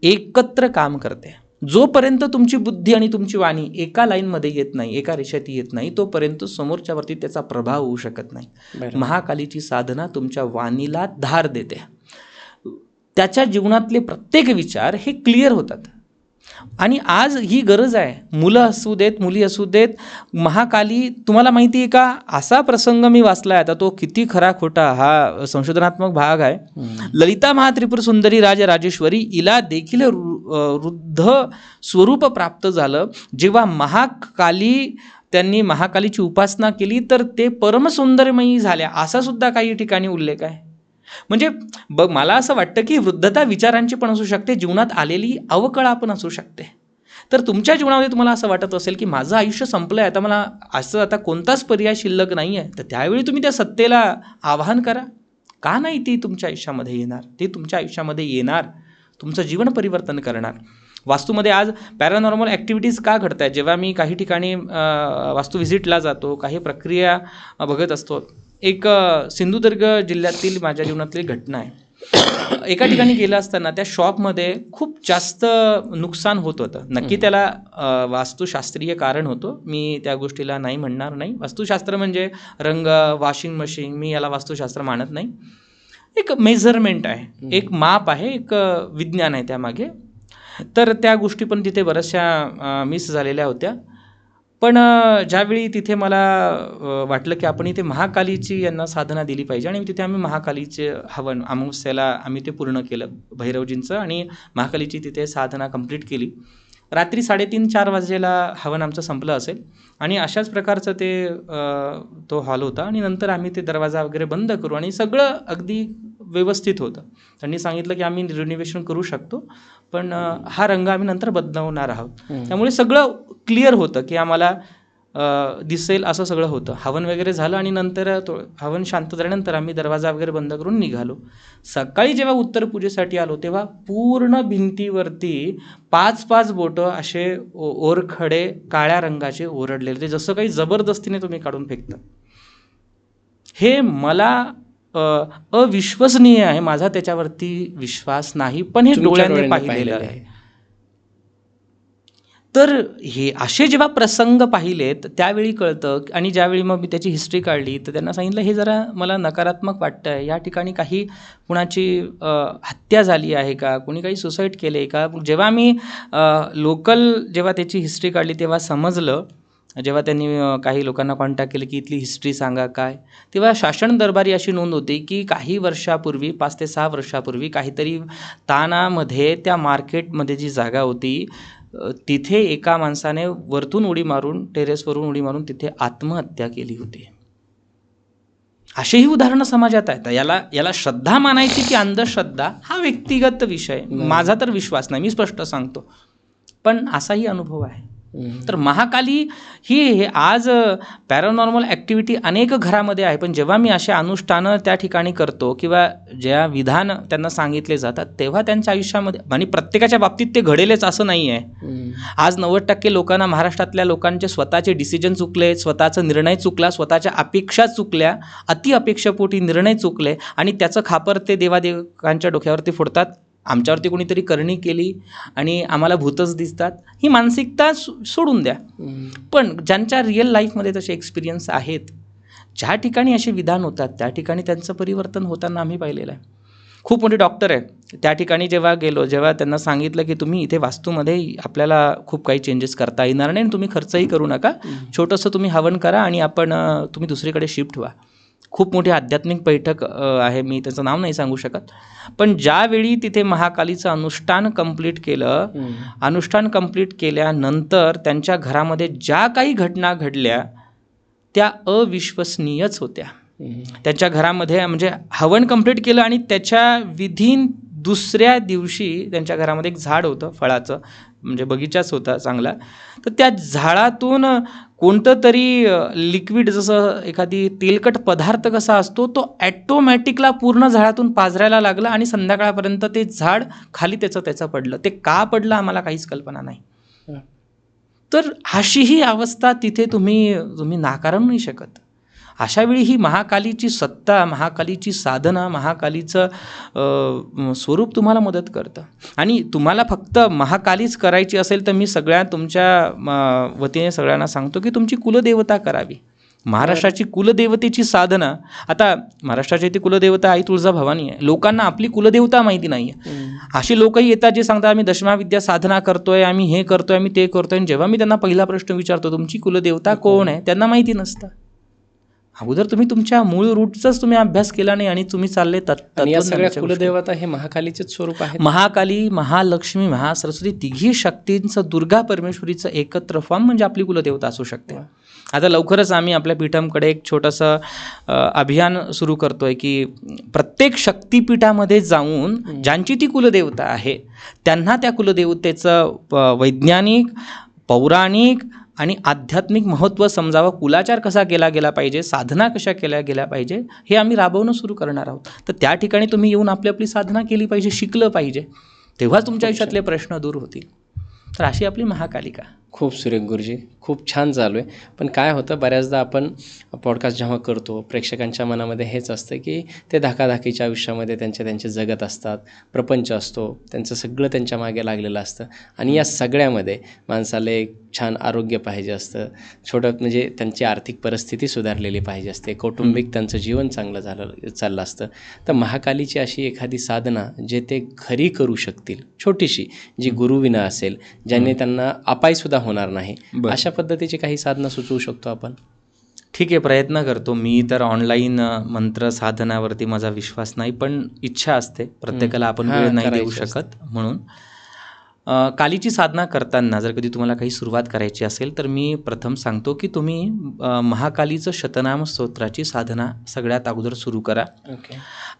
A: एकत्र काम करते. जोपर्यंत तुमची बुद्धी आणि तुमची वाणी एका लाईनमध्ये येत नाही, एका रेषेत येत नाही, तोपर्यंत समोरच्यावरती त्याचा प्रभाव होऊ शकत नाही. महाकालीची साधना तुमच्या वाणीला धार देते. त्याच्या जीवनातले प्रत्येक विचार हे क्लिअर होतात. आणि आज ही गरज आहे. मुलं असू देत, मुली असू देत, महाकाली, तुम्हाला माहिती आहे का, असा प्रसंग मी वाचलाय, आता तो किती खरा खोटा हा संशोधनात्मक भाग आहे. ललिता महात्रिपुर सुंदरी राजराजेश्वरी हिला देखील वृद्ध स्वरूप प्राप्त झालं. जेव्हा महाकाली, त्यांनी महाकालीची उपासना केली तर ते परमसुंदरमयी झाल्या, असा सुद्धा काही ठिकाणी उल्लेख आहे. म्हणजे मला असं वाटतं की वृद्धता विचारांची पण असू शकते, जीवनात आलेली अवकळा पण असू शकते. तर तुमच्या जीवनामध्ये तुम्हाला असं वाटत असेल की माझं आयुष्य संपलं आहे, आता मला असं आता कोणताच पर्याय शिल्लक नाही आहे, तर त्यावेळी तुम्ही त्या सत्तेला आवाहन करा. का नाही ती तुमच्या आयुष्यामध्ये येणार? ती तुमच्या आयुष्यामध्ये येणार, तुमचं जीवन परिवर्तन करणार. वास्तूमध्ये आज पॅरानॉर्मल ॲक्टिव्हिटीज का घडत आहेत? जेव्हा मी काही ठिकाणी वास्तू व्हिजिटला जातो, काही प्रक्रिया बघत असतो. एक सिंधुदुर्ग जिल्ह्यातील माझ्या जीवनातली घटना आहे. एका ठिकाणी गेलं असताना त्या शॉपमध्ये खूप जास्त नुकसान होत होतं. नक्की त्याला वास्तुशास्त्रीय कारण होतं, मी त्या गोष्टीला नाही म्हणणार नाही. वास्तुशास्त्र म्हणजे रंग, वॉशिंग मशीन, मी याला वास्तुशास्त्र मानत नाही. एक मेजरमेंट आहे, एक माप आहे, एक विज्ञान आहे त्यामागे. तर त्या गोष्टी पण तिथे बऱ्याचशा मिस झालेल्या होत्या. पण ज्यावेळी तिथे मला वाटलं की आपण इथे महाकालीची यांना साधना दिली पाहिजे, आणि तिथे आम्ही महाकालीचे हवन अमावस्येला आम्ही ते पूर्ण केलं भैरवजींचं, आणि महाकालीची तिथे साधना कंप्लीट केली. रात्री 3:30-4 वाजेला हवन आमचं संपलं असेल, आणि अशाच प्रकारचं ते तो हॉल होता. आणि नंतर आम्ही ते दरवाजा वगैरे बंद करू, आणि सगळं अगदी व्यवस्थित होतं. त्यांनी सांगितलं की आम्ही रिनोव्हेशन करू शकतो, पण हा रंग आम्ही नंतर बदलवणार आहोत. त्यामुळे सगळं क्लिअर होतं की आम्हाला दिसेल असं सगळं होतं. हवन वगैरे झालं, आणि नंतर हवन शांत झाल्यानंतर आम्ही दरवाजा वगैरे बंद करून निघालो. सकाळी जेव्हा उत्तर पूजेसाठी आलो तेव्हा पूर्ण भिंतीवरती 5-5 बोटं असे ओरखडे काळ्या रंगाचे ओरडलेले, ते जसं काही जबरदस्तीने तुम्ही काढून फेकता. हे मला अविश्वसनीय आहे, माझा त्याच्यावरती विश्वास नाही, पण हे डोळ्याने पाहिलेलं आहे. तर हे असे जेव्हा प्रसंग पाहिलेत त्यावेळी कळतं. आणि ज्यावेळी मग मी त्याची हिस्ट्री काढली तर त्यांना सांगितलं हे जरा मला नकारात्मक वाटतं आहे, या ठिकाणी काही कुणाची हत्या झाली आहे का, कुणी काही सुसाईड केले आहे का. जेव्हा मी लोकल जेव्हा त्याची हिस्ट्री काढली तेव्हा समजलं, जेव्हा त्यांनी काही लोकांना कॉन्टॅक्ट केलं की इथली हिस्ट्री सांगा काय, तेव्हा शासन दरबारी अशी नोंद होती की काही वर्षापूर्वी 5 ते 6 वर्षापूर्वी काहीतरी तानामध्ये त्या मार्केटमध्ये जी जागा होती तिथे एका माणसाने वरतून उडी मारून, टेरेसवरून उडी मारून तिथे आत्महत्या केली होती. अशीही उदाहरणं समाजात आहेत. याला श्रद्धा मानायची की अंधश्रद्धा हा व्यक्तिगत विषय, माझा तर विश्वास नाही, मी स्पष्ट सांगतो, पण असाही अनुभव आहे. तर महाकाली ही आज पॅरानॉर्मल ॲक्टिव्हिटी अनेक घरामध्ये आहे, पण जेव्हा मी अशा अनुष्ठानं त्या ठिकाणी करतो किंवा ज्या विधान त्यांना सांगितले जातात तेव्हा त्यांच्या आयुष्यामध्ये, आणि प्रत्येकाच्या बाबतीत ते घडेलच असं नाही आहे. आज 90% लोकांना, महाराष्ट्रातल्या लोकांचे स्वतःचे डिसिजन चुकले, स्वतःचा निर्णय चुकला, स्वतःच्या अपेक्षा चुकल्या, अति अपेक्षापोटी निर्णय चुकले, आणि त्याचं खापर ते देवादेवांच्या डोक्यावरती फोडतात. आमच्यावरती कोणीतरी करणी केली आणि आम्हाला भूतच दिसतात, ही मानसिकता सोडून द्या. पण ज्यांच्या रिअल लाईफमध्ये तसे एक्सपिरियन्स आहेत, ज्या ठिकाणी असे विधान होतात त्या ठिकाणी त्यांचं परिवर्तन होताना आम्ही पाहिलेलं आहे. खूप मोठे डॉक्टर आहे, त्या ठिकाणी जेव्हा गेलो, जेव्हा त्यांना सांगितलं की तुम्ही इथे वास्तूमध्ये आपल्याला खूप काही चेंजेस करता येणार नाही, तुम्ही खर्चही करू नका, छोटंसं तुम्ही हवन करा आणि तुम्ही दुसरीकडे शिफ्ट व्हा. खूप मोठी आध्यात्मिक बैठक आहे, मी त्याचं नाव नाही सांगू शकत. पण ज्यावेळी तिथे महाकालीचं अनुष्ठान कंप्लीट केलं, अनुष्ठान कंप्लीट केल्यानंतर त्यांच्या घरामध्ये ज्या काही घटना घडल्या त्या अविश्वसनीयच होत्या. त्यांच्या घरामध्ये म्हणजे हवन कंप्लीट केलं आणि त्याच्या विधीन दुसऱ्या दिवशी त्यांच्या घरामध्ये एक झाड होतं फळाचं, म्हणजे बगीचाच होता चांगला. तर त्या झाडातून कोणतं तरी लिक्विड, जसं एखादी तेलकट पदार्थ कसा असतो, तो ॲटोमॅटिकला पूर्ण झाडातून पाझरायला लागला आणि संध्याकाळपर्यंत ते झाड खाली त्याचं पडलं. ते का पडलं आम्हाला काहीच कल्पना नाही. तर अशीही अवस्था तिथे तुम्ही नाकारू नाही शकत. अशावेळी ही महाकालीची सत्ता, महाकालीची साधना, महाकालीचं स्वरूप तुम्हाला मदत करतं. आणि तुम्हाला फक्त महाकालीच करायची असेल तर मी तुमच्या वतीने सगळ्यांना सांगतो की तुमची कुलदेवता करावी. महाराष्ट्राची कुलदेवतेची साधना, आता महाराष्ट्राची ती कुलदेवता आई तुळजाभवानी आहे, लोकांना आपली कुलदेवता माहिती नाही आहे. अशी लोकही येतात जे सांगतात आम्ही दशमाविद्या साधना करतोय, आम्ही हे करतोय, आम्ही ते करतोय. जेव्हा मी त्यांना पहिला प्रश्न विचारतो तुमची कुलदेवता कोण आहे, त्यांना माहिती नसतं. अगोदर तुम्ही तुमच्या मूळ रूटचाच तुम्ही अभ्यास केला नाही आणि तुम्ही चालले
B: आणि या सगळ्या
A: तत्वज्ञानाच्या गोष्टी.
B: कुलदेवता हे महाकालीचेच स्वरूप आहे.
A: महाकाली, महालक्ष्मी, महासरस्वती तिघी शक्तींचं, दुर्गा परमेश्वरीचं एकत्र फॉर्म म्हणजे आपली कुलदेवता असू शकते. आता लवकरच आम्ही आपल्या पीठमकडे एक छोटंसं अभियान सुरू करतोय की प्रत्येक शक्तिपीठामध्ये जाऊन ज्यांची ती कुलदेवता आहे त्यांना त्या कुलदेवतेचं वैज्ञानिक, पौराणिक आणि आध्यात्मिक महत्त्व समजावं, कुलाचार कसा केला गेला पाहिजे, साधना कशा केल्या गेल्या पाहिजे, हे आम्ही राबवणं सुरू करणार आहोत. तर त्या ठिकाणी तुम्ही येऊन आपली आपली साधना केली पाहिजे, शिकलं पाहिजे, तेव्हाच तुमच्या आयुष्यातले प्रश्न दूर होतील. तर अशी आपली महाकालिका.
B: खूप सुरेख गुरुजी, खूप छान चालू आहे. पण काय होतं, बऱ्याचदा आपण पॉडकास्ट जेव्हा करतो प्रेक्षकांच्या मनामध्ये हेच असतं की ते धाकाधाकीच्या आयुष्यामध्ये त्यांचे जगत असतात, प्रपंच असतो, त्यांचं सगळं त्यांच्या मागे लागलेलं असतं आणि या सगळ्यामध्ये माणसाला एक छान आरोग्य पाहिजे असतं, छोटं म्हणजे त्यांची आर्थिक परिस्थिती सुधारलेली पाहिजे असते, कौटुंबिक त्यांचं जीवन चांगलं चाललं असतं. तर महाकालीची अशी एखादी साधना जे ते घरी करू शकतील, छोटीशी, जी गुरुविना असेल, ज्याने त्यांना अपायसुद्धा होणार नाही, अशा पद्धतीची काही साधना सुचवू शकतो आपण?
A: ठीक आहे, प्रयत्न करतो. मी तर ऑनलाईन मंत्र साधनावरती माझा विश्वास नाही, पण इच्छा असते. प्रत्येकाला आपण वेळ नाही देऊ शकत. म्हणून कालीची साधना करताना जर कधी तुम्हाला काही सुरुवात करायची असेल तर मी प्रथम सांगतो की तुम्ही महाकालीचं शतनाम स्तोत्राची साधना सगळ्यात अगोदर सुरू करा.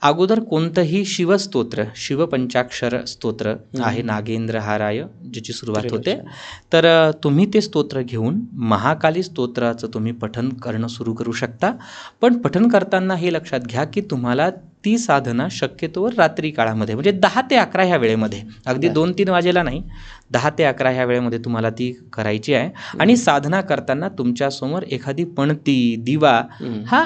A: अगोदर कोणतंही शिवस्तोत्र, शिवपंचाक्षर स्तोत्र आहे, नागेंद्र हाराय, ज्याची सुरुवात होते, तर तुम्ही ते स्तोत्र घेऊन महाकाली स्तोत्राचं तुम्ही पठण करणं सुरू करू शकता. पण पठण करताना हे लक्षात घ्या की तुम्हाला ती साधना शक्यतोवर रात्री काळामध्ये म्हणजे 10 ते 11 ह्या वेळेमध्ये, अगदी 2-3 वाजेला नाही, 10 ते 11 ह्या वेळेमध्ये तुम्हाला ती करायची आहे. आणि साधना करताना तुमच्यासमोर एखादी पणती, दिवा हा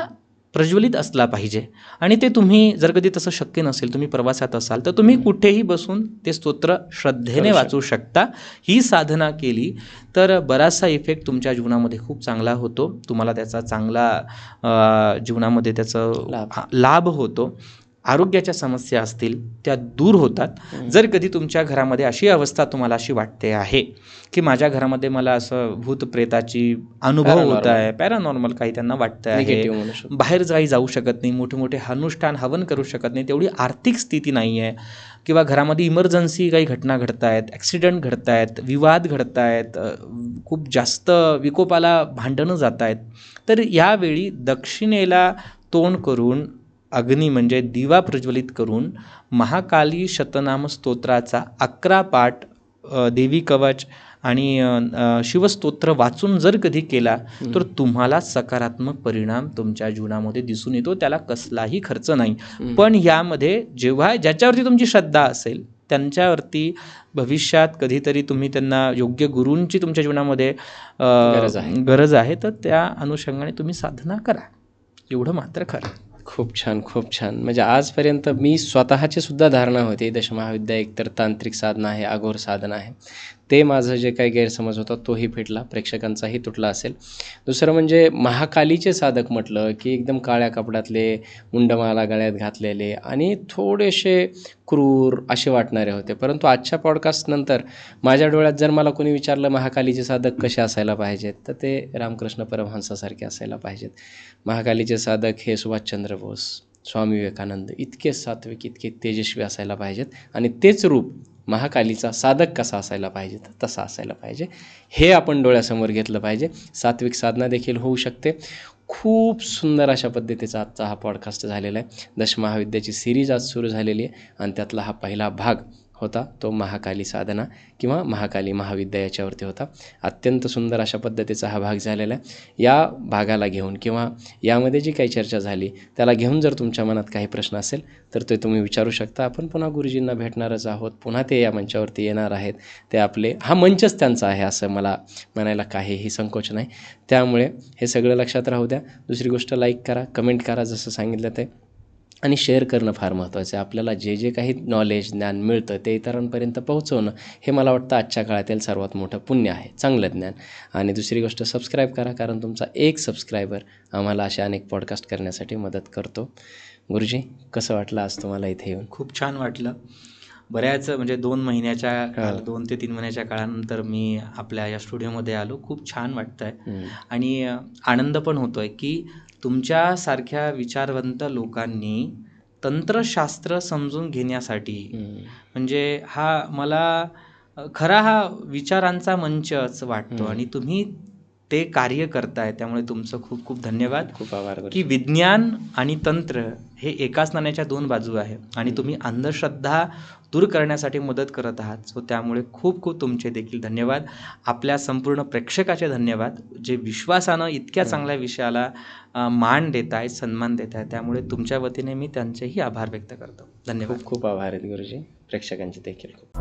A: प्रज्वलित असला पाहिजे. आणि ते तुम्ही जर कधी तसं शक्य नसेल, तुम्ही प्रवासात असाल, तर तुम्ही कुठेही बसून ते स्तोत्र श्रद्धेने वाचू शकता. ही साधना केली तर बराचसा इफेक्ट तुमच्या जीवनामध्ये खूप चांगला होतो, तुम्हाला त्याचा चांगला जीवनामध्ये त्याचा लाभ होतो. आरोग्याच्या समस्या असतील त्या दूर होतात. जर कधी तुमच्या घरामध्ये अशी अवस्था तुम्हाला अशी वाटते आहे की माझ्या घरामध्ये मला असं भूत प्रेताची अनुभव होत आहे, पॅरानॉर्मल काही त्यांना वाटतं आहे, बाहेर काही जाऊ शकत नाही, मोठे मोठे अनुष्ठान हवन करू शकत नाही, तेवढी आर्थिक स्थिती नाही आहे, किंवा घरामध्ये इमर्जन्सी काही घटना घडत आहेत, ॲक्सिडेंट घडत आहेत, विवाद घडत आहेत, खूप जास्त विकोपाला भांडणं जात आहेत, तर यावेळी दक्षिणेला तोंड करून अग्नी म्हणजे दिवा प्रज्वलित करून महाकाली शतनाम स्तोत्राचा 11 पाठ, देवी कवच आणि शिवस्तोत्र वाचून जर कधी केला तर तुम्हाला सकारात्मक परिणाम तुमच्या जीवनामध्ये दिसून येतो. त्याला कसलाही खर्च नाही. पण यामध्ये जेव्हा ज्याच्यावरती तुमची श्रद्धा असेल त्यांच्यावरती भविष्यात कधीतरी तुम्ही त्यांना योग्य गुरूंची तुमच्या जीवनामध्ये गरज आहे, तर त्या अनुषंगाने तुम्ही साधना करा, एवढं मात्र खरं.
B: खूप छान, खूप छान. म्हणजे आजपर्यंत मी स्वतःची सुद्धा धारणा होती दशमहाविद्या एकतर तांत्रिक साधना आहे, अघोर साधना आहे, ते माझं जे काही गैरसमज होता तोही फिटला, प्रेक्षकांचाही तुटला असेल. दुसरं म्हणजे महाकालीचे साधक म्हटलं की एकदम काळ्या कपड्यातले, मुंडमाला गळ्यात घातलेले आणि थोडेसे क्रूर असे वाटणारे होते. परंतु आजच्या पॉडकास्टनंतर माझ्या डोळ्यात जर मला कोणी विचारलं महाकालीचे साधक कसे असायला पाहिजेत, तर ते रामकृष्ण परमहंसासारखे असायला पाहिजेत. महाकालीचे साधक हे सुभाषचंद्र बोस, स्वामी विवेकानंद इतके सात्विक, इतके तेजस्वी असायला पाहिजेत. आणि तेच रूप महाकालीचा साधक कसा असायला पाहिजे तसा असायला पाहिजे, हे आपण डोळ्यासमोर घेतलं पाहिजे. सात्विक साधना देखील होऊ शकते. खूप सुंदर अशा पद्धतीचा आजचा हा पॉडकास्ट झालेला आहे. दशमहाविद्याची सिरीज आज सुरू झालेली आहे आणि त्यातला हा पहिला भाग होता तो महाकाली साधना किंवा महाकाली महाविद्या याच्यावरती होता. अत्यंत सुंदर अशा पद्धतीचा हा भाग झालेला आहे. या भागाला घेऊन किंवा यामध्ये जी काही चर्चा झाली त्याला घेऊन जर तुमच्या मनात काही प्रश्न असेल तर ते तुम्ही विचारू शकता. आपण पुन्हा गुरुजींना भेटणारच आहोत, पुन्हा ते या मंचावरती येणार आहेत. ते आपले हा मंचच त्यांचा आहे असं मला म्हणायला काहीही संकोच नाही. त्यामुळे हे सगळं लक्षात राहू द्या. दुसरी गोष्ट, लाईक करा, कमेंट करा जसं सांगितलं ते, आणि शेअर करणं फार महत्त्वाचं आहे. आपल्याला जे जे काही नॉलेज, ज्ञान मिळतं ते इतरांपर्यंत पोहोचवणं हे मला वाटतं आजच्या काळातील सर्वात मोठं पुण्य आहे, चांगलं ज्ञान. आणि दुसरी गोष्ट, सबस्क्राईब करा, कारण तुमचा एक सबस्क्रायबर आम्हाला अशा अनेक पॉडकास्ट करण्यासाठी मदत करतो. गुरुजी, कसं वाटलं आज तुम्हाला इथे येऊन?
A: खूप छान वाटलं. बऱ्याच म्हणजे 2 महिन्याच्या 2 ते 3 महिन्याच्या काळानंतर मी आपल्या या स्टुडिओमध्ये आलो. खूप छान वाटतं आहे आणि आनंद पण होतो आहे की तुमच्यासारख्या विचारवंत लोकांनी तंत्रशास्त्र समजून घेण्यासाठी म्हणजे हा मला खरा हा विचारांचा मंचच वाटतो आणि तुम्ही ते कार्य करताय, त्यामुळे तुमचं खूप खूप धन्यवाद.
B: खूप आभार
A: की विज्ञान आणि तंत्र हे एकाच नाण्याच्या दोन बाजू आहे आणि तुम्ही अंधश्रद्धा दूर करण्यासाठी मदत करत आहात. सो त्यामुळे खूप खूप तुमचे देखील धन्यवाद. आपल्या संपूर्ण प्रेक्षकाचे धन्यवाद, जे विश्वासानं इतक्या चांगल्या विषयाला मान देत आहेत, सन्मान देत आहेत. त्यामुळे तुमच्या वतीने मी त्यांचेही आभार व्यक्त करतो. धन्यवाद.
B: खूप खूप आभार आहेत गुरुजी. प्रेक्षकांचे देखील खूप